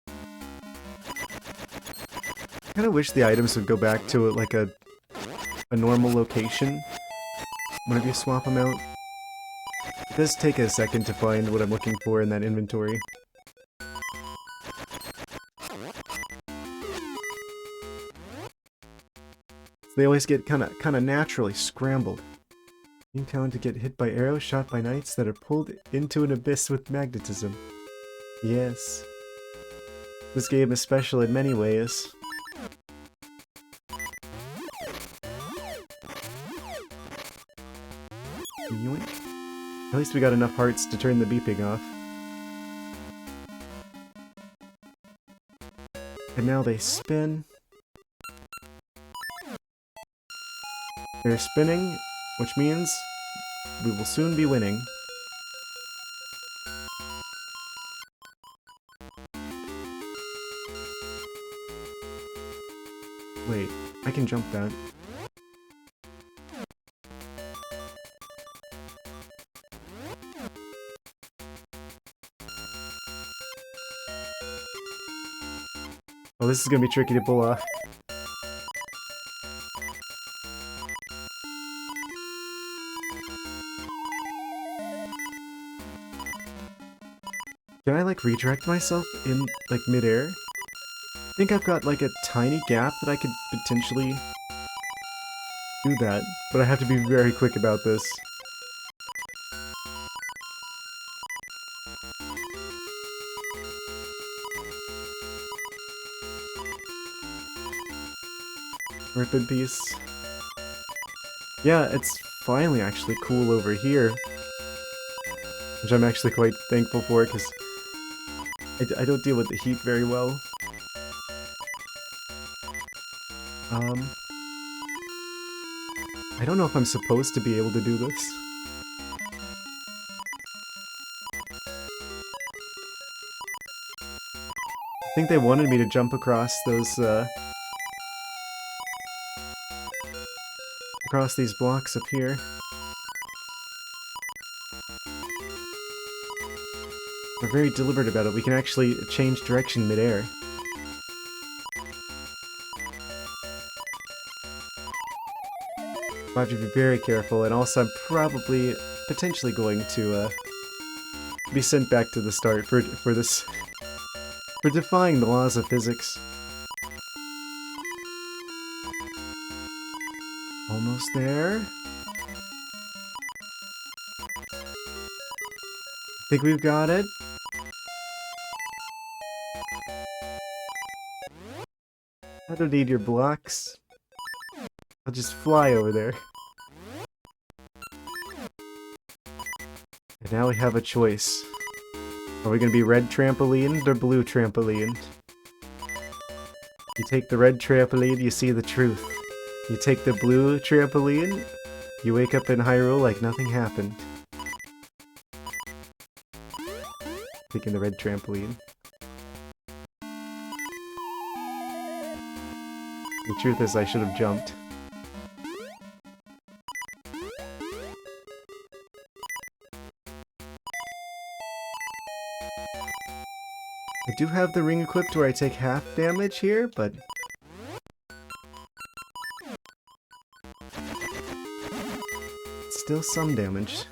I kind of wish the items would go back to like a normal location whenever you swap them out. It does take a second to find what I'm looking for in that inventory. They always get kind of naturally scrambled. Being talented to get hit by arrows shot by knights that are pulled into an abyss with magnetism. Yes. This game is special in many ways. Yoink. At least we got enough hearts to turn the beeping off. And now they spin. They're spinning, which means we will soon be winning. Wait, I can jump that. Oh, this is gonna be tricky to pull off. Can I, like, redirect myself in, like, midair? I think I've got, like, a tiny gap that I could potentially do that, but I have to be very quick about this. Rip in peace. Yeah, it's finally actually cool over here. Which I'm actually quite thankful for, because I don't deal with the heat very well. I don't know if I'm supposed to be able to do this. I think they wanted me to jump across those, across these blocks up here. We're very deliberate about it. We can actually change direction midair. I have to be very careful, and also I'm probably potentially going to be sent back to the start for this, for defying the laws of physics. Almost there. I think we've got it. I don't need your blocks. I'll just fly over there. And now we have a choice. Are we gonna be red trampolined or blue trampolined? You take the red trampoline, you see the truth. You take the blue trampoline, you wake up in Hyrule like nothing happened. Taking the red trampoline. The truth is I should have jumped. I do have the ring equipped where I take half damage here, but... still some damage.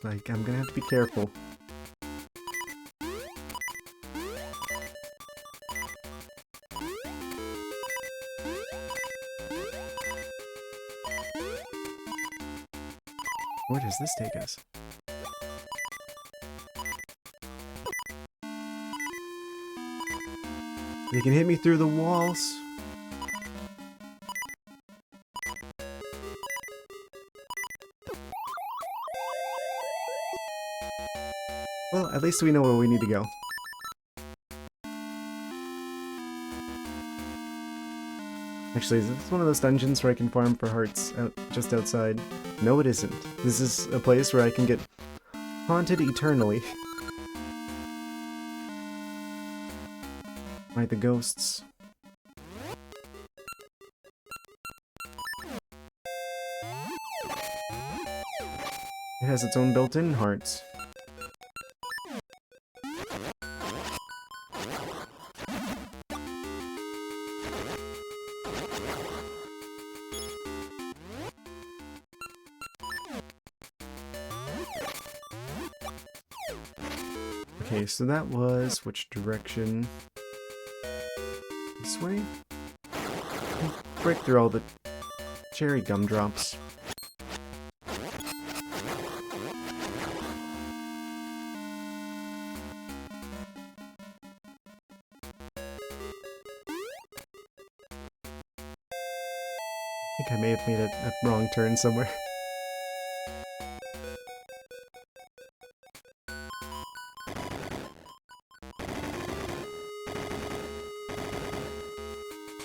Like, I'm gonna have to be careful. Where does this take us? They can hit me through the walls. Well, at least we know where we need to go. Actually, is this one of those dungeons where I can farm for hearts just outside? No, it isn't. This is a place where I can get haunted eternally. By the ghosts. It has its own built-in hearts. Okay, so that was which direction? This way? Break through all the cherry gumdrops. I think I may have made a wrong turn somewhere.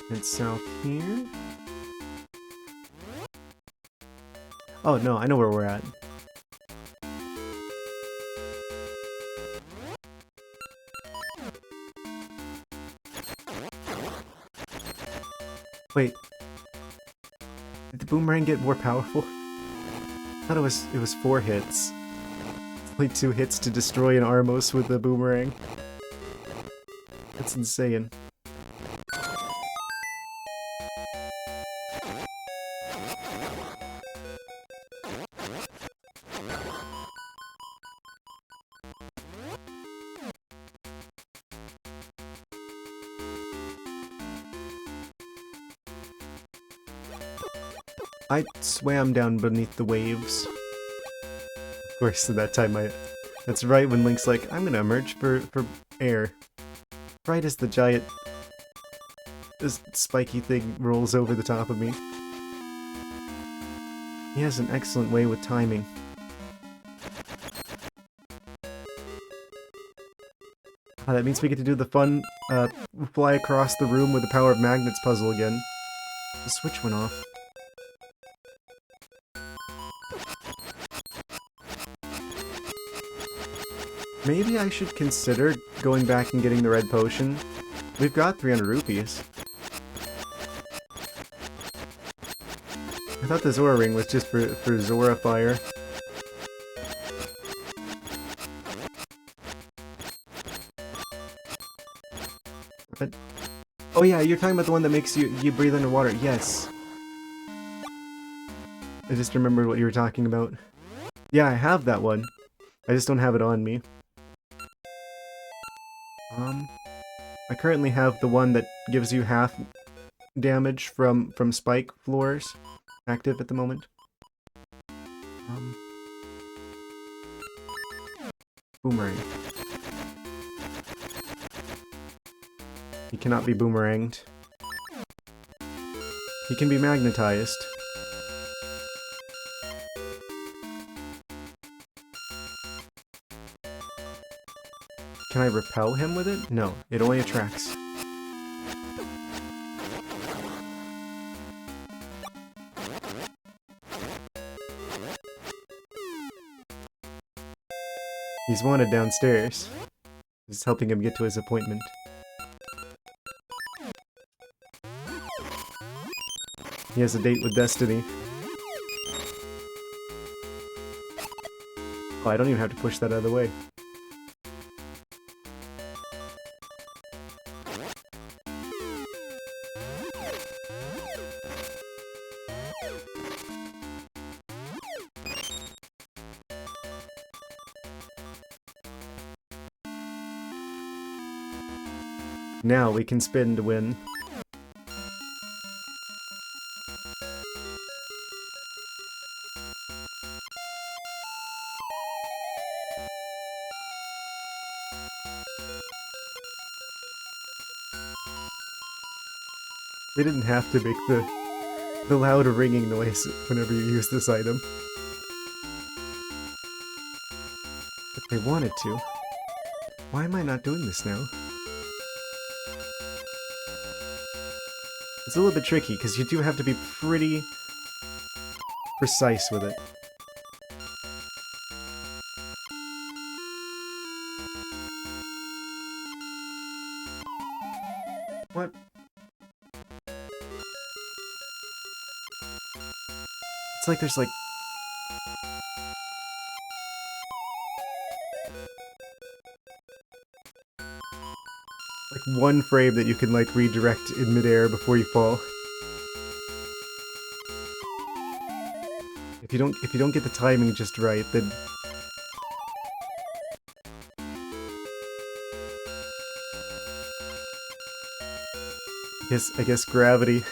It's south here. Oh no, I know where we're at. Wait. Did the boomerang get more powerful? I thought it was 4 hits. It's only 2 hits to destroy an Armos with the boomerang. That's insane. I swam down beneath the waves. Of course, at that time that's right when Link's like, I'm gonna emerge for air. Right as the giant... this spiky thing rolls over the top of me. He has an excellent way with timing. That means we get to do the fun, fly across the room with the power of magnets puzzle again. The switch went off. Maybe I should consider going back and getting the red potion. We've got 300 rupees. I thought the Zora ring was just for Zora fire. But, oh yeah, you're talking about the one that makes you breathe underwater. Yes. I just remembered what you were talking about. Yeah, I have that one. I just don't have it on me. I currently have the one that gives you half damage from spike floors active at the moment. Boomerang. He cannot be boomeranged. He can be magnetized. Can I repel him with it? No, it only attracts. He's wanted downstairs. This is helping him get to his appointment. He has a date with Destiny. Oh, I don't even have to push that out of the way. Now we can spin to win. They didn't have to make the loud ringing noise whenever you use this item. But they wanted to. Why am I not doing this now? It's a little bit tricky, because you do have to be pretty precise with it. What? It's like there's like... one frame that you can like redirect in midair before you fall. If you don't get the timing just right, then I guess gravity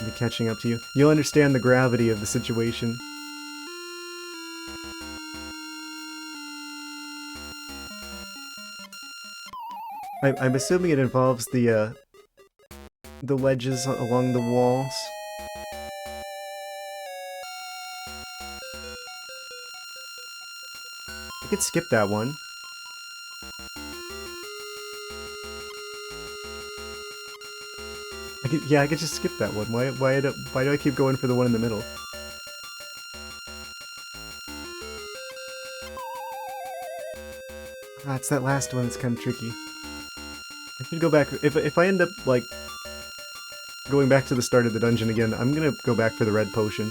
will be catching up to you. You'll understand the gravity of the situation. I'm assuming it involves the ledges along the walls. I could skip that one. I could just skip that one. Why do I keep going for the one in the middle? Ah, it's that last one that's kind of tricky. I should go back. If I end up, like, going back to the start of the dungeon again, I'm gonna go back for the red potion.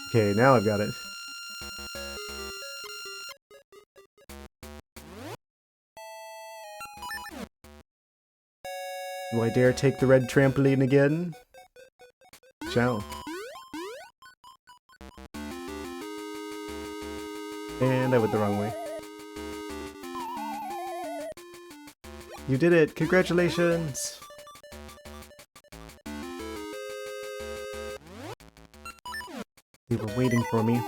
Okay, now I've got it. Do I dare take the red trampoline again? Shall. And I went the wrong way. You did it! Congratulations! They were waiting for me.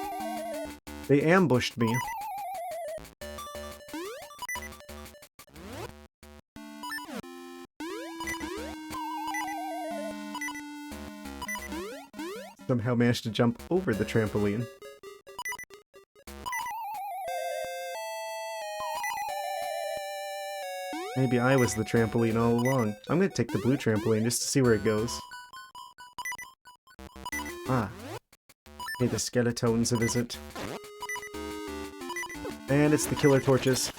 They ambushed me. Somehow managed to jump over the trampoline. Maybe I was the trampoline all along. I'm gonna take the blue trampoline just to see where it goes. Ah. Pay the skeletones a visit. And it's the killer torches.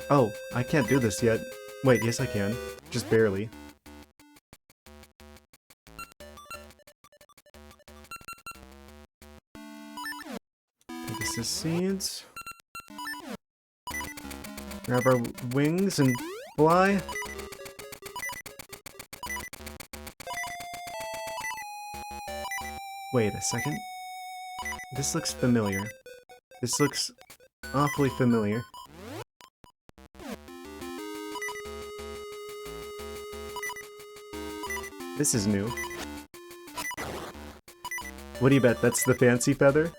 Oh, I can't do this yet. Wait, yes I can. Just barely. This is seeds. Grab our wings and fly. Wait a second. This looks familiar. This looks awfully familiar. This is new. What do you bet? That's the fancy feather?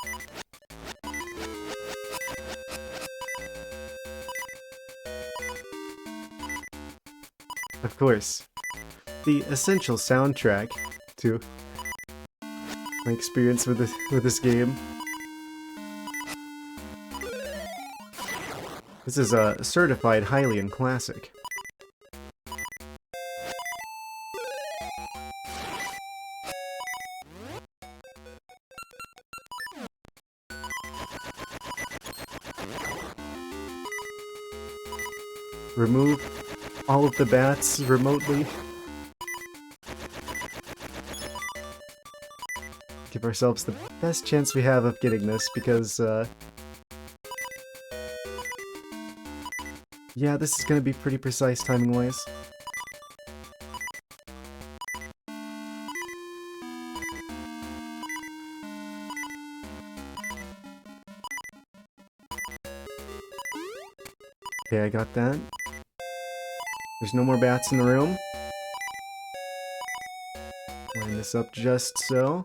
Of course. The essential soundtrack to my experience with this game. This is a certified Hylian classic. Remove all of the bats remotely. Give ourselves the best chance we have of getting this, because, yeah, this is gonna be pretty precise timing-wise. Okay, I got that. There's no more bats in the room. Line this up just so.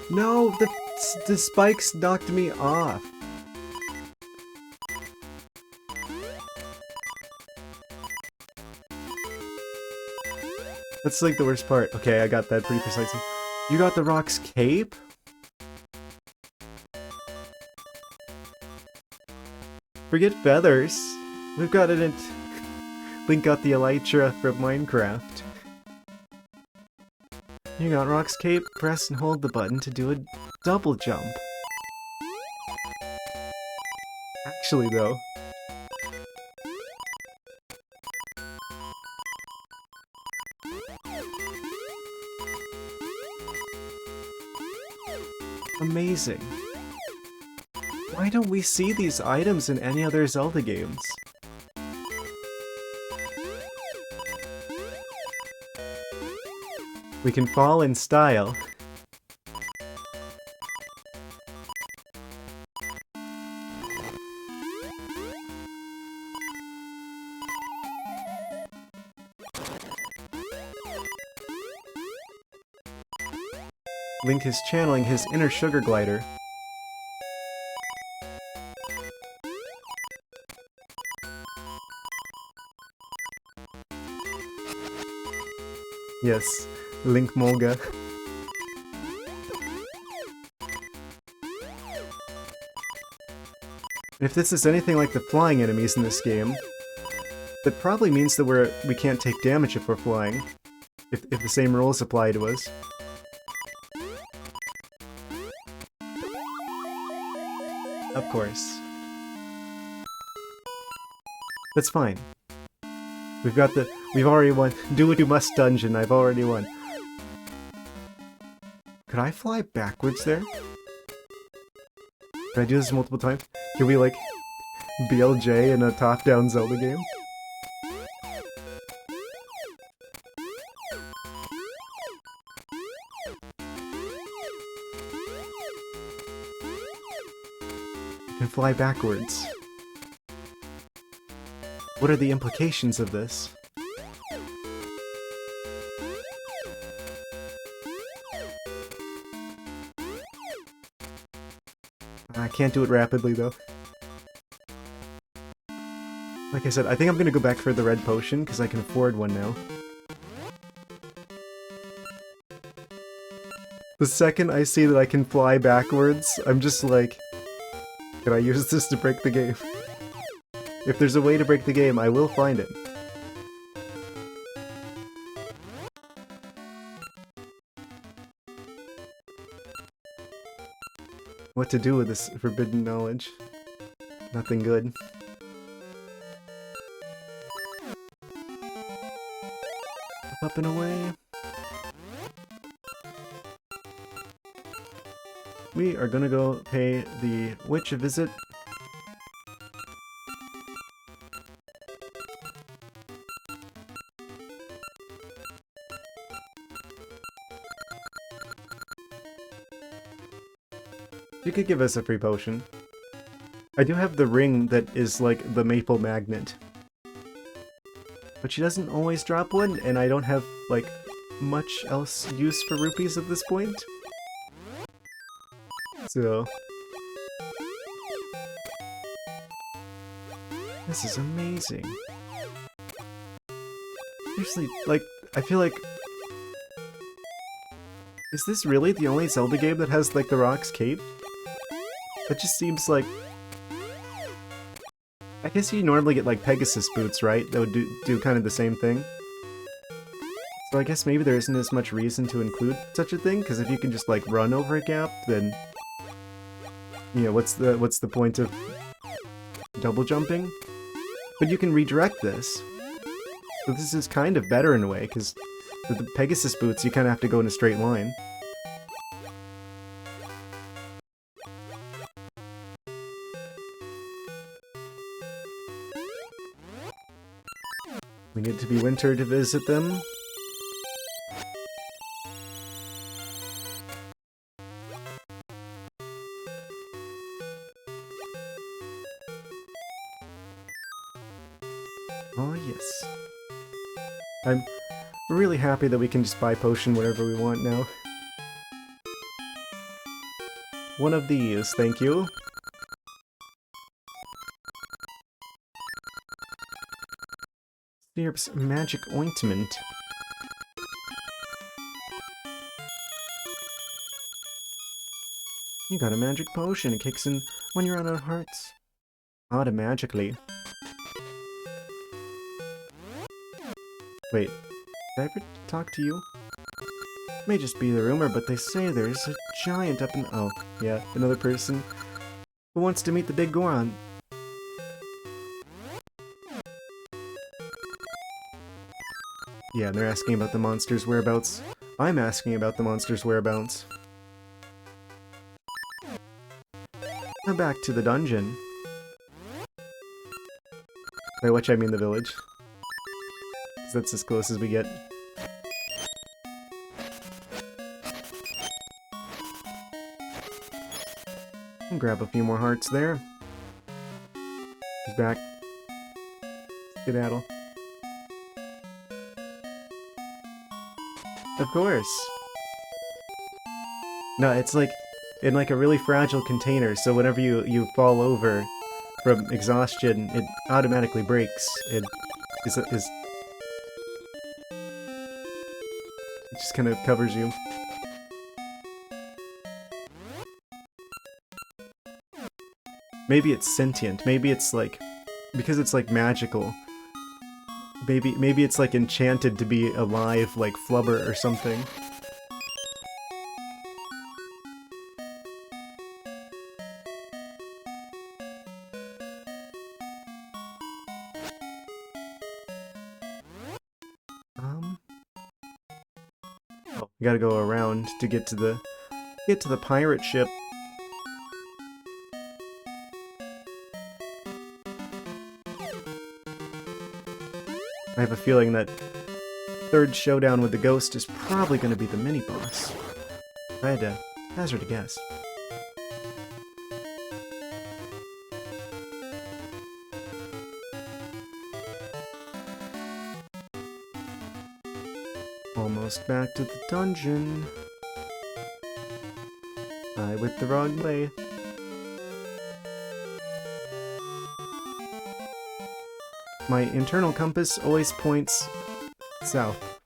No, the spikes knocked me off. That's like the worst part. Okay, I got that pretty precisely. You got the Rock's cape? Forget feathers. We've got it in... Link got the elytra from Minecraft. You got Rock's cape, press and hold the button to do a double jump. Actually though... Amazing. Why don't we see these items in any other Zelda games? We can fall in style. Link is channeling his inner sugar glider. Yes, Link Molga. If this is anything like the flying enemies in this game, that probably means that we can't take damage if we're flying. If the same rules apply to us. Of course. That's fine. We've already won. Do what you must dungeon, I've already won. Could I fly backwards there? Can I do this multiple times? Can we, like, BLJ in a top-down Zelda game? I can fly backwards. What are the implications of this? I can't do it rapidly, though. Like I said, I think I'm gonna go back for the red potion, because I can afford one now. The second I see that I can fly backwards, I'm just like... Can I use this to break the game? If there's a way to break the game, I will find it. What to do with this forbidden knowledge? Nothing good. Up and away. We are gonna go pay the witch a visit. You could give us a free potion. I do have the ring that is like the maple magnet. But she doesn't always drop one, and I don't have, like, much else use for rupees at this point. So... this is amazing. Seriously, like, I feel like... is this really the only Zelda game that has, like, the Rock's cape? That just seems like... I guess you normally get, like, Pegasus boots, right? That would do kind of the same thing. So I guess maybe there isn't as much reason to include such a thing, because if you can just, like, run over a gap, then... you know, what's the point of double jumping? But you can redirect this. So this is kind of better in a way, because with the Pegasus boots, you kind of have to go in a straight line. We need to be winter to visit them. Oh yes. I'm really happy that we can just buy potion whatever we want now. One of these, thank you. Syrup's magic ointment. You got a magic potion. It kicks in when you're out of hearts. Automatically. Wait, did I ever talk to you? May just be the rumor, but they say there's a giant up in... oh, yeah, another person who wants to meet the big Goron. Yeah, and they're asking about the monster's whereabouts. I'm asking about the monster's whereabouts. Now back to the dungeon. By which I mean the village. 'Cause that's as close as we get. And grab a few more hearts there. He's back. Skedaddle. Of course. No, it's like in like a really fragile container, so whenever you fall over from exhaustion, it automatically breaks. It just kind of covers you. Maybe it's sentient. Maybe it's like because it's like magical. Maybe it's like enchanted to be alive, like Flubber or something. Oh, you gotta go around to get to the pirate ship. I have a feeling that third showdown with the ghost is probably going to be the mini-boss. If I had to hazard a guess. Almost back to the dungeon. I went the wrong way. My internal compass always points south.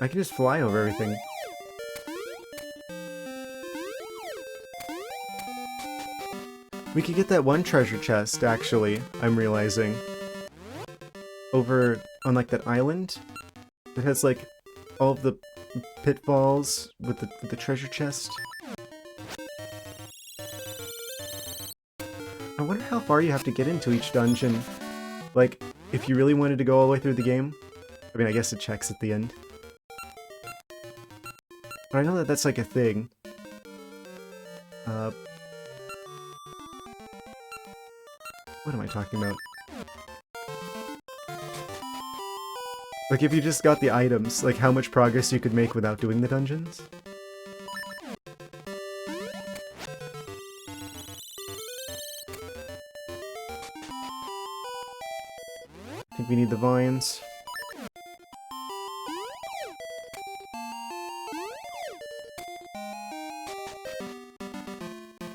I can just fly over everything. We could get that one treasure chest, actually, I'm realizing. Over on, like, that island that has, like, all of the pitfalls with the treasure chest. I wonder how far you have to get into each dungeon. Like, if you really wanted to go all the way through the game. I mean, I guess it checks at the end. But I know that that's, like, a thing. What am I talking about? Like, if you just got the items, like how much progress you could make without doing the dungeons. I think we need the vines.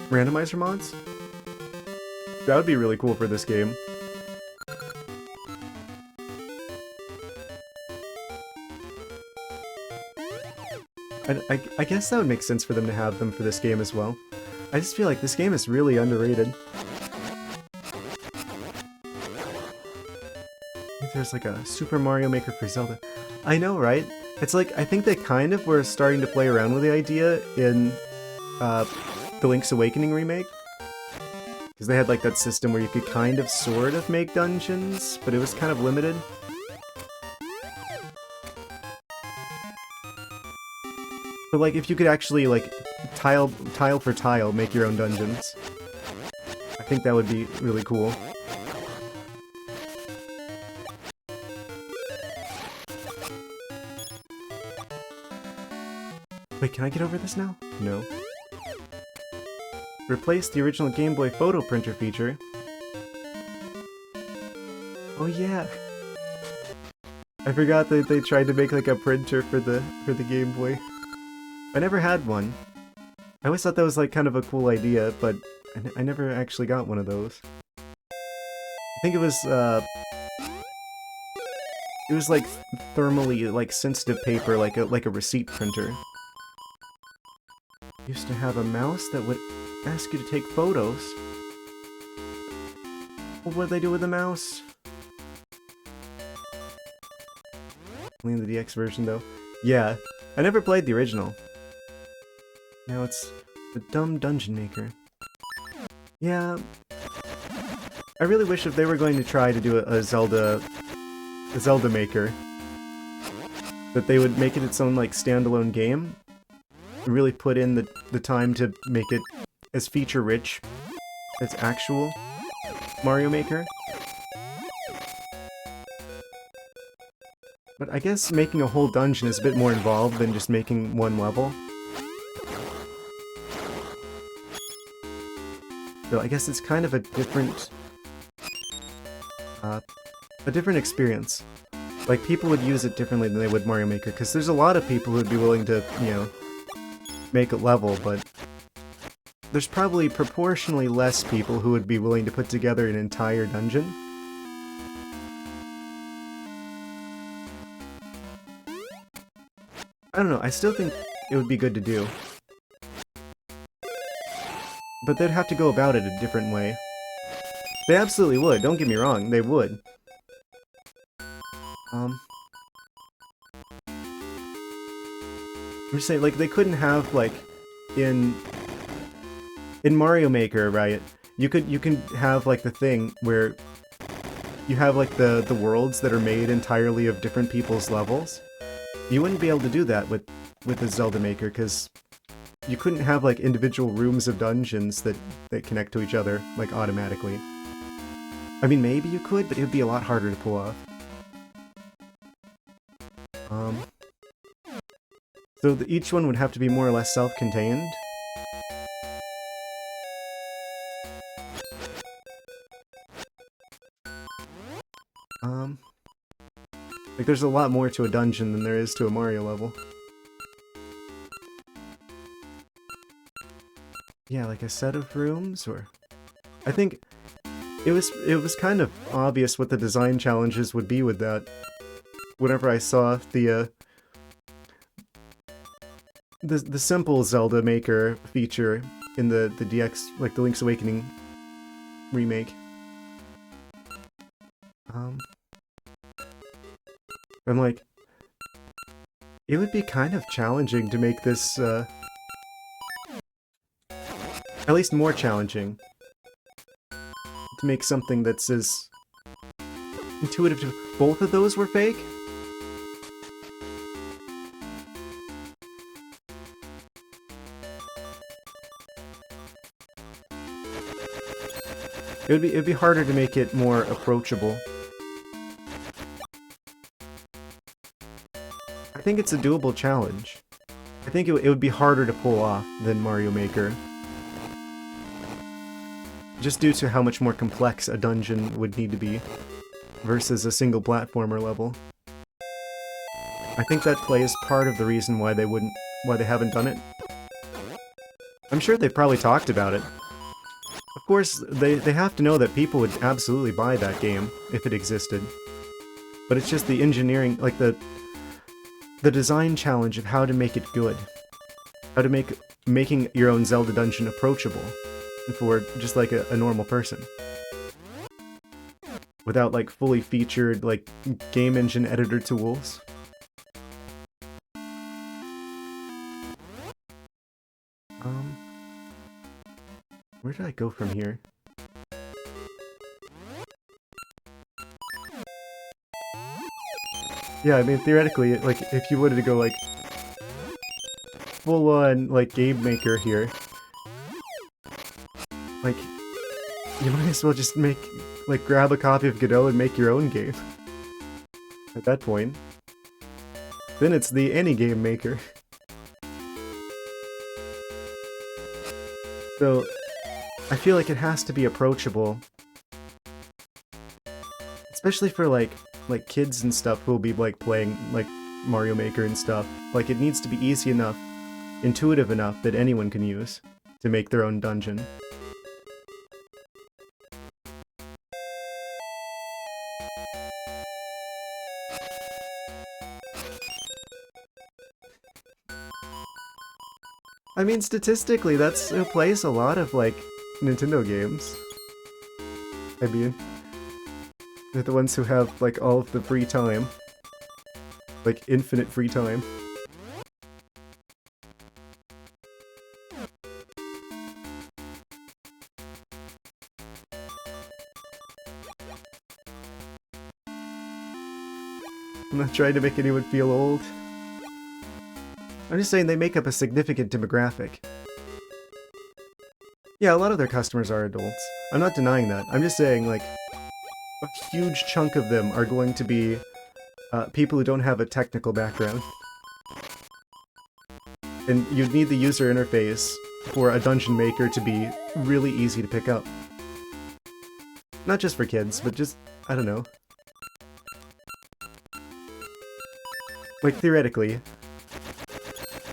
Randomizer mods? That would be really cool for this game. I guess that would make sense for them to have them for this game as well. I just feel like this game is really underrated. If there's like a Super Mario Maker for Zelda. I know, right? It's like, I think they kind of were starting to play around with the idea in the Link's Awakening remake. Because they had like that system where you could kind of sort of make dungeons, but it was kind of limited. But like, if you could actually like tile for tile make your own dungeons, I think that would be really cool. Wait, can I get over this now? No. Replace the original Game Boy photo printer feature. Oh yeah. I forgot that they tried to make like a printer for the Game Boy. I never had one. I always thought that was like kind of a cool idea, but I never actually got one of those. I think it was like thermally like sensitive paper, like a receipt printer. Used to have a mouse that would ask you to take photos. What would they do with the mouse? Only in the DX version though. Yeah, I never played the original. Now it's the dumb dungeon maker. Yeah, I really wish if they were going to try to do a Zelda maker, that they would make it its own like standalone game. Really put in the time to make it as feature-rich as actual Mario Maker. But I guess making a whole dungeon is a bit more involved than just making one level. So I guess it's kind of a different experience. Like, people would use it differently than they would Mario Maker, because there's a lot of people who would be willing to, you know, make a level, but there's probably proportionally less people who would be willing to put together an entire dungeon. I don't know, I still think it would be good to do. But they'd have to go about it a different way. They absolutely would, don't get me wrong, they would. I'm just saying, like, they couldn't have, like, in Mario Maker, right? You can have, like, the thing where you have, like, the worlds that are made entirely of different people's levels. You wouldn't be able to do that with the Zelda Maker, because you couldn't have, like, individual rooms of dungeons that connect to each other, like, automatically. I mean, maybe you could, but it would be a lot harder to pull off. So each one would have to be more or less self-contained. Like, there's a lot more to a dungeon than there is to a Mario level. Yeah, like a set of rooms, or... I think it was kind of obvious what the design challenges would be with that. Whenever I saw the simple Zelda Maker feature in the DX, like the Link's Awakening remake. I'm like, it would be kind of challenging to make this, at least more challenging. To make something that's as intuitive to... Both of those were fake? It'd be harder to make it more approachable. think it's a doable challenge. I think it would be harder to pull off than Mario Maker. Just due to how much more complex a dungeon would need to be versus a single platformer level. I think that plays part of the reason why they haven't done it. I'm sure they've probably talked about it. Of course, they have to know that people would absolutely buy that game if it existed. But it's just the engineering, like the design challenge of how to make it good. How to making your own Zelda dungeon approachable for just like a normal person. Without like fully featured like game engine editor tools. Where did I go from here? Yeah, I mean, theoretically, like, if you wanted to go, like, full-on, like, game maker here, like, you might as well just grab a copy of Godot and make your own game. At that point. Then it's the any game maker. So, I feel like it has to be approachable. Especially for, like kids and stuff who will be, like, playing, like, Mario Maker and stuff. Like, it needs to be easy enough, intuitive enough that anyone can use to make their own dungeon. I mean, statistically, that's who plays a lot of, like, Nintendo games. I mean, they're the ones who have, like, all of the free time. Like, infinite free time. I'm not trying to make anyone feel old. I'm just saying they make up a significant demographic. Yeah, a lot of their customers are adults. I'm not denying that. I'm just saying, like, a huge chunk of them are going to be people who don't have a technical background. And you'd need the user interface for a dungeon maker to be really easy to pick up. Not just for kids, but just, I don't know. Like, theoretically,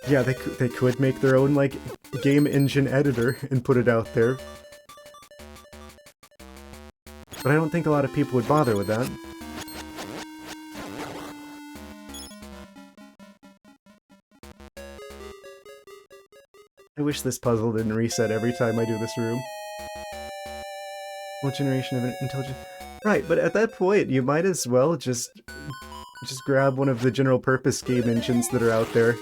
yeah, they could make their own, like, game engine editor and put it out there. But I don't think a lot of people would bother with that. I wish this puzzle didn't reset every time I do this room. What generation of intelligence? Right, but at that point, you might as well just grab one of the general purpose game engines that are out there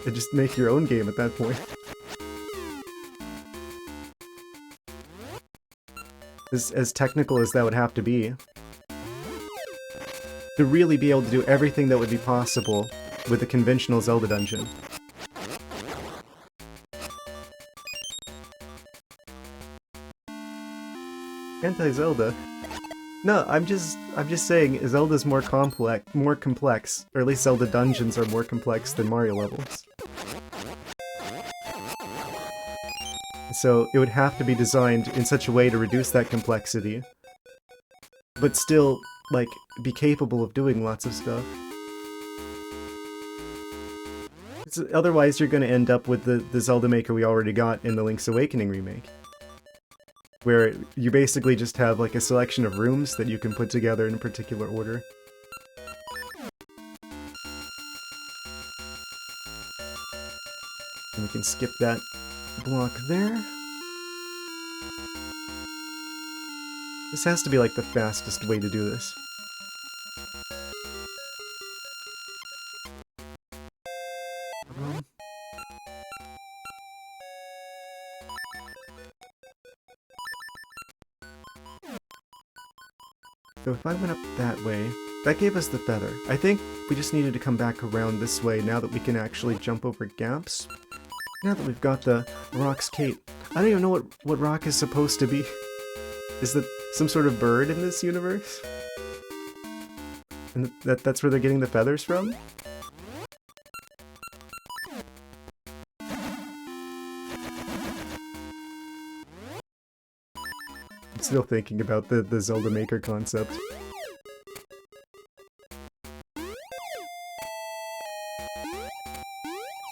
and just make your own game at that point. As technical as that would have to be. To really be able to do everything that would be possible with a conventional Zelda dungeon. Anti-Zelda? No, I'm just saying Zelda's more complex, or at least Zelda dungeons are more complex than Mario levels. So it would have to be designed in such a way to reduce that complexity, but still, like, be capable of doing lots of stuff. Otherwise you're going to end up with the Zelda Maker we already got in the Link's Awakening remake. Where you basically just have, like, a selection of rooms that you can put together in a particular order. And we can skip that block there. This has to be, like, the fastest way to do this. So if I went up that way, that gave us the feather. I think we just needed to come back around this way now that we can actually jump over gaps. Now that we've got the rock's cape. I don't even know what rock is supposed to be. Is that some sort of bird in this universe? And that's where they're getting the feathers from? still thinking about the Zelda Maker concept.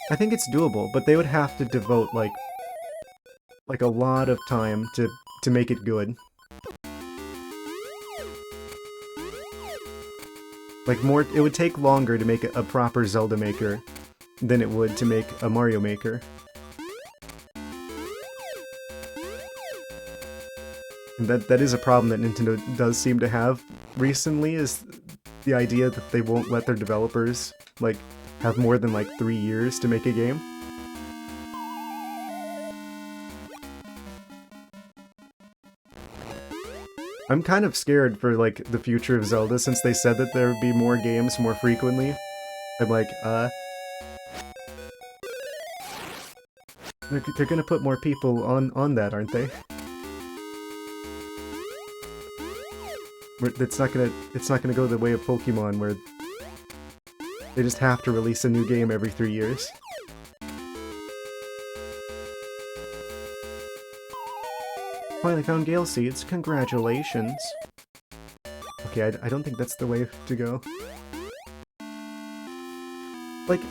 I think it's doable, but they would have to devote, like a lot of time to make it good. Like, it would take longer to make a proper Zelda Maker than it would to make a Mario Maker. And that is a problem that Nintendo does seem to have recently, is the idea that they won't let their developers, like, have more than, like, 3 years to make a game. I'm kind of scared for, like, the future of Zelda, since they said that there would be more games more frequently. I'm like, They're gonna put more people on that, aren't they? It's not gonna go the way of Pokemon, where they just have to release a new game every 3 years. Finally found Gale Seeds. Congratulations. Okay, I don't think that's the way to go. Like,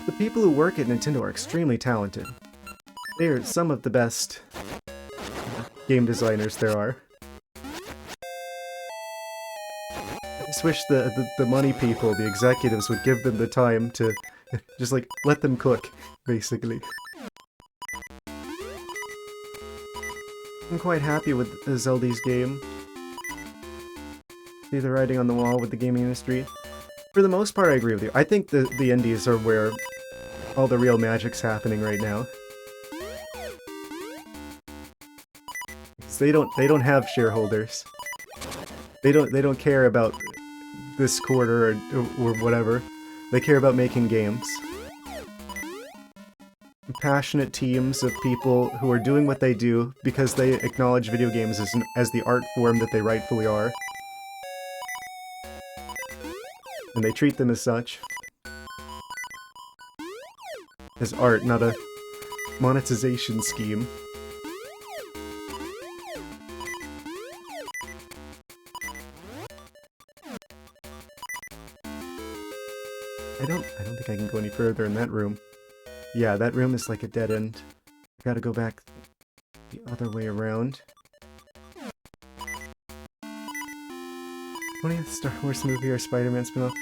the people who work at Nintendo are extremely talented. They are some of the best game designers there are. I just wish the money people, the executives, would give them the time to just, like, let them cook, basically. I'm quite happy with Zelda's game. See the writing on the wall with the gaming industry. For the most part, I agree with you. I think the indies are where all the real magic's happening right now. They don't have shareholders. They don't care about this quarter or whatever. They care about making games. Passionate teams of people who are doing what they do because they acknowledge video games as the art form that they rightfully are. And they treat them as such. As art, not a monetization scheme. I don't think I can go any further in that room. Yeah, that room is like a dead end. I gotta go back the other way around. 20th Star Wars movie or Spider-Man spin-off.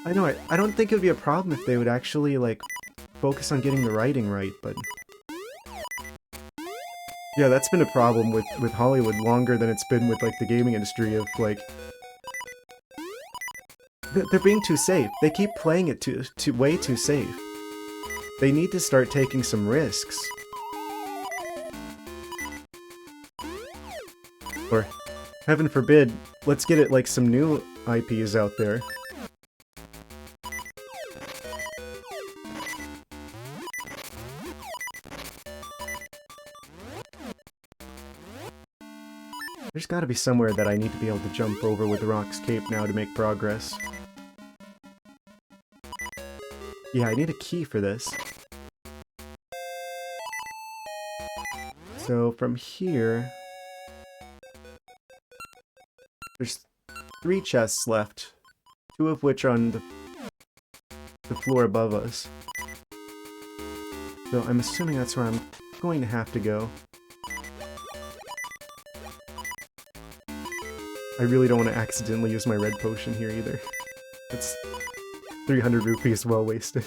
I know, I don't think it would be a problem if they would actually, like, focus on getting the writing right, but... Yeah, that's been a problem with Hollywood longer than it's been with, like, the gaming industry of, like... They're being too safe. They keep playing it way too safe. They need to start taking some risks. Or, heaven forbid, let's get it like some new IPs out there. There's gotta be somewhere that I need to be able to jump over with Rock's Cape now to make progress. Yeah, I need a key for this. So from here... There's 3 chests left, 2 of which are on the floor above us. So I'm assuming that's where I'm going to have to go. I really don't want to accidentally use my red potion here either. It's 300 rupees well wasted.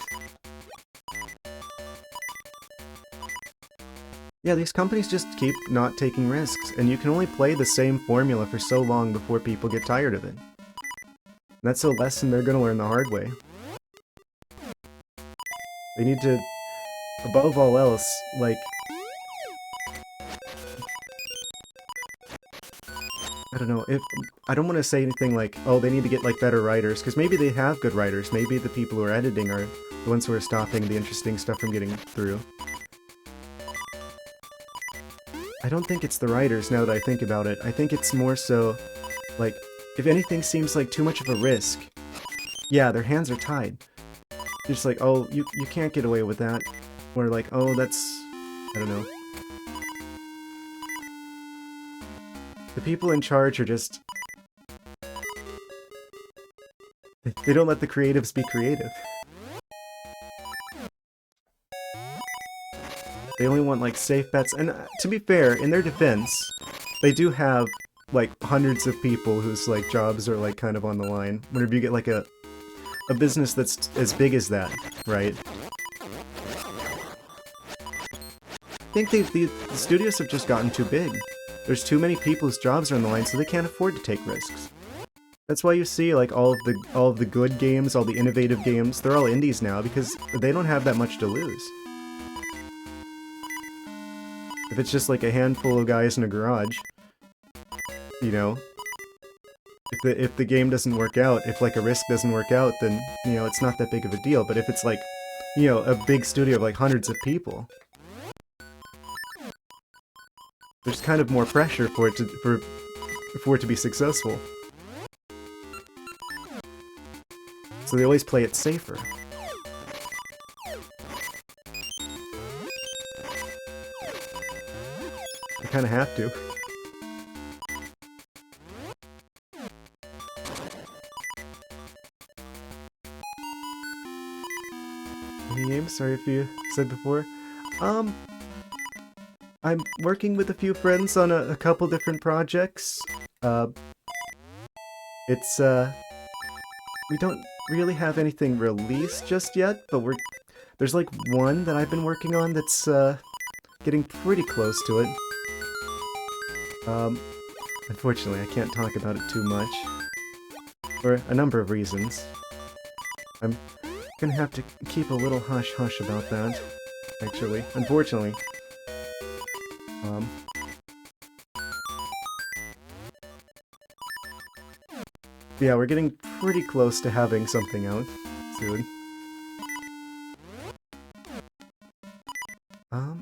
Yeah, these companies just keep not taking risks, and you can only play the same formula for so long before people get tired of it. That's a lesson they're gonna learn the hard way. They need to, above all else, like... I don't know, I don't want to say anything like, oh, they need to get, like, better writers, because maybe they have good writers. Maybe the people who are editing are the ones who are stopping the interesting stuff from getting through. I don't think it's the writers, now that I think about it. I think it's more so, like, if anything seems like too much of a risk, yeah, their hands are tied. They're just like, oh, you can't get away with that. Or like, oh, that's... I don't know. The people in charge are just... They don't let the creatives be creative. They only want, like, safe bets. And to be fair, in their defense, they do have, like, hundreds of people whose, like, jobs are, like, kind of on the line. Whenever you get, like, a business that's as big as that, right? I think the studios have just gotten too big. There's too many people whose jobs are on the line, so they can't afford to take risks. That's why you see, like, all of the good games, all the innovative games, they're all indies now, because they don't have that much to lose. If it's just, like, a handful of guys in a garage, you know, if the game doesn't work out, if, like, a risk doesn't work out, then, you know, it's not that big of a deal. But if it's, like, you know, a big studio of, like, hundreds of people, there's kind of more pressure for it to be successful. So they always play it safer. They kind of have to. Any games? Sorry if you said before. I'm working with a few friends on a couple different projects. We don't really have anything released just yet, but there's like one that I've been working on that's getting pretty close to it. Unfortunately, I can't talk about it too much for a number of reasons. I'm gonna have to keep a little hush-hush about that, actually. Unfortunately. Yeah, we're getting pretty close to having something out soon. How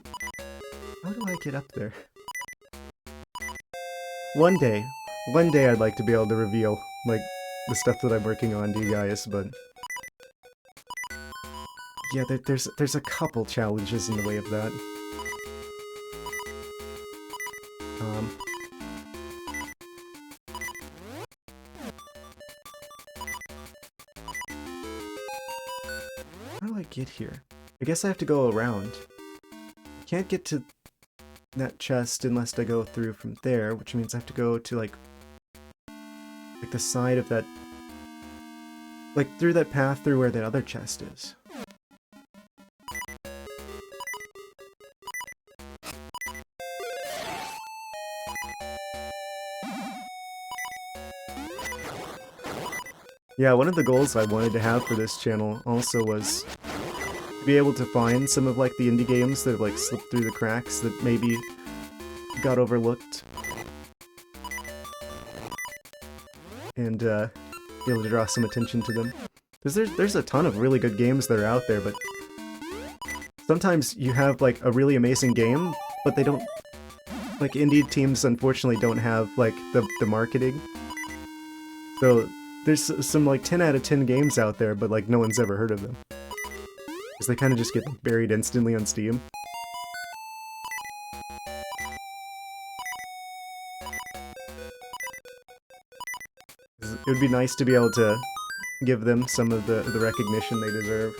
do I get up there? One day I'd like to be able to reveal, like, the stuff that I'm working on to you guys, but... yeah, there's a couple challenges in the way of that. How do I get here? I guess I have to go around. I can't get to that chest unless I go through from there, which means I have to go to, like the side of that... like, through that path through where that other chest is. Yeah, one of the goals I wanted to have for this channel also was to be able to find some of, like, the indie games that have, like, slipped through the cracks that maybe got overlooked. And, be able to draw some attention to them. Because there's a ton of really good games that are out there, but sometimes you have, like, a really amazing game, but they don't... like, indie teams unfortunately don't have, like, the marketing. So... there's some, like, 10 out of 10 games out there, but, like, no one's ever heard of them. Because they kind of just get buried instantly on Steam. It would be nice to be able to give them some of the recognition they deserve.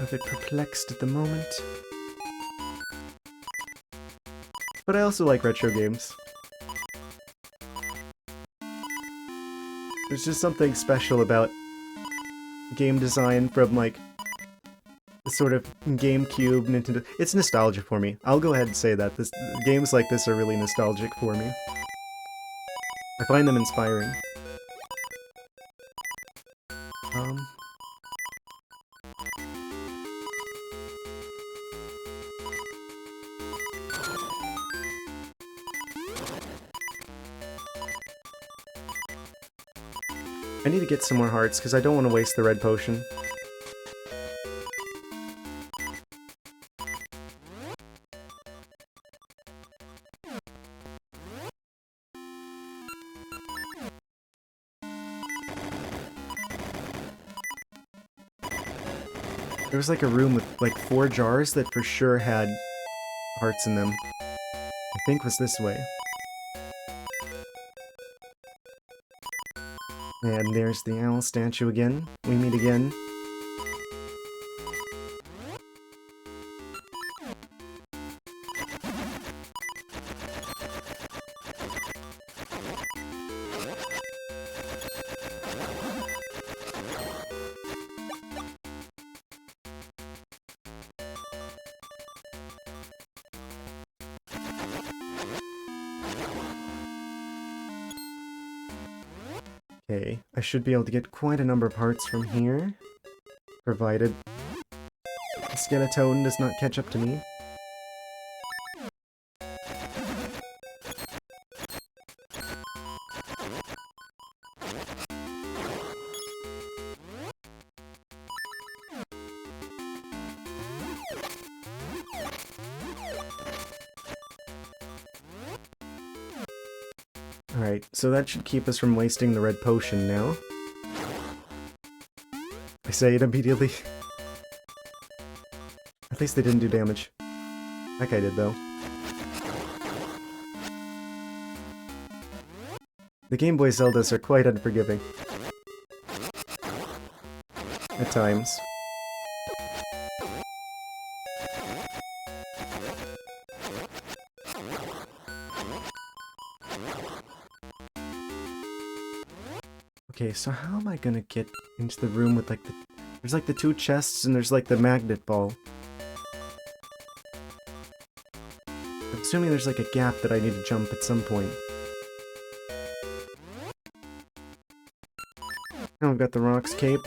I'm a bit perplexed at the moment. But I also like retro games. There's just something special about game design from, like, the sort of GameCube, Nintendo... it's nostalgia for me. I'll go ahead and say that. Games like this are really nostalgic for me. I find them inspiring. I need to get some more hearts, because I don't want to waste the red potion. There was like a room with like 4 jars that for sure had hearts in them. I think was this way. And there's the owl statue again. We meet again. Okay, I should be able to get quite a number of hearts from here, provided the skeleton does not catch up to me. Alright, so that should keep us from wasting the red potion now. I say it immediately. At least they didn't do damage. That guy did, though. The Game Boy Zeldas are quite unforgiving. At times. Okay, so how am I gonna get into the room with like the... There's like the 2 chests and there's like the magnet ball. I'm assuming there's like a gap that I need to jump at some point. Now we've got the Rock's Cape.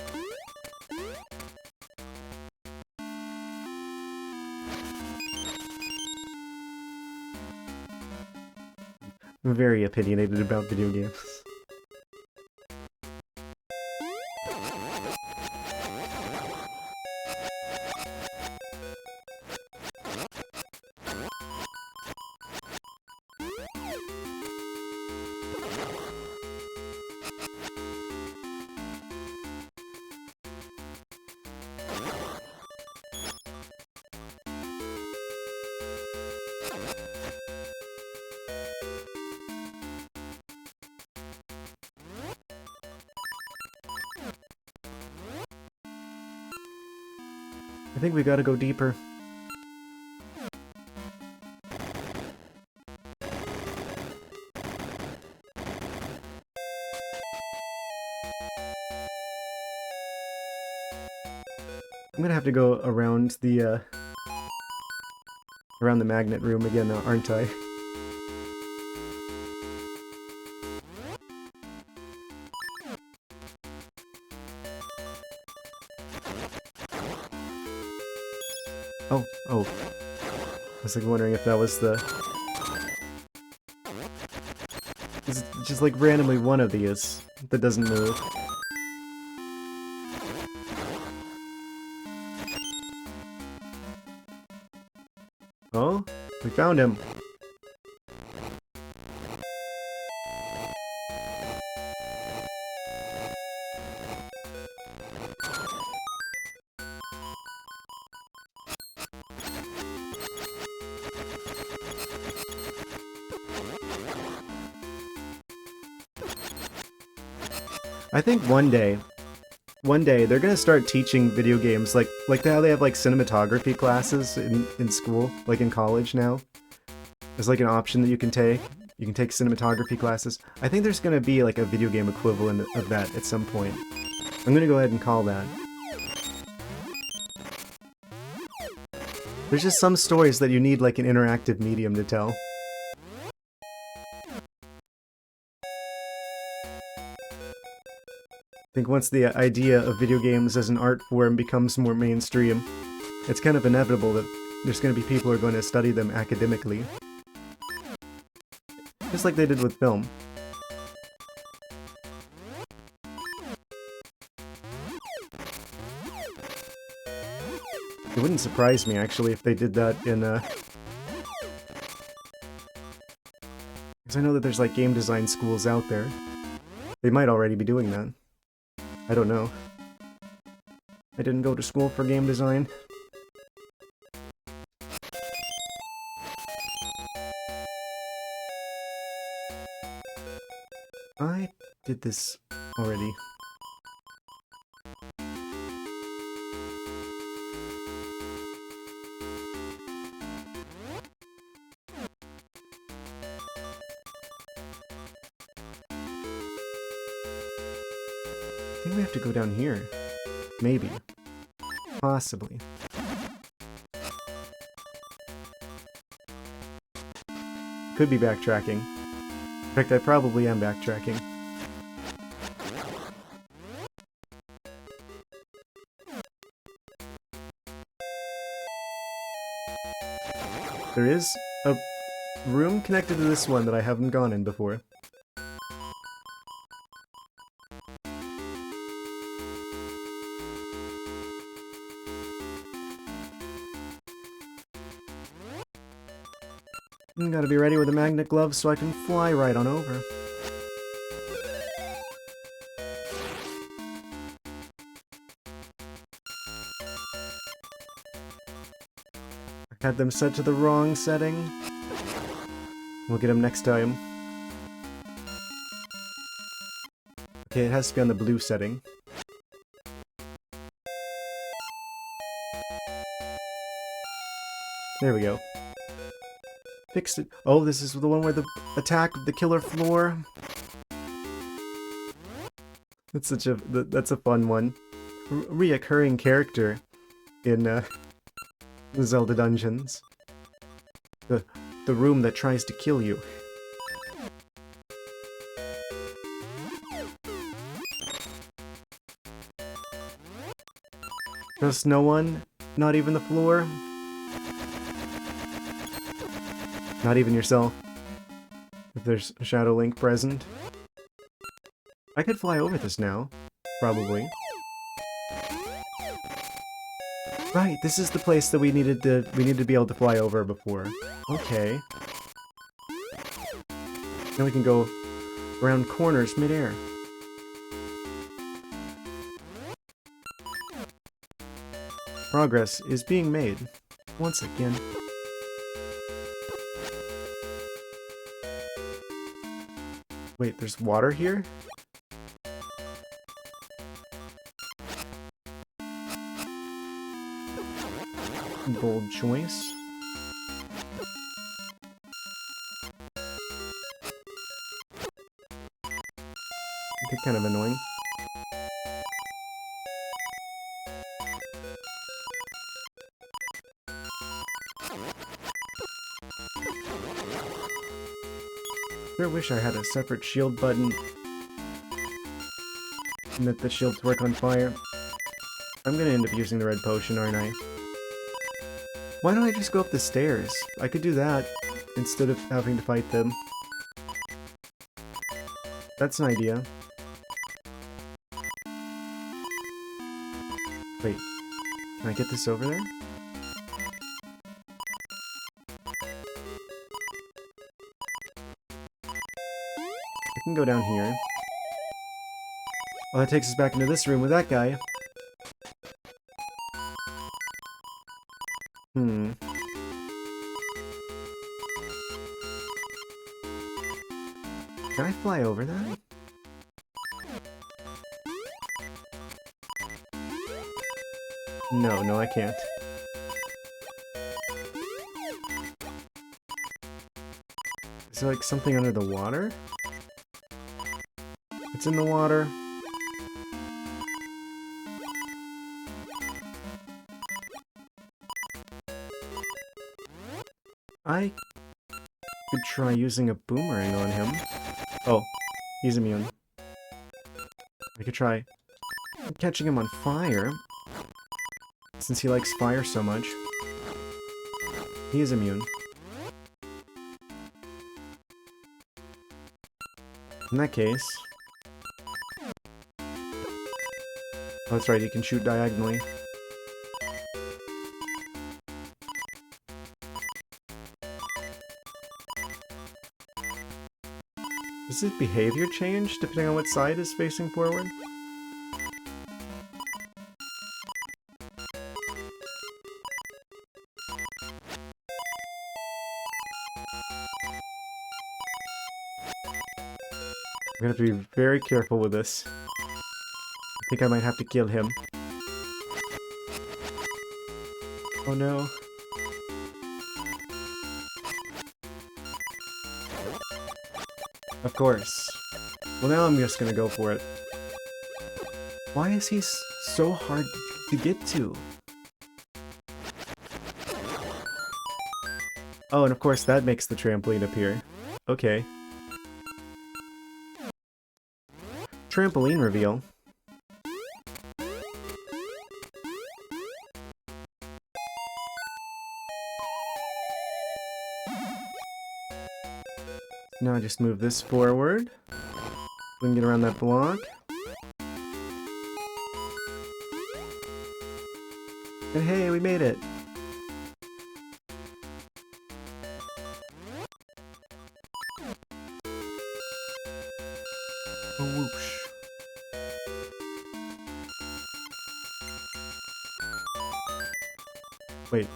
I'm very opinionated about video games. I think we gotta go deeper. I'm gonna have to go around the magnet room again, aren't I? Oh. I was like wondering if that was the... It's just like randomly one of these that doesn't move. Oh, we found him. I think one day they're gonna start teaching video games like how they have like cinematography classes in school, like in college now. There's like an option that you can take. You can take cinematography classes. I think there's gonna be like a video game equivalent of that at some point. I'm gonna go ahead and call that. There's just some stories that you need like an interactive medium to tell. I think once the idea of video games as an art form becomes more mainstream, it's kind of inevitable that there's going to be people who are going to study them academically. Just like they did with film. It wouldn't surprise me, actually, if they did that in, because I know that there's, like, game design schools out there. They might already be doing that. I don't know. I didn't go to school for game design. I did this already. I think we have to go down here. Maybe. Possibly. Could be backtracking. In fact, I probably am backtracking. There is a room connected to this one that I haven't gone in before. Gotta be ready with a magnet glove so I can fly right on over. I had them set to the wrong setting. We'll get them next time. Okay, it has to be on the blue setting. There we go. Fixed it. Oh, this is the one where the attack of the killer floor. That's that's a fun one. Reoccurring character in the Zelda dungeons. The room that tries to kill you. Just no one? Not even the floor? Not even yourself. If there's a Shadow Link present. I could fly over this now. Probably. Right, this is the place that we needed to be able to fly over before. Okay. Now we can go around corners mid-air. Progress is being made. Once again. Wait, there's water here? Bold choice. Okay, kind of annoying. I wish I had a separate shield button and that the shields work on fire. I'm gonna end up using the red potion, aren't I? Why don't I just go up the stairs? I could do that instead of having to fight them. That's an idea. Wait, can I get this over there? I can go down here. Oh, that takes us back into this room with that guy. Can I fly over that? No, I can't. Is there like something under the water? It's in the water. I could try using a boomerang on him. Oh, he's immune. I could try catching him on fire, since he likes fire so much. He is immune. In that case... Oh, that's right, you can shoot diagonally. Does his behavior change depending on what side is facing forward? We're gonna have to be very careful with this. I think I might have to kill him. Oh no. Of course. Well, now I'm just gonna go for it. Why is he so hard to get to? Oh, and of course that makes the trampoline appear. Okay. Trampoline reveal. Now I just move this forward. We can get around that block. And hey, we made it! Oh, whoosh. Wait.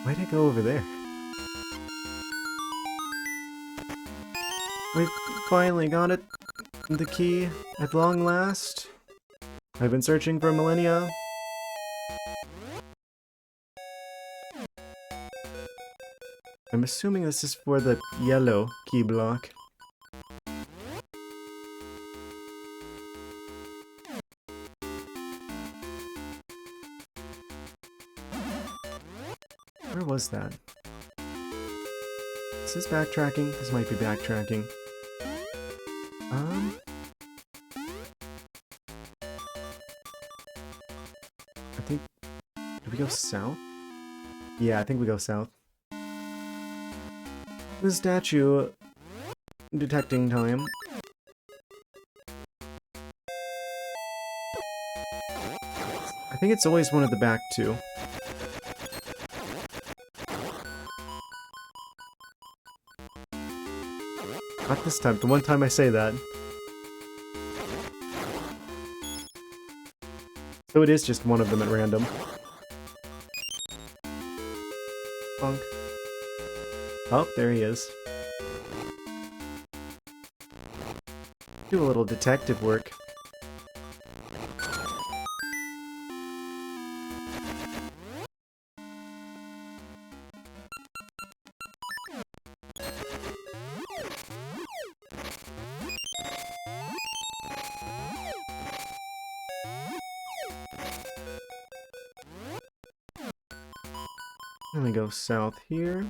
Why'd it go over there? We've finally got it. The key at long last. I've been searching for millennia. I'm assuming this is for the yellow key block. Where was that? Is this backtracking? This might be backtracking. I think... Did we go south? Yeah, I think we go south. The statue... detecting time. I think it's always one of the back two. Not this time, the one time I say that. So it is just one of them at random. Bonk. Oh, there he is. Do a little detective work. Let me go south here.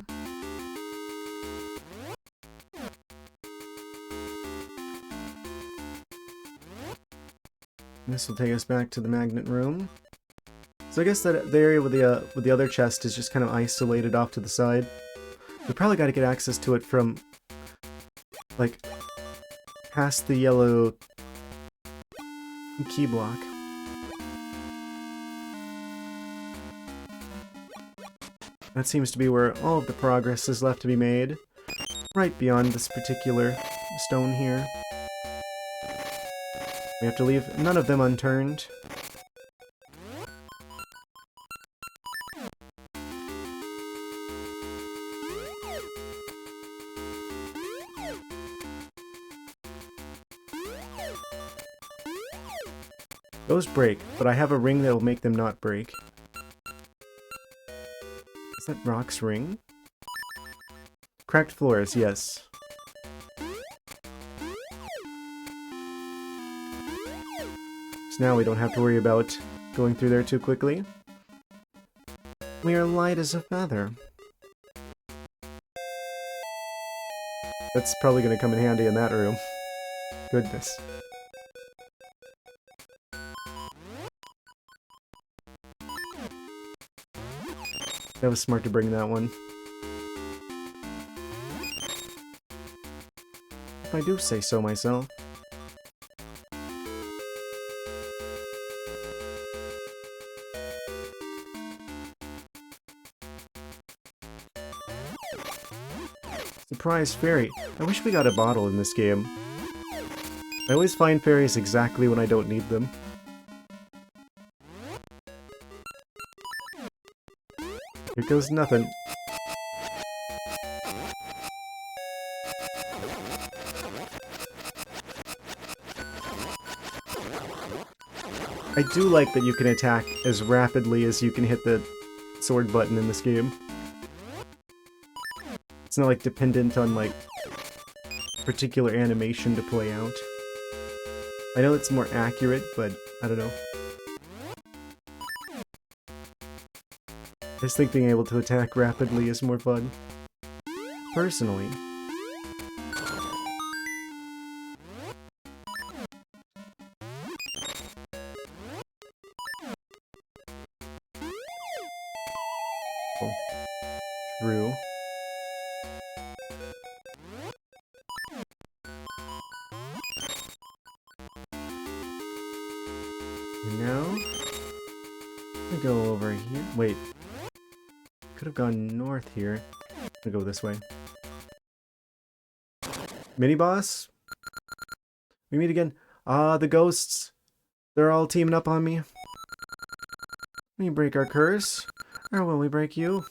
This will take us back to the magnet room. So I guess that the area with the other chest is just kind of isolated off to the side. We probably got to get access to it from, like, past the yellow key block. That seems to be where all of the progress is left to be made. Right beyond this particular stone here. We have to leave none of them unturned. Those break, but I have a ring that will make them not break. Is that Rock's ring? Cracked floors, yes. So now we don't have to worry about going through there too quickly. We are light as a feather. That's probably going to come in handy in that room. Goodness. That was smart to bring that one. If I do say so myself. Surprise fairy. I wish we got a bottle in this game. I always find fairies exactly when I don't need them. Here goes nothing. I do like that you can attack as rapidly as you can hit the sword button in this game. It's not like dependent on like particular animation to play out. I know it's more accurate, but I don't know. I just think being able to attack rapidly is more fun. Personally. Oh, true. And now, we go over here. Wait. Could have gone north here. I'm gonna go this way. Mini boss? We meet again. Ah, the ghosts. They're all teaming up on me. Will you break our curse? Or will we break you?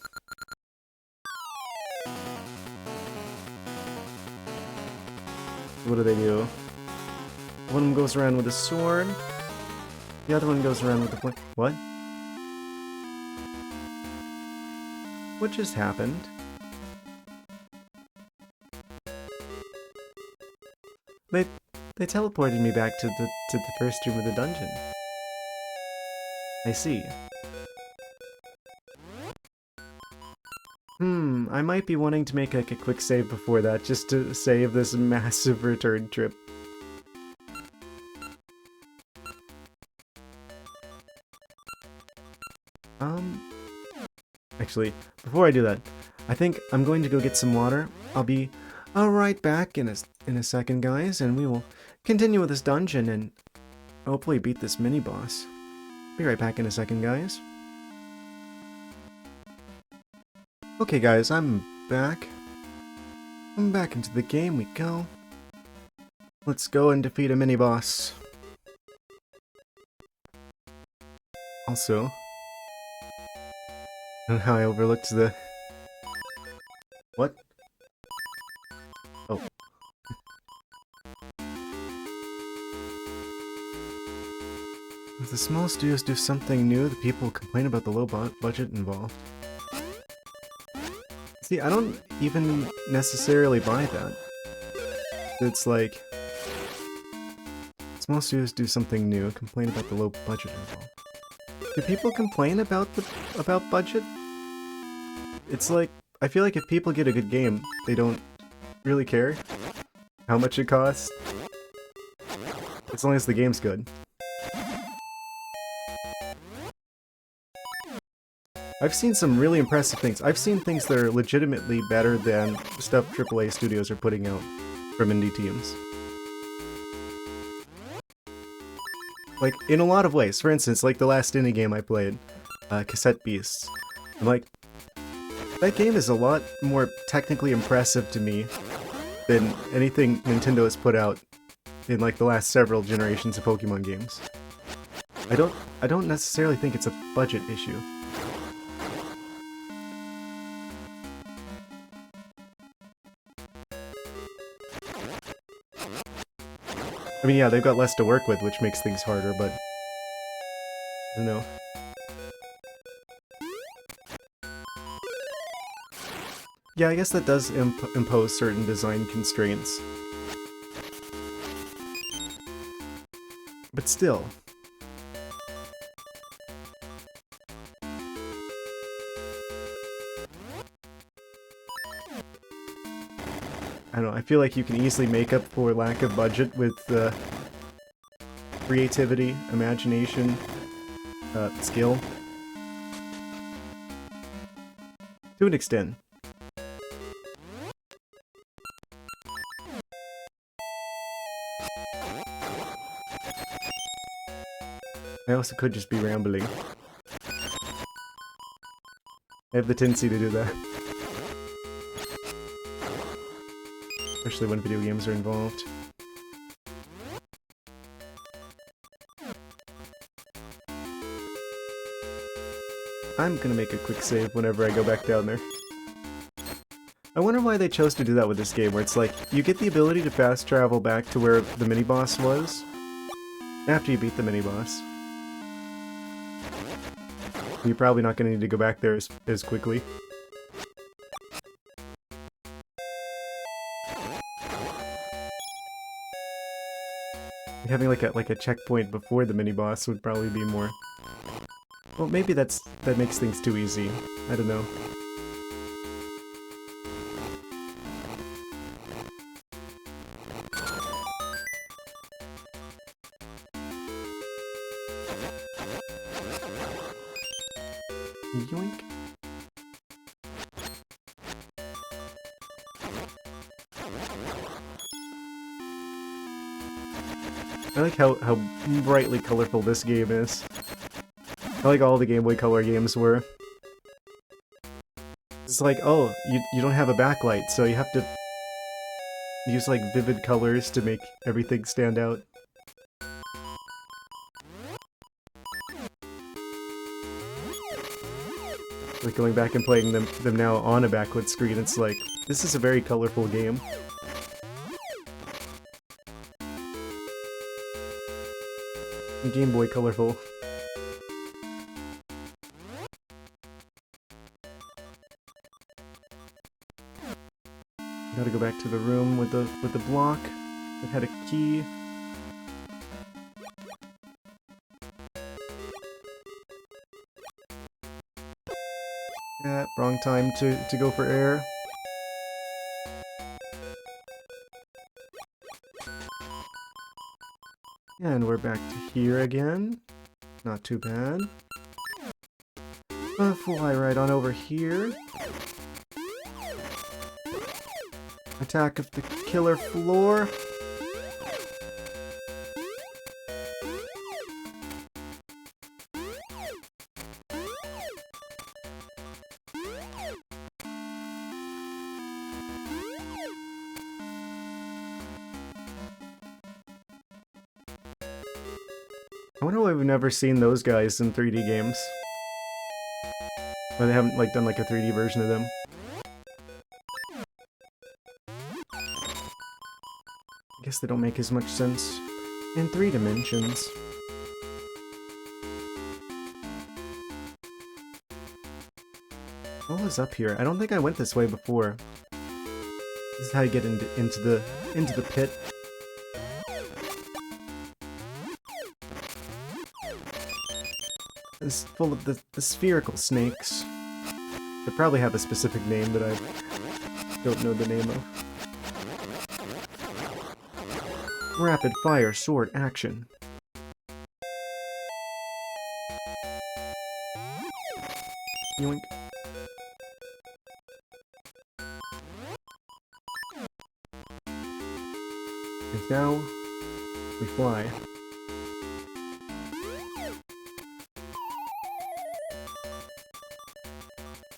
What do they do? One of them goes around with a sword. The other one goes around with a point. What? What just happened? They teleported me back to the first room of the dungeon. I see. I might be wanting to make like a quick save before that, just to save this massive return trip. Actually, before I do that, I think I'm going to go get some water. I'll be right back in a second, guys, and we will continue with this dungeon and hopefully beat this mini-boss. Be right back in a second, guys. Okay, guys, I'm back. I'm back into the game we go. Let's go and defeat a mini-boss. Also, I don't know how I overlooked the... What? Oh. If the small studios do something new, the people complain about the low budget involved. See, I don't even necessarily buy that. It's like... Small studios do something new, complain about the low budget involved. Do people complain about budget? It's like, I feel like if people get a good game, they don't really care how much it costs, as long as the game's good. I've seen some really impressive things. I've seen things that are legitimately better than stuff AAA studios are putting out from indie teams. Like, in a lot of ways. For instance, like the last indie game I played, Cassette Beasts. I'm like, that game is a lot more technically impressive to me than anything Nintendo has put out in like the last several generations of Pokemon games. I don't necessarily think it's a budget issue. I mean, yeah, they've got less to work with, which makes things harder, but... I don't know. Yeah, I guess that does impose certain design constraints. But still. I don't know, I feel like you can easily make up for lack of budget with creativity, imagination, skill. To an extent. I also could just be rambling. I have the tendency to do that. Especially when video games are involved. I'm gonna make a quick save whenever I go back down there. I wonder why they chose to do that with this game, where it's like, you get the ability to fast travel back to where the mini-boss was, after you beat the mini-boss. You're probably not going to need to go back there as quickly. Having like a checkpoint before the mini-boss would probably be more... Well, maybe that makes things too easy. I don't know. Yoink. I like how brightly colorful this game is. I like all the Game Boy Color games were. It's like, oh, you don't have a backlight, so you have to use like vivid colors to make everything stand out. Like going back and playing them now on a backlit screen, it's like, this is a very colorful game. Game Boy colorful. Gotta go back to the room with the block that had a key. Yeah, wrong time to go for air. And we're back to here again. Not too bad. Fly right on over here. Attack of the killer floor. I wonder why we've never seen those guys in 3D games. Why they haven't like done like a 3D version of them. I guess they don't make as much sense in 3 dimensions. What was up here? I don't think I went this way before. This is how you get into the pit. It's full of the spherical snakes. They probably have a specific name that I don't know the name of. Rapid fire sword action. Yoink. And now we fly.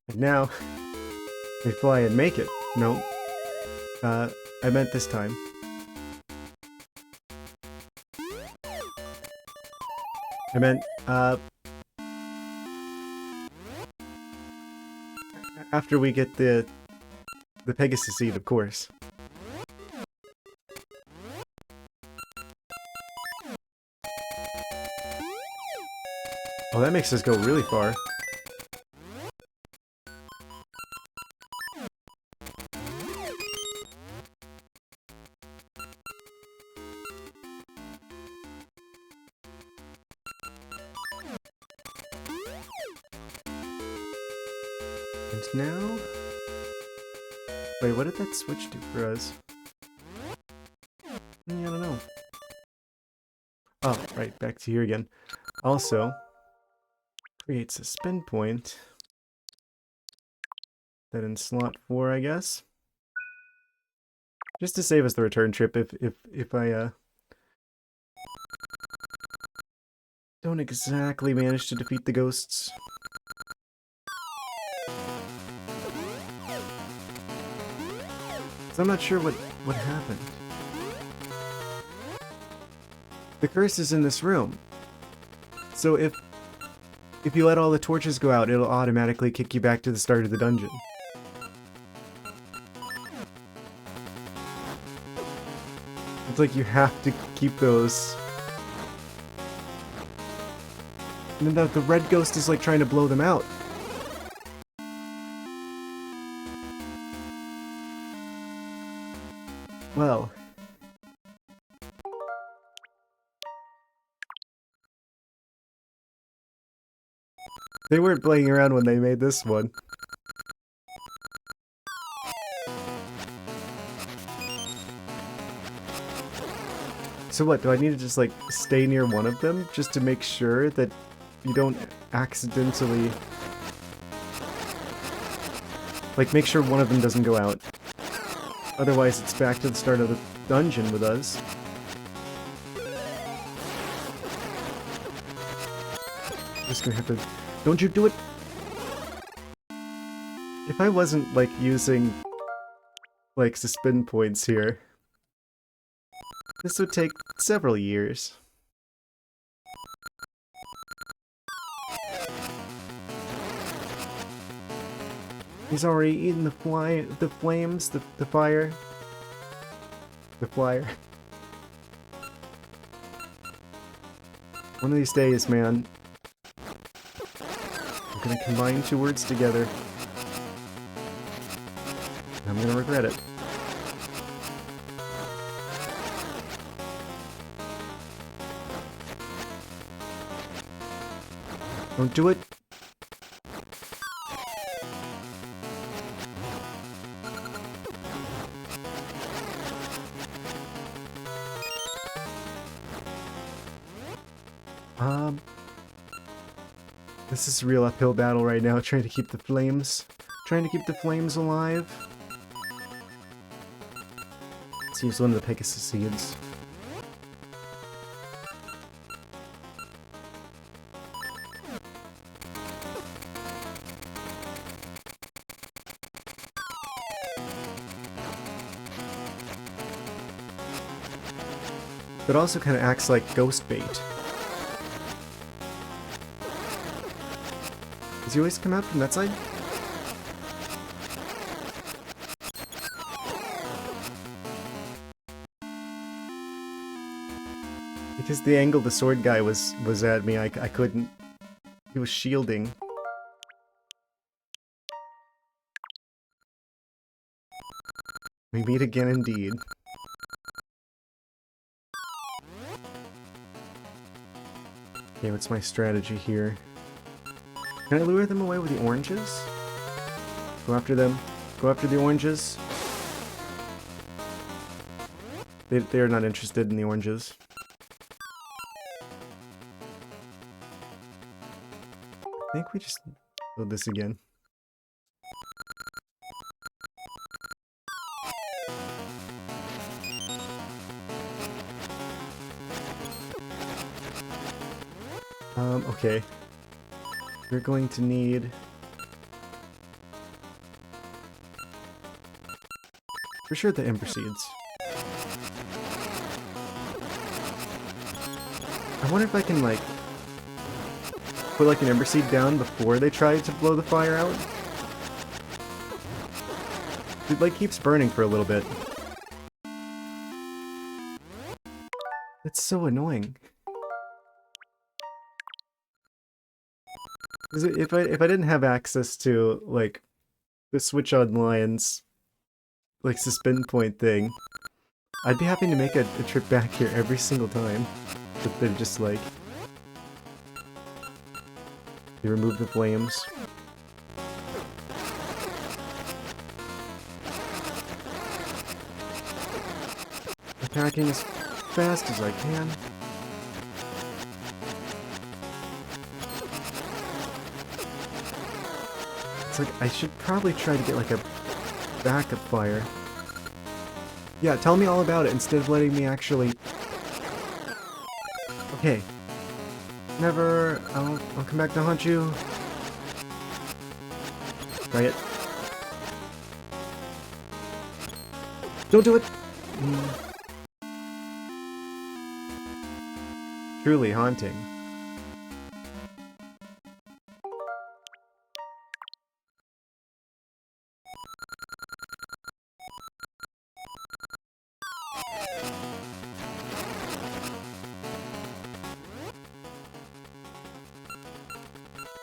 And now we fly and make it. No. I meant this time. I meant, after we get the Pegasus seed, of course. Oh, that makes us go really far. And now... Wait, what did that switch do for us? Yeah, I don't know. Oh, right, back to here again. Also, creates a spin point. That in slot 4, I guess. Just to save us the return trip if I don't exactly manage to defeat the ghosts. So I'm not sure what happened. The curse is in this room. So if you let all the torches go out, it'll automatically kick you back to the start of the dungeon. It's like you have to keep those. And then the red ghost is like trying to blow them out. Well. They weren't playing around when they made this one. So what, do I need to just like stay near one of them just to make sure that you don't accidentally... Like, make sure one of them doesn't go out. Otherwise it's back to the start of the dungeon with us. Just gonna have to... Don't you do it! If I wasn't, like, using, like, suspend points here, this would take several years. He's already eaten the flames, the fire. The flyer. One of these days, man, I'm gonna combine two words together. I'm gonna regret it. Don't do it. This is a real uphill battle right now, trying to keep the flames alive. Let's use one of the Pegasus seeds. But also kind of acts like ghost bait. Does he always come out from that side? Because the angle the sword guy was at me, I couldn't. He was shielding. We meet again indeed. Okay, what's my strategy here? Can I lure them away with the oranges? Go after them. Go after the oranges. They are not interested in the oranges. I think we just build this again. Okay. We're going to need... for sure the Ember Seeds. I wonder if I can, like, put, like, an Ember Seed down before they try to blow the fire out? It, like, keeps burning for a little bit. It's so annoying. If I didn't have access to, like, the Switch Online's, like, suspend point thing, I'd be happy to make a trip back here every single time. But they're just like... They remove the flames. Attacking as fast as I can. It's like, I should probably try to get like a backup fire. Yeah, tell me all about it instead of letting me actually... Okay. Never... I'll come back to haunt you. Try it. Don't do it! Truly haunting.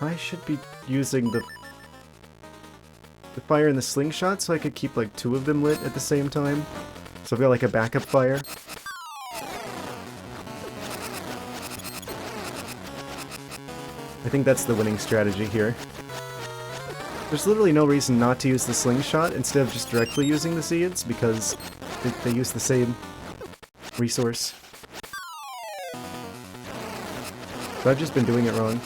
I should be using the fire and the slingshot so I could keep like 2 of them lit at the same time. So I've got like a backup fire. I think that's the winning strategy here. There's literally no reason not to use the slingshot instead of just directly using the seeds, because they use the same resource. But I've just been doing it wrong.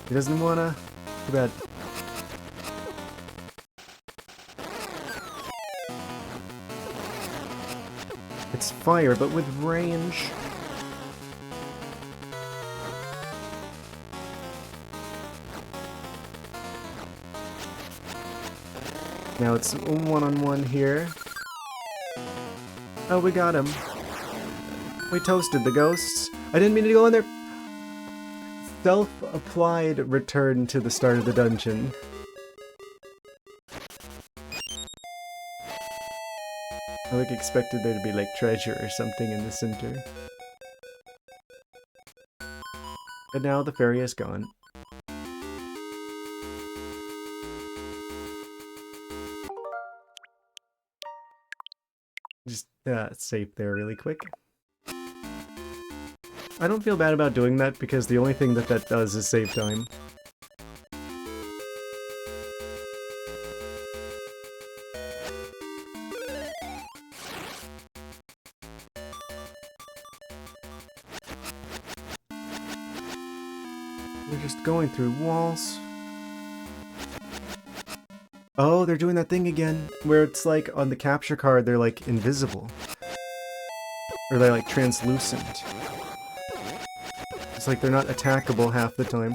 He doesn't wanna... Too bad. It's fire, but with range. Now it's one-on-one here. Oh, we got him. We toasted the ghosts. I didn't mean to go in there. Self-applied return to the start of the dungeon. I like expected there to be like treasure or something in the center. But now the fairy is gone. Just save there really quick. I don't feel bad about doing that because the only thing that does is save time. We're just going through walls. Oh, they're doing that thing again, where it's like on the capture card they're like invisible. Or they're like translucent. It's like they're not attackable half the time.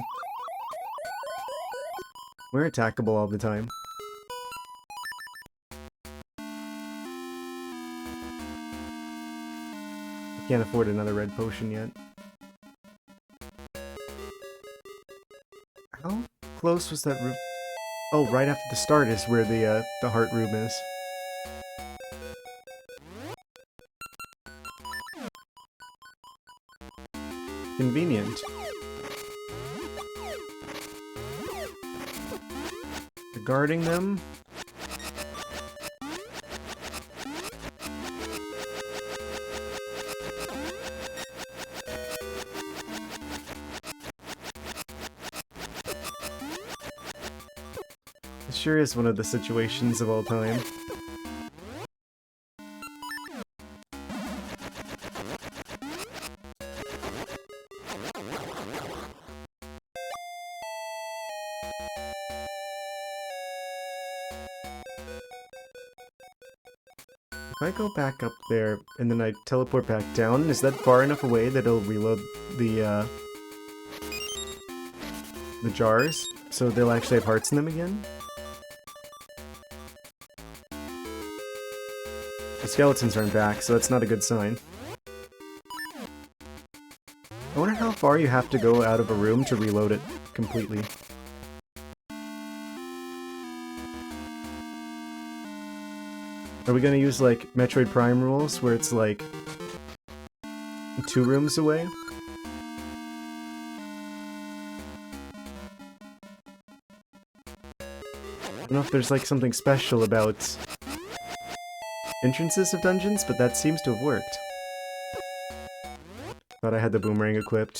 We're attackable all the time. I can't afford another red potion yet. How close was that room? Oh, right after the start is where the heart room is. Convenient. You're guarding them. It sure is one of the situations of all time. If I go back up there and then I teleport back down, is that far enough away that it'll reload the jars, so they'll actually have hearts in them again? The skeletons aren't back, so that's not a good sign. I wonder how far you have to go out of a room to reload it completely. Are we gonna use, like, Metroid Prime rules, where it's, like, 2 rooms away? I don't know if there's, like, something special about entrances of dungeons, but that seems to have worked. Thought I had the boomerang equipped.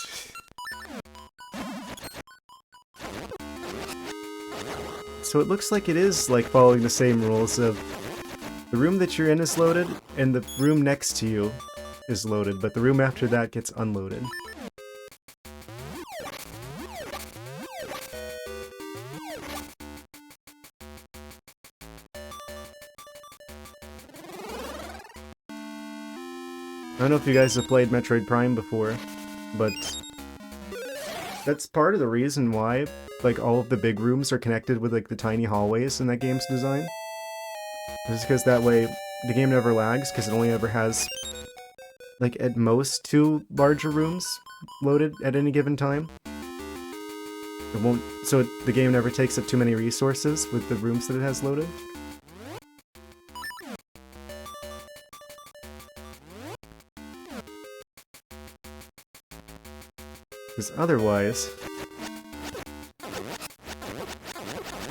So it looks like it is, like, following the same rules of the room that you're in is loaded, and the room next to you is loaded, but the room after that gets unloaded. I don't know if you guys have played Metroid Prime before, but that's part of the reason why, like, all of the big rooms are connected with, like, the tiny hallways in that game's design. It's because that way the game never lags, because it only ever has, like, at most 2 larger rooms loaded at any given time. It won't, so the game never takes up too many resources with the rooms that it has loaded. Because otherwise,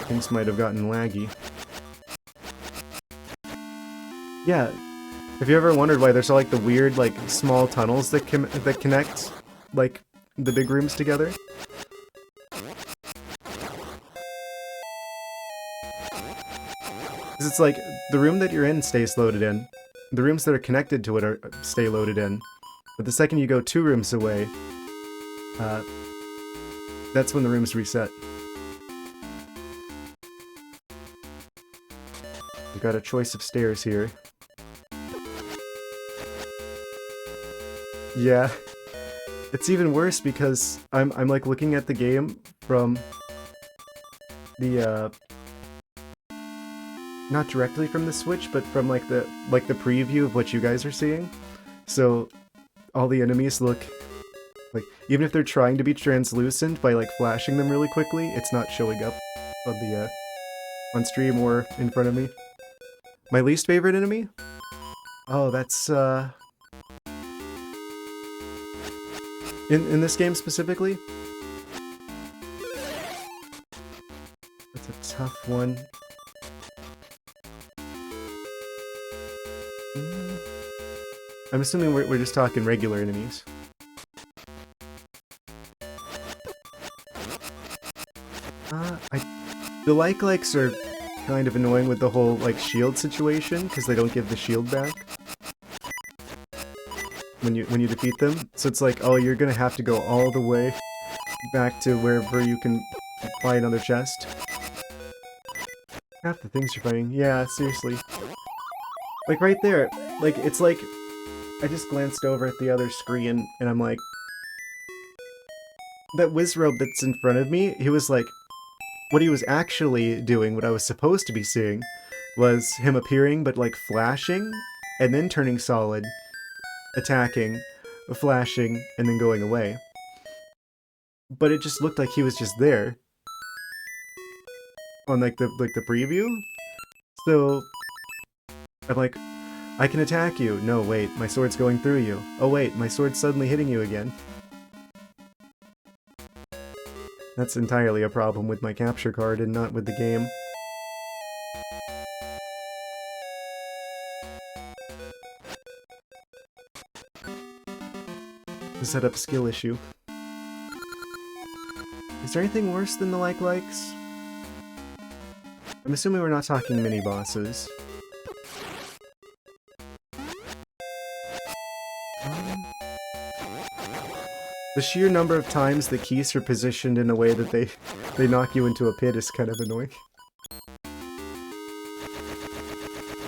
things might have gotten laggy. Yeah, have you ever wondered why there's all like the weird like small tunnels that connect like the big rooms together? 'Cause it's like the room that you're in stays loaded in, the rooms that are connected to it stay loaded in, but the second you go 2 rooms away, that's when the rooms reset. We've got a choice of stairs here. Yeah, it's even worse because I'm like looking at the game from the not directly from the Switch, but from like the preview of what you guys are seeing. So all the enemies look like, even if they're trying to be translucent by like flashing them really quickly, it's not showing up on the on stream or in front of me. My least favorite enemy? Oh, that's in this game specifically? That's a tough one. I'm assuming we're just talking regular enemies. The like-likes are kind of annoying with the whole like shield situation because they don't give the shield back when you defeat them. So it's like, oh, you're gonna have to go all the way back to wherever you can buy another chest. Half the things you're fighting, yeah, seriously. Like right there, like it's like I just glanced over at the other screen and I'm like, that Wizrobe that's in front of me, he was like, what he was actually doing, what I was supposed to be seeing, was him appearing but like flashing, and then turning solid, attacking, flashing, and then going away. But it just looked like he was just there on like the preview. So I'm like, I can attack you. No, wait, my sword's going through you. Oh wait, my sword's suddenly hitting you again. That's entirely a problem with my capture card and not with the game. The setup skill issue. Is there anything worse than the like-likes? I'm assuming we're not talking mini-bosses. The sheer number of times the keys are positioned in a way that they knock you into a pit is kind of annoying.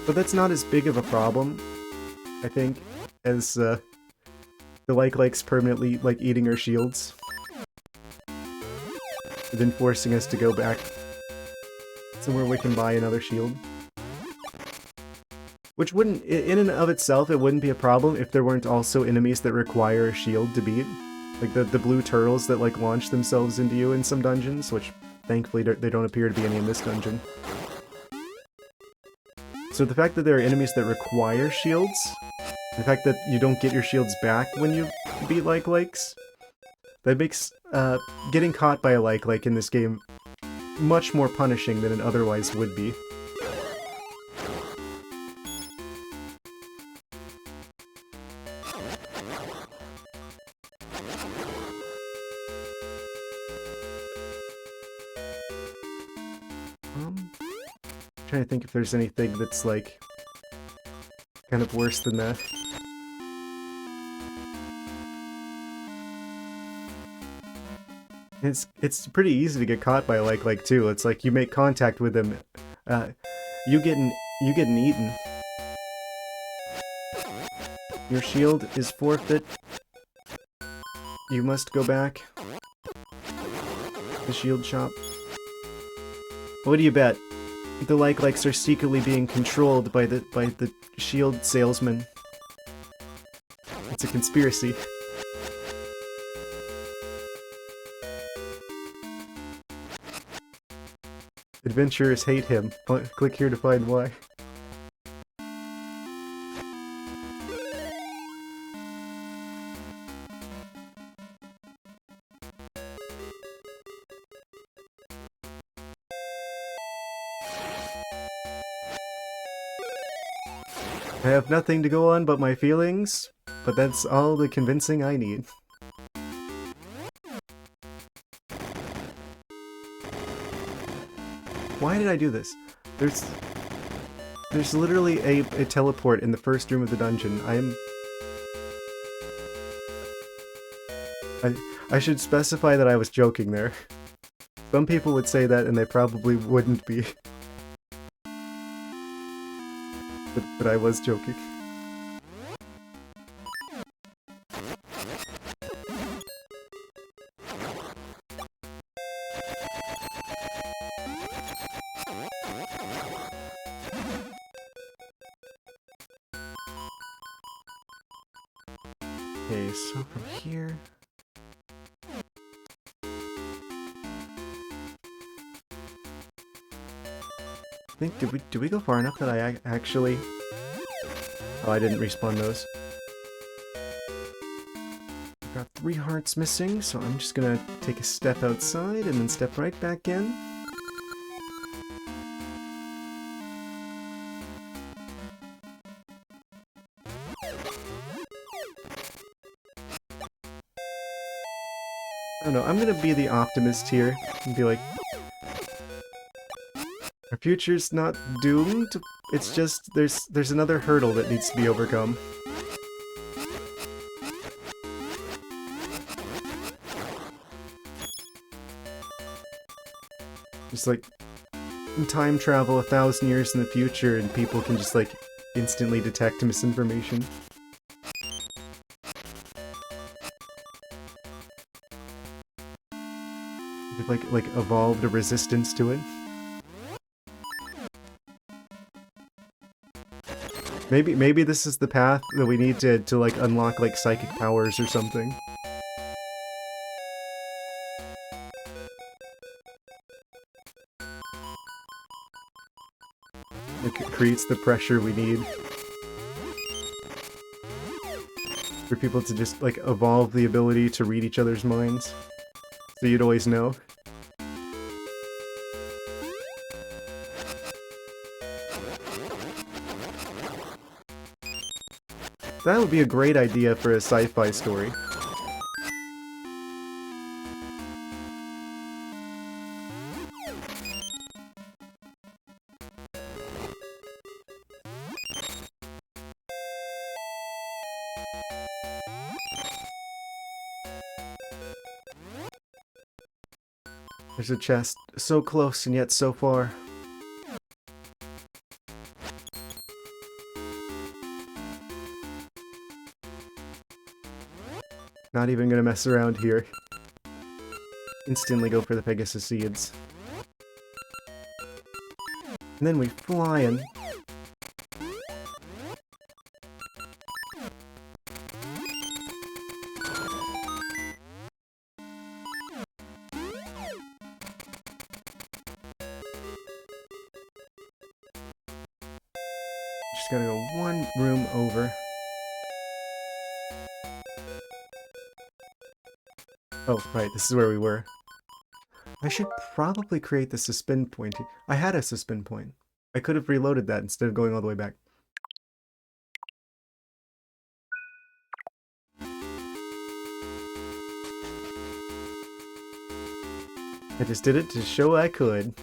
But that's not as big of a problem, I think, as the like-likes permanently like eating our shields. And then forcing us to go back somewhere we can buy another shield. Which wouldn't, in and of itself, it wouldn't be a problem if there weren't also enemies that require a shield to beat. Like the blue turtles that like launch themselves into you in some dungeons, which thankfully they don't appear to be any in this dungeon. So the fact that there are enemies that require shields, the fact that you don't get your shields back when you beat like-likes, that makes getting caught by a like-like in this game much more punishing than it otherwise would be. Trying to think if there's anything that's like kind of worse than that. It's pretty easy to get caught by a like too. It's like you make contact with them, you getting eaten. Your shield is forfeit. You must go back. The shield shop. What do you bet? The like-likes are secretly being controlled by the shield salesman. It's a conspiracy. Adventurers hate him. Click here to find why. I have nothing to go on but my feelings, but that's all the convincing I need. Why did I do this? There's literally a teleport in the first room of the dungeon. I should specify that I was joking there. Some people would say that and they probably wouldn't be. But I was joking. Okay, so from here... I think, did we go far enough that I actually... Oh, I didn't respawn those. I've got 3 hearts missing, so I'm just gonna take a step outside and then step right back in. I don't know, I'm gonna be the optimist here and be like, our future's not doomed, it's just there's another hurdle that needs to be overcome. Just like time travel 1,000 years in the future and people can just like instantly detect misinformation. They've like evolved a resistance to it. Maybe this is the path that we need to like unlock like psychic powers or something. It creates the pressure we need for people to just like evolve the ability to read each other's minds, so you'd always know. That would be a great idea for a sci-fi story. There's a chest, so close and yet so far. Not even gonna mess around here. Instantly go for the Pegasus seeds. And then we fly in. Just gotta go one room over. Oh, right, this is where we were. I should probably create the suspend point here. I had a suspend point. I could have reloaded that instead of going all the way back. I just did it to show I could.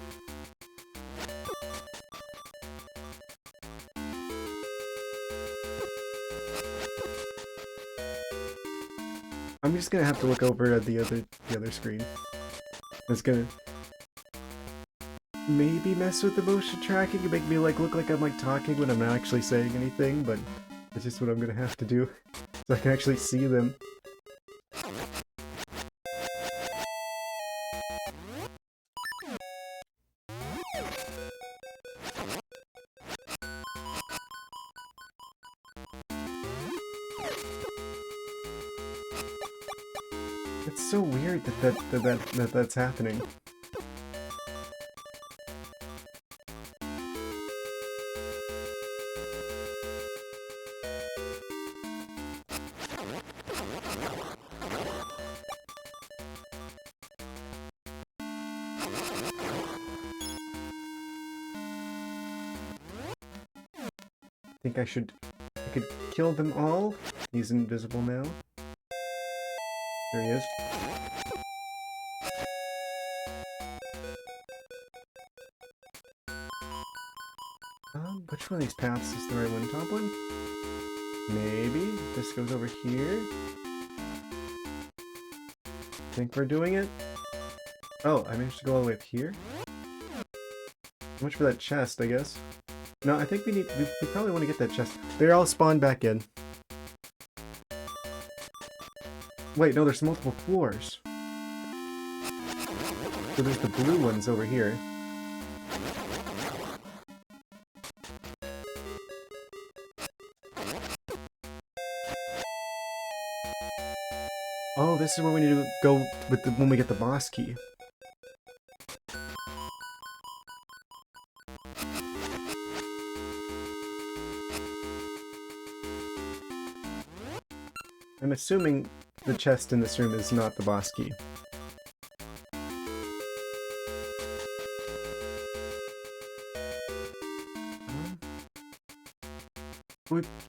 I'm just gonna have to look over at the other screen. It's gonna maybe mess with the motion tracking and make me like look like I'm like talking when I'm not actually saying anything, but it's just what I'm gonna have to do so I can actually see them. It's so weird that's happening. I think I should could kill them all. He's invisible now. There he is. Which one of these paths is the right one? Top one? Maybe. This goes over here. Think we're doing it? Oh, I managed to go all the way up here? So much for that chest, I guess. No, I think we probably want to get that chest. They're all spawned back in. Wait, no, there's multiple floors. So there's the blue ones over here. Oh, this is where we need to go with when we get the boss key. I'm assuming the chest in this room is not the boss key.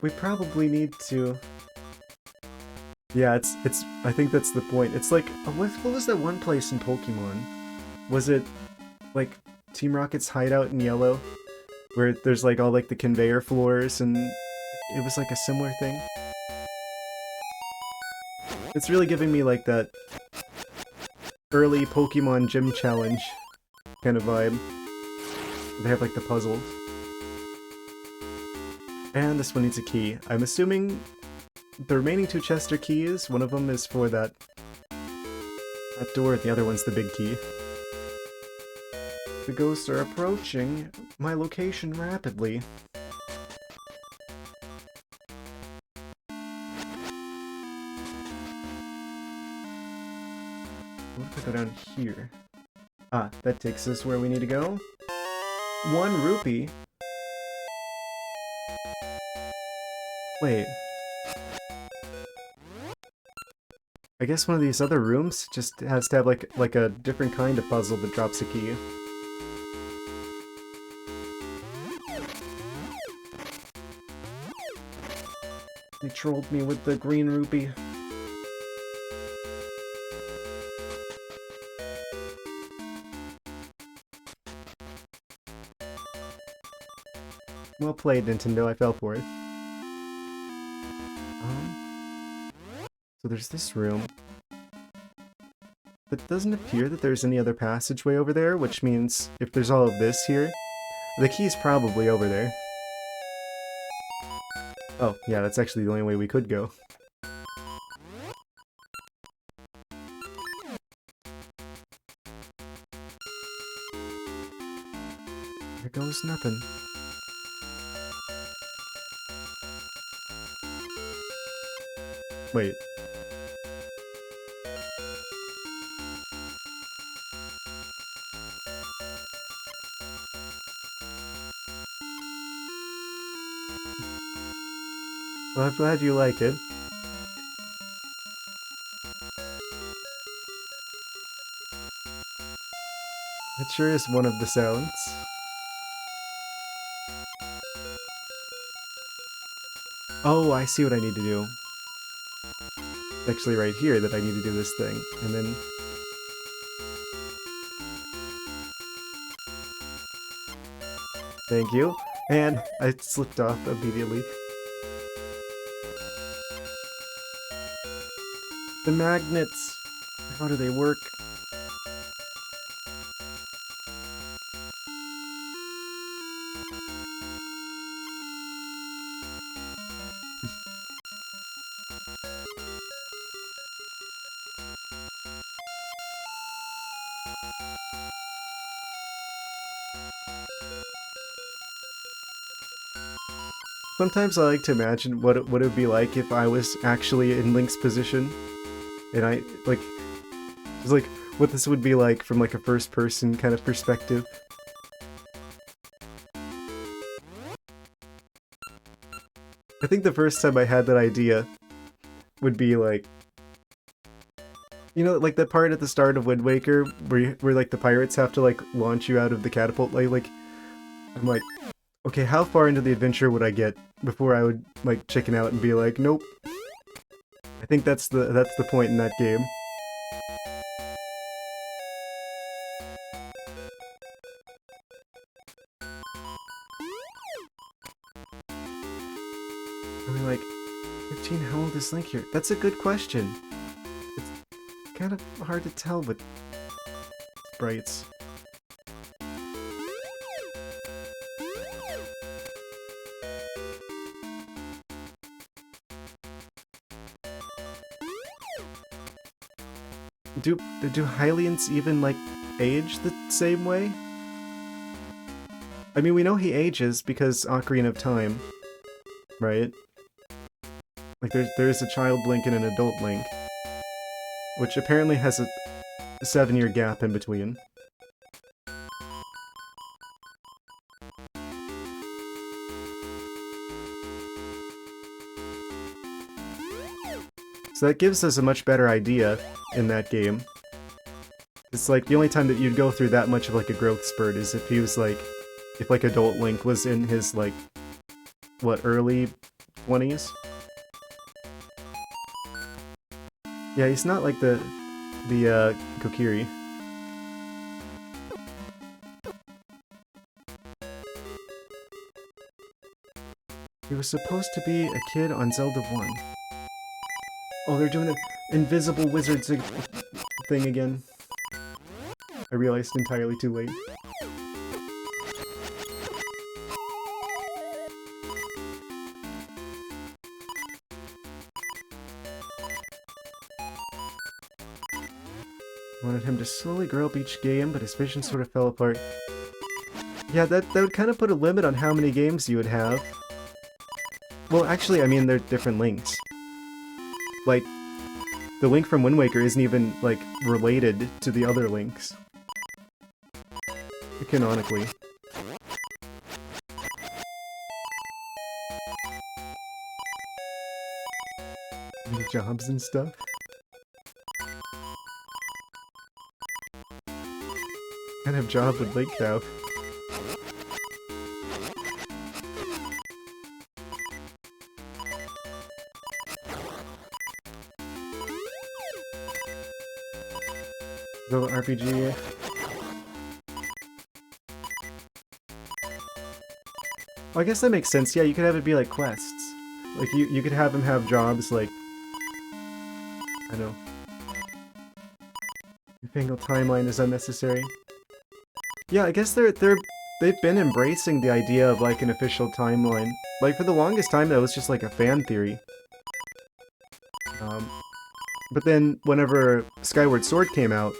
We probably need to... Yeah, it's. I think that's the point. It's like, what was that one place in Pokemon? Was it like Team Rocket's hideout in Yellow, where there's like all like the conveyor floors, and it was like a similar thing? It's really giving me like that early Pokemon gym challenge kind of vibe. They have like the puzzles. And this one needs a key. I'm assuming the remaining two chests are keys. One of them is for that door, and the other one's the big key. The ghosts are approaching my location rapidly. What if I go down here? Ah, that takes us where we need to go. 1 rupee? Wait. I guess one of these other rooms just has to have like a different kind of puzzle that drops a key. They trolled me with the green rupee. Well played, Nintendo. I fell for it. So there's this room. But it doesn't appear that there's any other passageway over there, which means if there's all of this here, the key's probably over there. Oh, yeah, that's actually the only way we could go. There goes nothing. Wait. Well, I'm glad you like it. It sure is one of the sounds. Oh, I see what I need to do. It's actually right here that I need to do this thing, and then... Thank you. And I slipped off immediately. The magnets! How do they work? Sometimes I like to imagine what it would be like if I was actually in Link's position. And I, like, just like, what this would be like from like a first-person kind of perspective. I think the first time I had that idea would be like, you know, like that part at the start of Wind Waker where like the pirates have to like launch you out of the catapult. Like I'm like, Okay, how far into the adventure would I get before I would, like, chicken out and be like, nope. I think that's the point in that game. I mean, like, 15, how old is Link here? That's a good question. It's kind of hard to tell with sprites. Do Hylians even, like, age the same way? I mean, we know he ages because Ocarina of Time, right? Like, there is a child Link and an adult Link, which apparently has a 7-year gap in between. So that gives us a much better idea in that game. It's like the only time that you'd go through that much of like a growth spurt is if he was like, if like adult Link was in his like, what, early 20s? Yeah, he's not like the Kokiri. He was supposed to be a kid on Zelda 1. Oh, they're doing the invisible wizards thing again. I realized entirely too late. I wanted him to slowly grow up each game, but his vision sort of fell apart. Yeah, that would kind of put a limit on how many games you would have. Well, actually, I mean, they're different Links. Like, the Link from Wind Waker isn't even, like, related to the other Links. Canonically. Any jobs and stuff? What kind of job would Link have? The RPG. Well, I guess that makes sense. Yeah, you could have it be like quests. Like you could have him have jobs like, I know. Newfangled timeline is unnecessary. Yeah, I guess they've been embracing the idea of like an official timeline. Like for the longest time that was just like a fan theory. But then whenever Skyward Sword came out,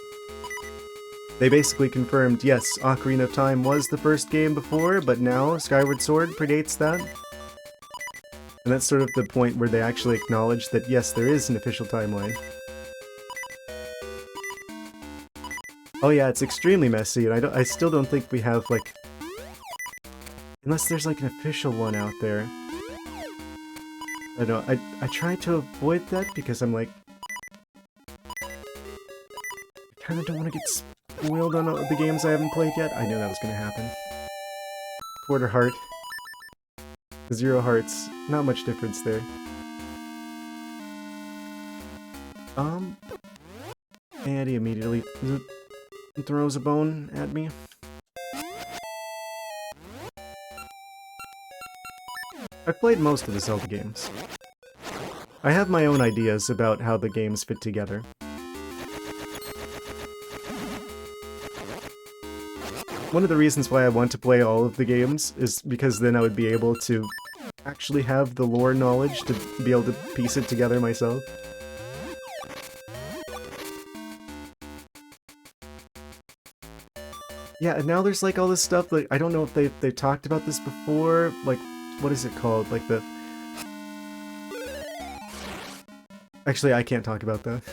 they basically confirmed, yes, Ocarina of Time was the first game before, but now Skyward Sword predates that. And that's sort of the point where they actually acknowledge that, yes, there is an official timeline. Oh yeah, it's extremely messy, and I still don't think we have, like... Unless there's, like, an official one out there. I don't know, I try to avoid that because I'm like... I kinda don't want to get spoiled on the games I haven't played yet. I knew that was gonna happen. Quarter heart. 0 hearts. Not much difference there. And he immediately throws a bone at me. I've played most of the Zelda games. I have my own ideas about how the games fit together. One of the reasons why I want to play all of the games is because then I would be able to actually have the lore knowledge to be able to piece it together myself. Yeah, and now there's like all this stuff, like, I don't know if they've talked about this before, like, what is it called? Like the... Actually, I can't talk about that.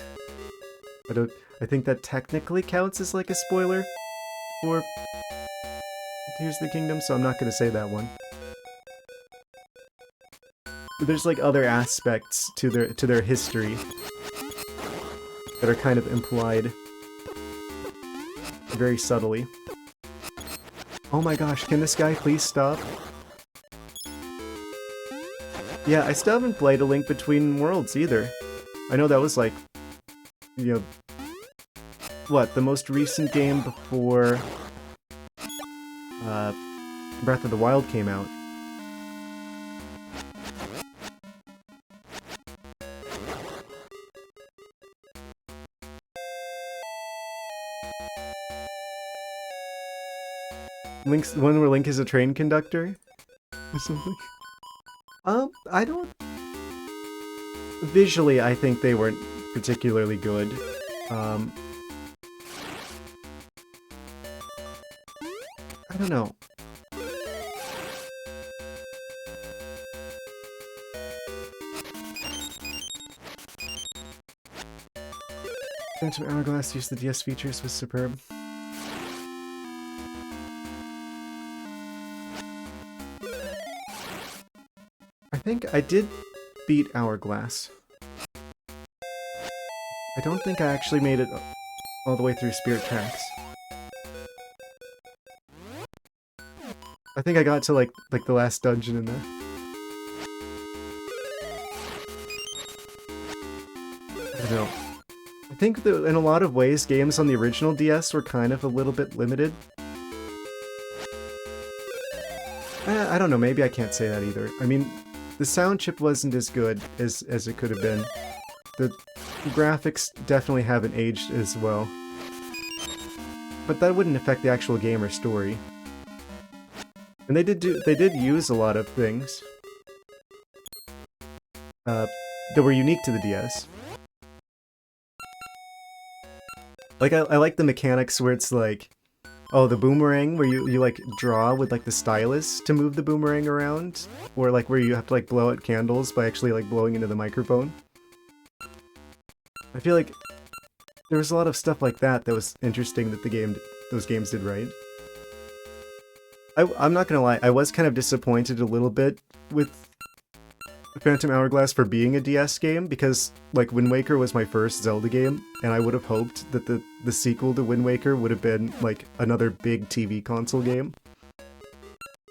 I think that technically counts as like a spoiler for Tears of the Kingdom, so I'm not gonna say that one. But there's like other aspects to their history that are kind of implied very subtly. Oh my gosh, can this guy please stop? Yeah, I still haven't played A Link Between Worlds either. I know that was like, you know, what, the most recent game before Breath of the Wild came out. Link's the one where Link is a train conductor or something. I don't. Visually, I think they weren't particularly good. I don't know. Phantom Hourglass used the DS features was superb. I think I did beat Hourglass. I don't think I actually made it all the way through Spirit Tracks. I think I got to like the last dungeon in there. I don't know. I think that in a lot of ways, games on the original DS were kind of a little bit limited. I don't know, maybe I can't say that either. I mean, the sound chip wasn't as good as it could have been. The graphics definitely haven't aged as well. But that wouldn't affect the actual game or story. And they did use a lot of things that were unique to the DS. Like, I like the mechanics where it's like, oh, the boomerang, where you like draw with like the stylus to move the boomerang around, or like where you have to like blow out candles by actually like blowing into the microphone. I feel like there was a lot of stuff like that that was interesting that those games did right. I'm not gonna lie, I was kind of disappointed a little bit with Phantom Hourglass for being a DS game, because like Wind Waker was my first Zelda game, and I would have hoped that the sequel to Wind Waker would have been like another big TV console game.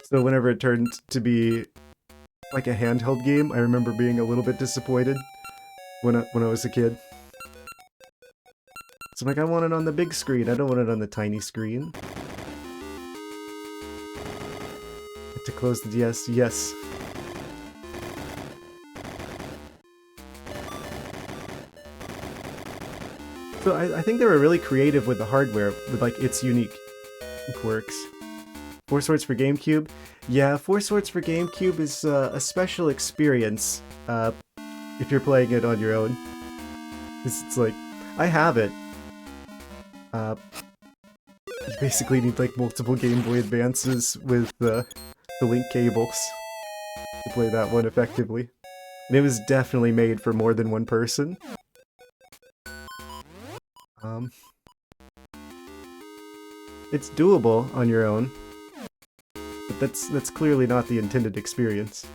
So whenever it turned to be like a handheld game, I remember being a little bit disappointed when I was a kid. So I'm like, I want it on the big screen, I don't want it on the tiny screen. To close the DS, yes. So I think they were really creative with the hardware, with like its unique quirks. Four Swords for GameCube? Yeah, Four Swords for GameCube is a special experience if you're playing it on your own. It's like, I have it. You basically need like multiple Game Boy Advances with the link cables to play that one effectively. And it was definitely made for more than one person. It's doable on your own, but that's clearly not the intended experience.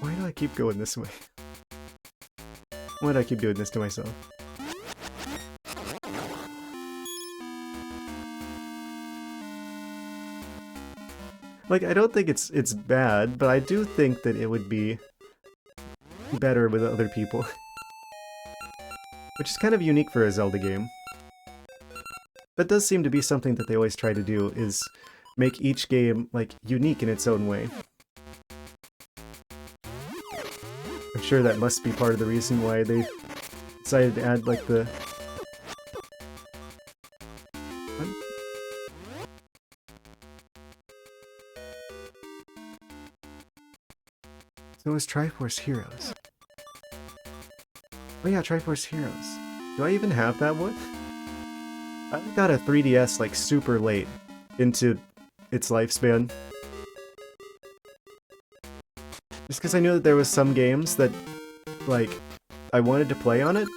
Why do I keep going this way? Why do I keep doing this to myself? Like, I don't think it's bad, but I do think that it would be better with other people. Which is kind of unique for a Zelda game. That does seem to be something that they always try to do, is make each game, like, unique in its own way. I'm sure that must be part of the reason why they decided to add, like, the... What? So it was Triforce Heroes. Oh yeah, Triforce Heroes. Do I even have that one? I got a 3DS like super late into its lifespan. Just because I knew that there was some games that, like, I wanted to play on it,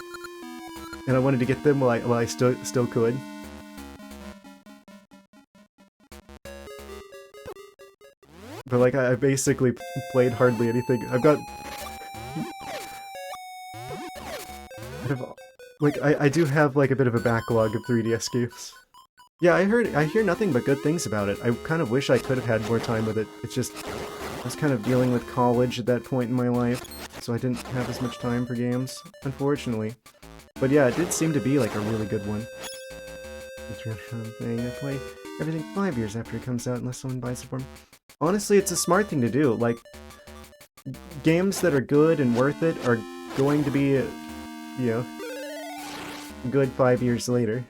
and I wanted to get them while I still could. But like, I basically played hardly anything. I've got... Like, I do have, like, a bit of a backlog of 3DS games. Yeah, I hear nothing but good things about it. I kind of wish I could have had more time with it. It's just, I was kind of dealing with college at that point in my life, so I didn't have as much time for games, unfortunately. But yeah, it did seem to be, like, a really good one. Thing. I play everything 5 years after it comes out unless someone buys it for me. Honestly, it's a smart thing to do. Like, games that are good and worth it are going to be, you know, good 5 years later.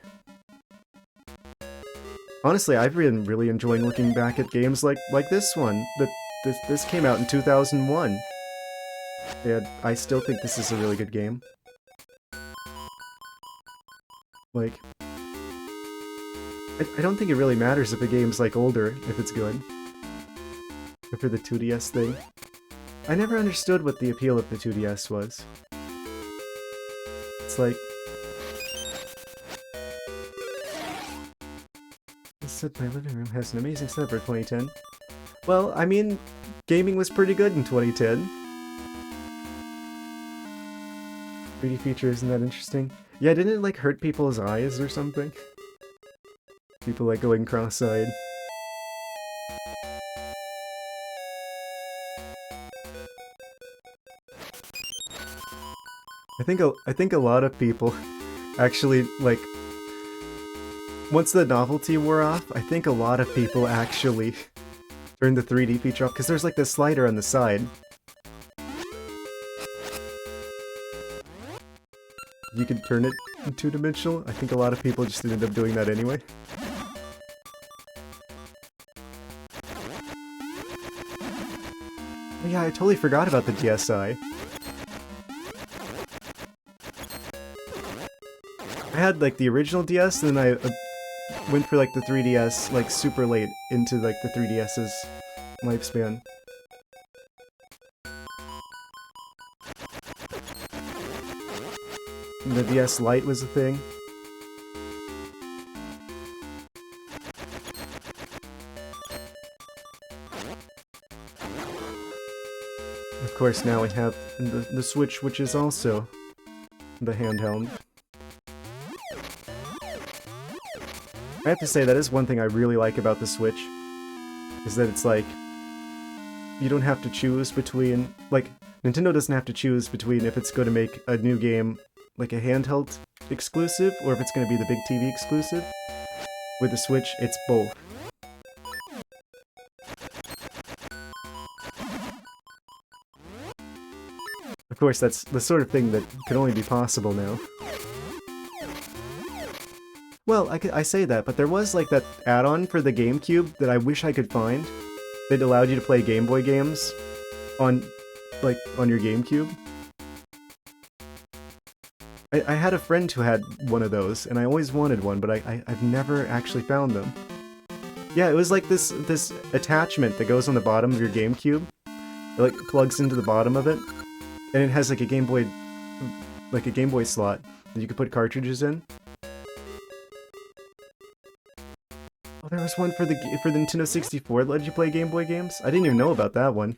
Honestly, I've been really enjoying looking back at games like this one. This came out in 2001. And I still think this is a really good game. Like, I don't think it really matters if a game's, like, older, if it's good. Except for the 2DS thing. I never understood what the appeal of the 2DS was. It's like... I said my living room has an amazing setup for 2010. Well, I mean, gaming was pretty good in 2010. 3D feature isn't that interesting? Yeah, didn't it, like, hurt people's eyes or something? People, like, going cross-eyed. I think a lot of people actually, like, once the novelty wore off, I think a lot of people actually turned the 3D feature off, because there's, like, this slider on the side. You could turn it two-dimensional. I think a lot of people just ended up doing that anyway. Oh yeah, I totally forgot about the DSi. I had, like, the original DS, and then I went for, like, the 3DS, like, super late into, like, the 3DS's lifespan. And the DS Lite was a thing. Of course, now we have the Switch, which is also the handheld. I have to say, that is one thing I really like about the Switch, is that it's like, you don't have to choose between, like, Nintendo doesn't have to choose between if it's going to make a new game, like, a handheld exclusive, or if it's going to be the big TV exclusive. With the Switch, it's both. Of course, that's the sort of thing that can only be possible now. Well, I say that, but there was, like, that add-on for the GameCube that I wish I could find that allowed you to play Game Boy games on, like, on your GameCube. I had a friend who had one of those, and I always wanted one, but I've never actually found them. Yeah, it was like this attachment that goes on the bottom of your GameCube. It, like, plugs into the bottom of it, and it has, like, a Game Boy slot that you could put cartridges in. Oh, there was one for the Nintendo 64 that let you play Game Boy games? I didn't even know about that one.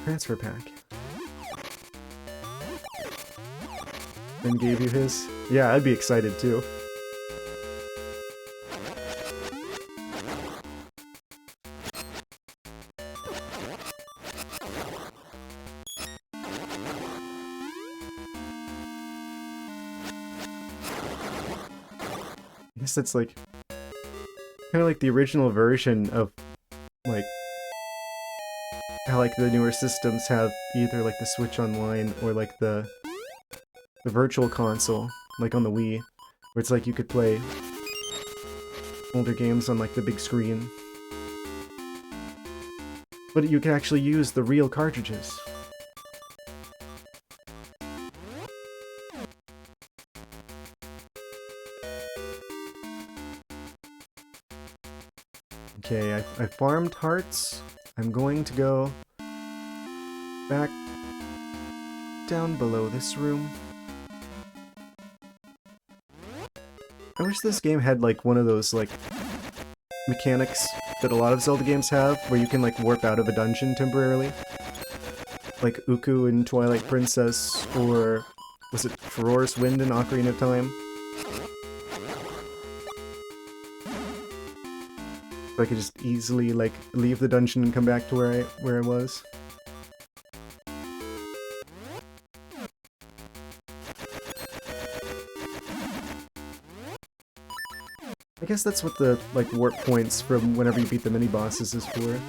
Transfer pack. Ben gave you his? Yeah, I'd be excited too. I guess that's like kind of like the original version of like how like the newer systems have either like the Switch Online or like the Virtual Console, like on the Wii, where it's like you could play older games on like the big screen. But you can actually use the real cartridges. Okay, I farmed hearts. I'm going to go back down below this room. I wish this game had like one of those like mechanics that a lot of Zelda games have, where you can like warp out of a dungeon temporarily. Like Uku in Twilight Princess, or was it Ferore's Wind in Ocarina of Time? So I could just easily like leave the dungeon and come back to where I was. I guess that's what the like warp points from whenever you beat the mini bosses is for.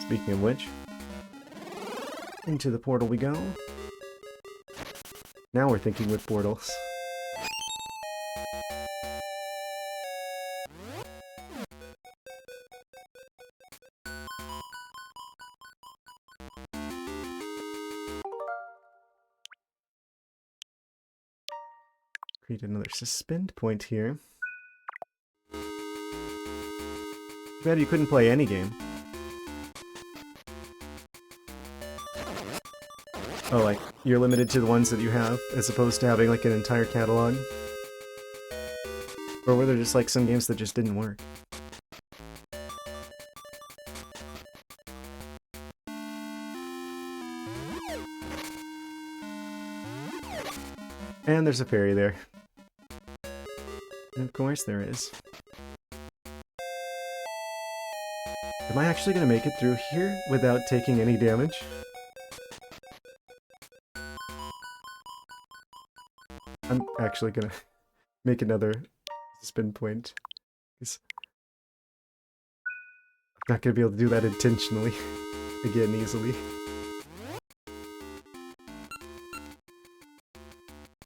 Speaking of which, into the portal we go. Now we're thinking with portals. Create another suspend point here. Too bad you couldn't play any game. Oh, like, you're limited to the ones that you have, as opposed to having like an entire catalog? Or were there just like some games that just didn't work? And there's a fairy there. And of course there is. Am I actually gonna make it through here without taking any damage? I'm actually gonna make another spin point. I'm not gonna be able to do that intentionally again easily.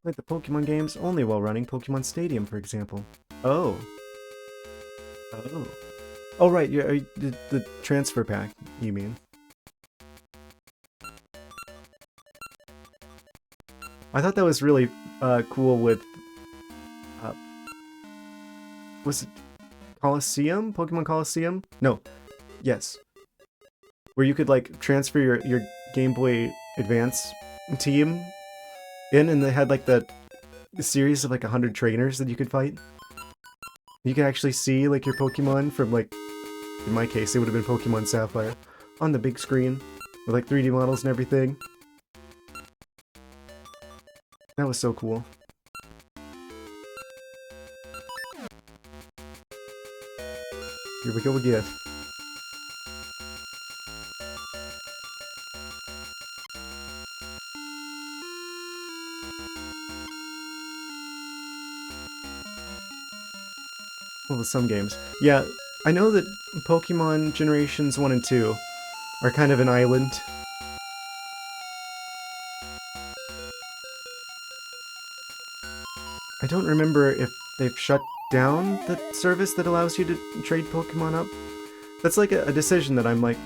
Like the Pokemon games only while running Pokemon Stadium, for example. Oh. Oh. Oh, right, the transfer pack, you mean. I thought that was really cool with... was it Colosseum? Pokemon Colosseum? No. Yes. Where you could, like, transfer your Game Boy Advance team in, and they had like the series of like 100 trainers that you could fight. You could actually see like your Pokemon from like, in my case it would have been Pokemon Sapphire, on the big screen with like 3D models and everything. That was so cool. Here we go again. Well, with some games. Yeah, I know that Pokemon Generations 1 and 2 are kind of an island. I don't remember if they've shut down the service that allows you to trade Pokemon up. That's like a decision that I'm like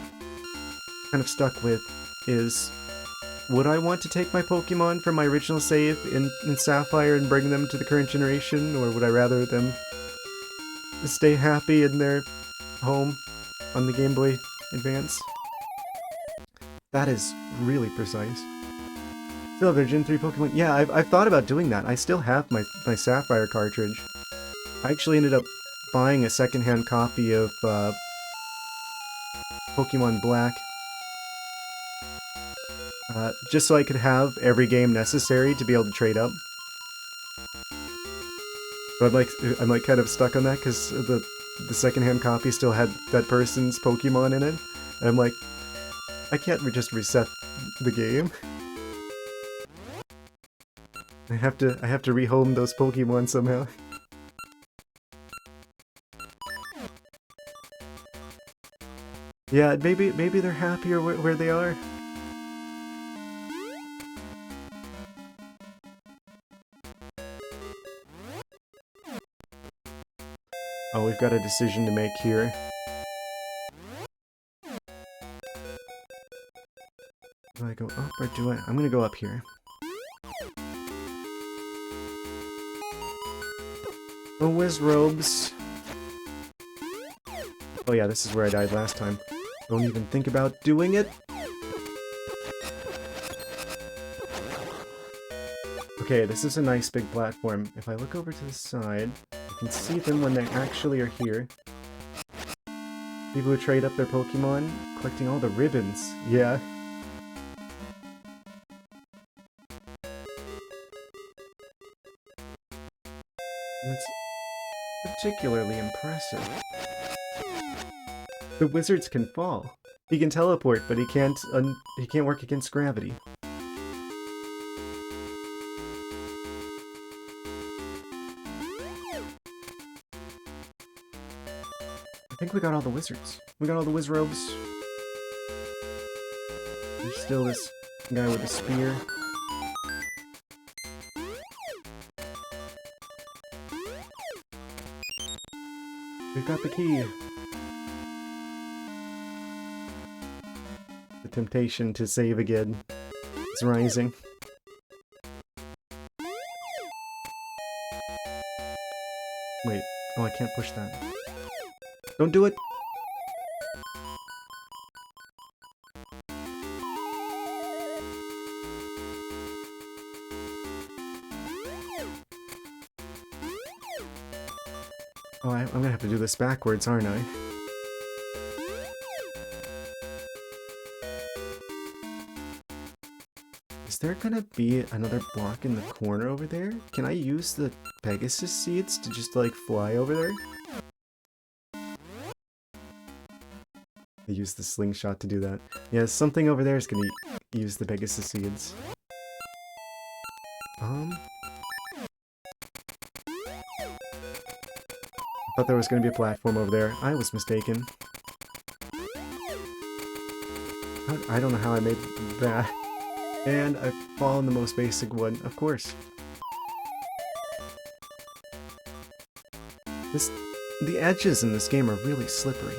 kind of stuck with, is would I want to take my Pokemon from my original save in Sapphire and bring them to the current generation, or would I rather them stay happy in their home on the Game Boy Advance? That is really precise. Still have their Gen 3 Pokemon. Yeah, I've thought about doing that. I still have my Sapphire cartridge. I actually ended up buying a secondhand copy of Pokemon Black. Just so I could have every game necessary to be able to trade up. But I'm like kind of stuck on that because the secondhand copy still had that person's Pokemon in it, and I'm like, I can't just reset the game. I have to rehome those Pokemon somehow. Yeah, maybe they're happier where they are. Oh, we've got a decision to make here. Do I go up or do I... I'm gonna go up here. Oh, Wizrobes. Oh yeah, this is where I died last time. Don't even think about doing it. Okay, this is a nice big platform. If I look over to the side... can see them when they actually are here. People who trade up their Pokemon, collecting all the ribbons. Yeah. That's particularly impressive. The wizards can fall. He can teleport, but he can't work against gravity. I think we got all the wizards. We got all the Wizrobes. There's still this guy with a spear. We've got the key. The temptation to save again is rising. Wait. Oh, I can't push that. Don't do it! Oh, I'm gonna have to do this backwards, aren't I? Is there gonna be another block in the corner over there? Can I use the Pegasus seeds to just, like, fly over there? I use the slingshot to do that. Yeah, something over there is gonna use the Pegasus seeds. I thought there was gonna be a platform over there. I was mistaken. I don't know how I made that. And I've fallen the most basic one, of course. The edges in this game are really slippery.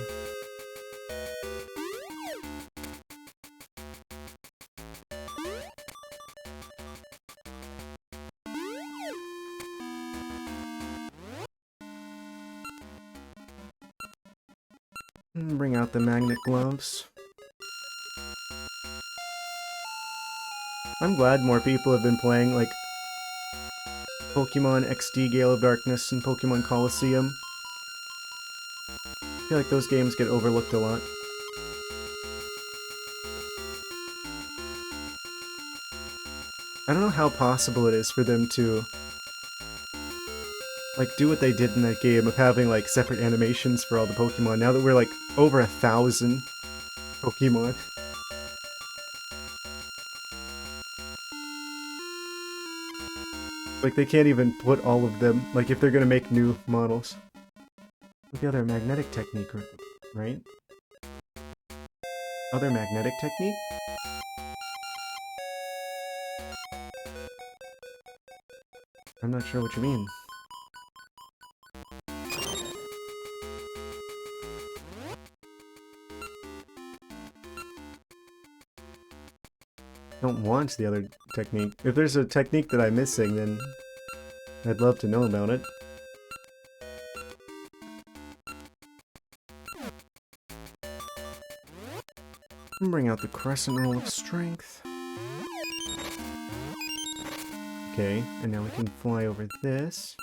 Bring out the magnet gloves. I'm glad more people have been playing, like, Pokemon XD Gale of Darkness and Pokemon Colosseum. I feel like those games get overlooked a lot. I don't know how possible it is for them to, like, do what they did in that game of having, like, separate animations for all the Pokemon, now that we're, like, over 1,000 Pokemon. Like, they can't even put all of them, like, if they're gonna make new models. With the other magnetic technique, right? Other magnetic technique? I'm not sure what you mean. Don't want the other technique. If there's a technique that I'm missing, then I'd love to know about it. Bring out the Crescent Roll of Strength. Okay, and now we can fly over this.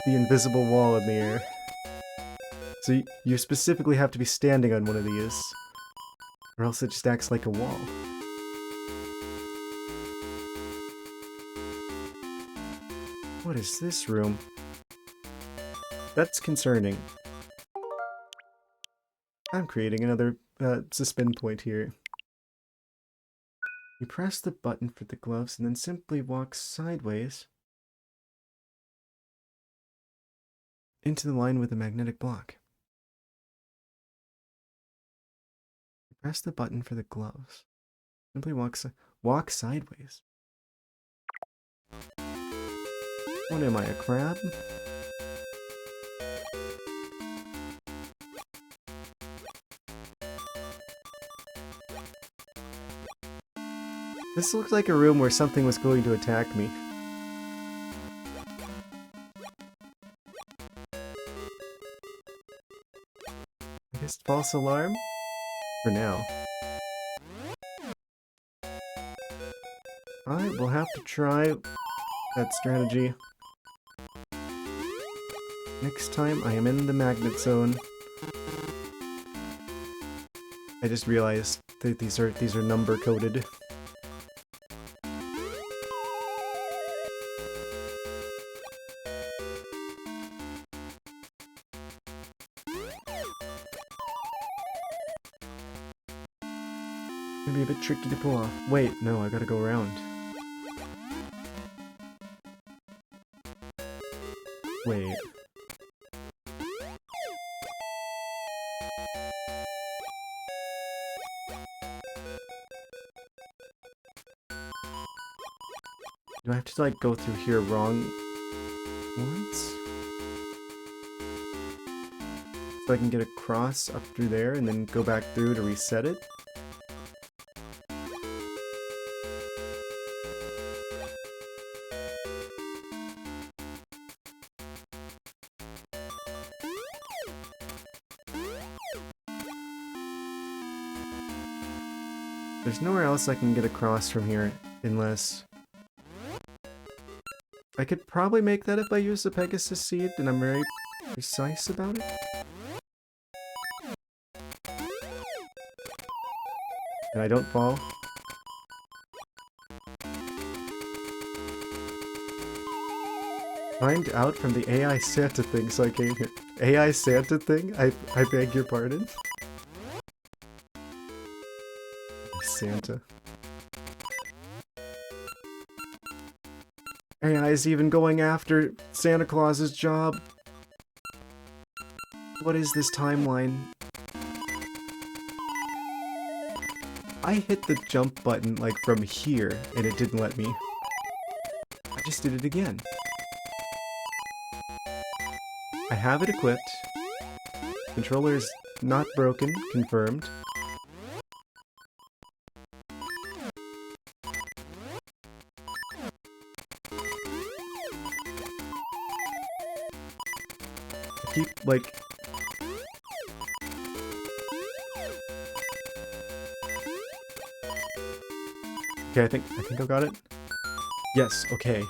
The invisible wall in the air. So you specifically have to be standing on one of these, or else it just acts like a wall. What is this room? That's concerning. I'm creating another suspend point here. You press the button for the gloves and then simply walk sideways into the line with the magnetic block. Press the button for the gloves. Simply walk sideways. What am I, a crab? This looks like a room where something was going to attack me. I guess false alarm? For now. I will have to try that strategy. Next time I am in the magnet zone. I just realized that these are number coded. Gonna be a bit tricky to pull off. Wait, no, I gotta go around. Wait. Do I have to, like, go through here wrong once? So I can get across up through there and then go back through to reset it? There's nowhere else I can get across from here, unless... I could probably make that if I use the Pegasus Seed, and I'm very precise about it. And I don't fall. Find out from the AI Santa thing so I came here. AI Santa thing? I beg your pardon? Santa. AI is even going after Santa Claus's job. What is this timeline? I hit the jump button like from here and it didn't let me. I just did it again. I have it equipped. Controller is not broken, confirmed. Keep, like... Okay, I think I got it. Yes, okay.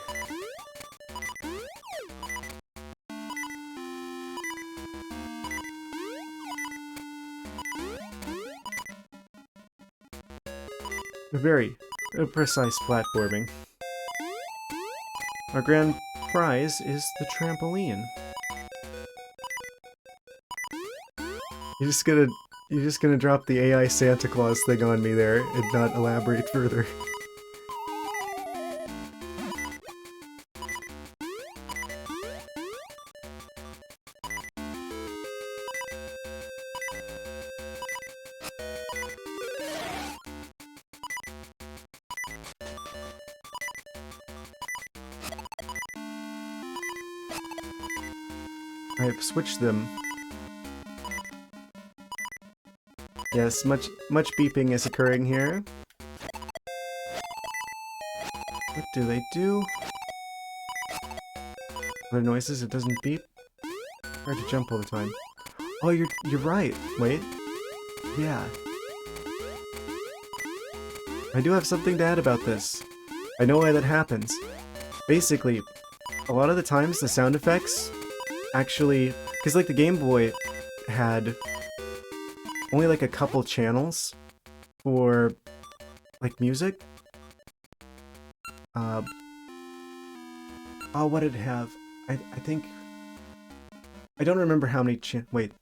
Very precise platforming. Our grand prize is the trampoline. You're just gonna drop the AI Santa Claus thing on me there and not elaborate further. I have switched them. Yes, much beeping is occurring here. What do they do? Other noises, it doesn't beep. Hard to jump all the time. Oh, you're right. Wait. Yeah. I do have something to add about this. I know why that happens. Basically, a lot of the times the sound effects actually... Because, like, the Game Boy had only, like, a couple channels for, like, music. Oh, what did it have? I think... I don't remember how many wait.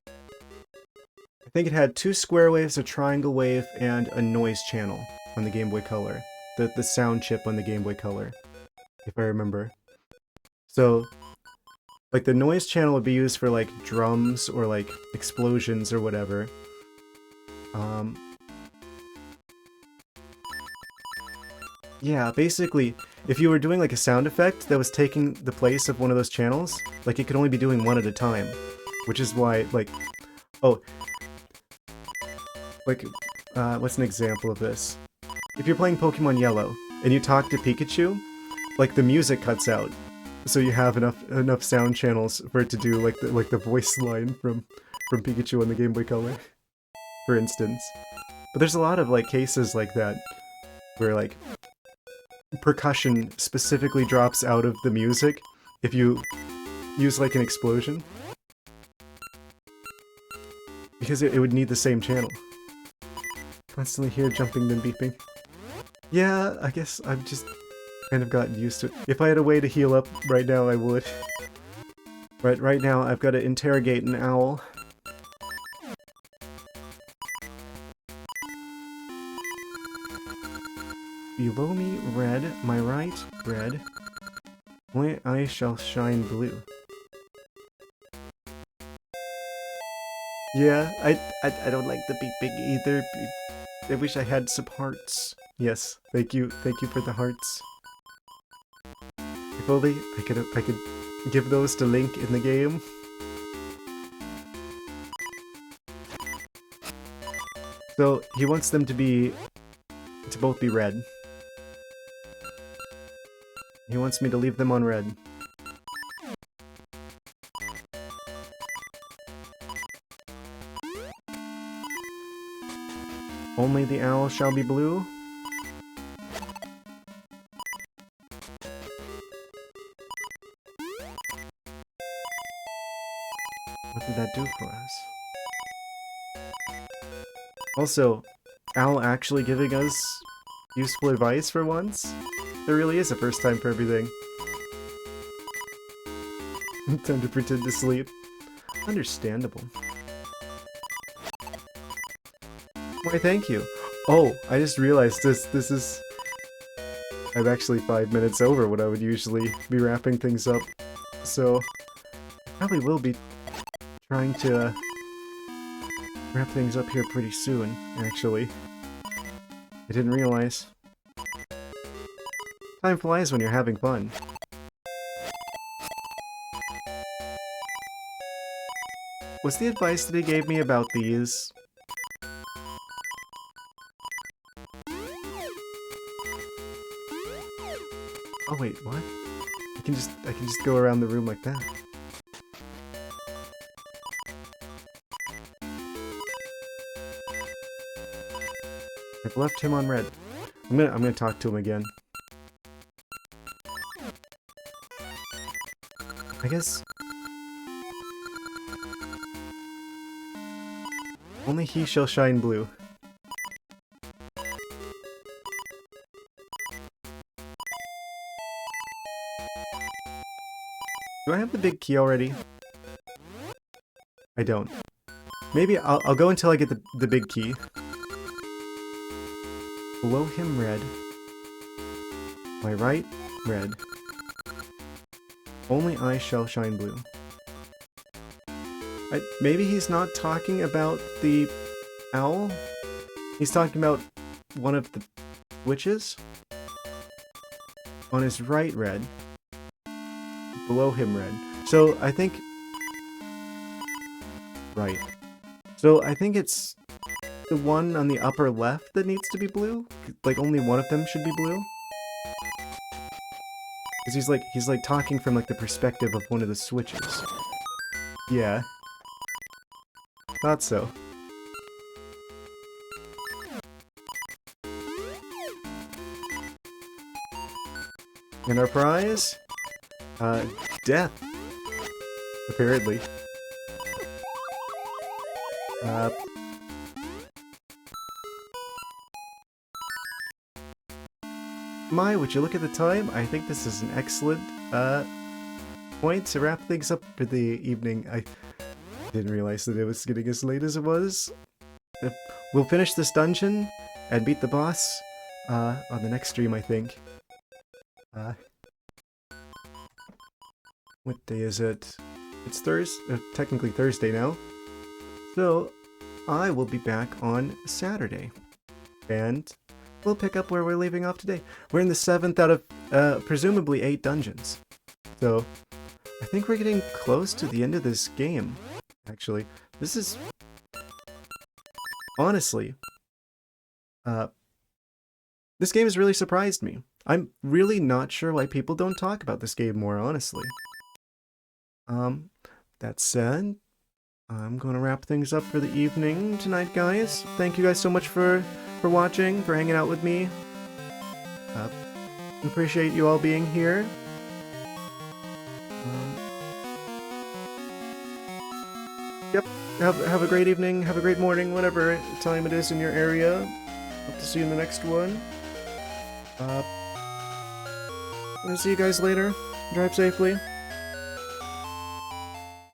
I think it had 2 square waves, a triangle wave, and a noise channel on the Game Boy Color. The sound chip on the Game Boy Color, if I remember. So, like, the noise channel would be used for, like, drums or, like, explosions or whatever. Yeah, basically, if you were doing, like, a sound effect that was taking the place of one of those channels, like, it could only be doing one at a time. Which is why, like... Oh. Like, what's an example of this? If you're playing Pokemon Yellow, and you talk to Pikachu, like, the music cuts out. So you have enough sound channels for it to do like the voice line from Pikachu on the Game Boy Color, for instance. But there's a lot of like cases like that where like percussion specifically drops out of the music if you use like an explosion. Because it would need the same channel. Constantly hear jumping then beeping. Yeah, I guess I've just kind of gotten used to it. If I had a way to heal up right now, I would. Right now, I've got to interrogate an owl. Below me, red. My right, red. My eye shall shine blue. Yeah, I don't like the beeping either. I wish I had some hearts. Yes, thank you for the hearts. If only I could give those to Link in the game. So he wants them to both be red. He wants me to leave them on red. Only the owl shall be blue. What did that do for us? Also, owl actually giving us useful advice for once? There really is a first time for everything. Time to pretend to sleep. Understandable. Why, thank you. Oh, I just realized this is... I'm actually 5 minutes over what I would usually be wrapping things up. So, I probably will be trying to wrap things up here pretty soon, actually. I didn't realize. Time flies when you're having fun. What's the advice that he gave me about these? Oh wait, what? I can just go around the room like that. I've left him on red. I'm gonna talk to him again. I guess only he shall shine blue. Do I have the big key already? I don't. Maybe I'll go until I get the big key. Below him, red. My right, red. Only I shall shine blue. Maybe he's not talking about the owl? He's talking about one of the witches? On his right, red. Below him, red. So, I think... Right. So, I think it's the one on the upper left that needs to be blue? Like, only one of them should be blue? Because he's like talking from like the perspective of one of the switches. Yeah. Thought so. And our prize? Death. Apparently. My, would you look at the time? I think this is an excellent, point to wrap things up for the evening. I didn't realize that it was getting as late as it was. We'll finish this dungeon and beat the boss, on the next stream, I think. What day is it? It's technically Thursday now. So, I will be back on Saturday. And we'll pick up where we're leaving off today. We're in the 7th out of, presumably 8 dungeons. So, I think we're getting close to the end of this game, actually. This is... Honestly, this game has really surprised me. I'm really not sure why people don't talk about this game more, honestly. That said, I'm gonna wrap things up for the evening tonight, guys. Thank you guys so much for watching, for hanging out with me. Appreciate you all being here. Yep. Have a great evening, have a great morning, whatever time it is in your area. Hope to see you in the next one. I'll see you guys later. Drive safely.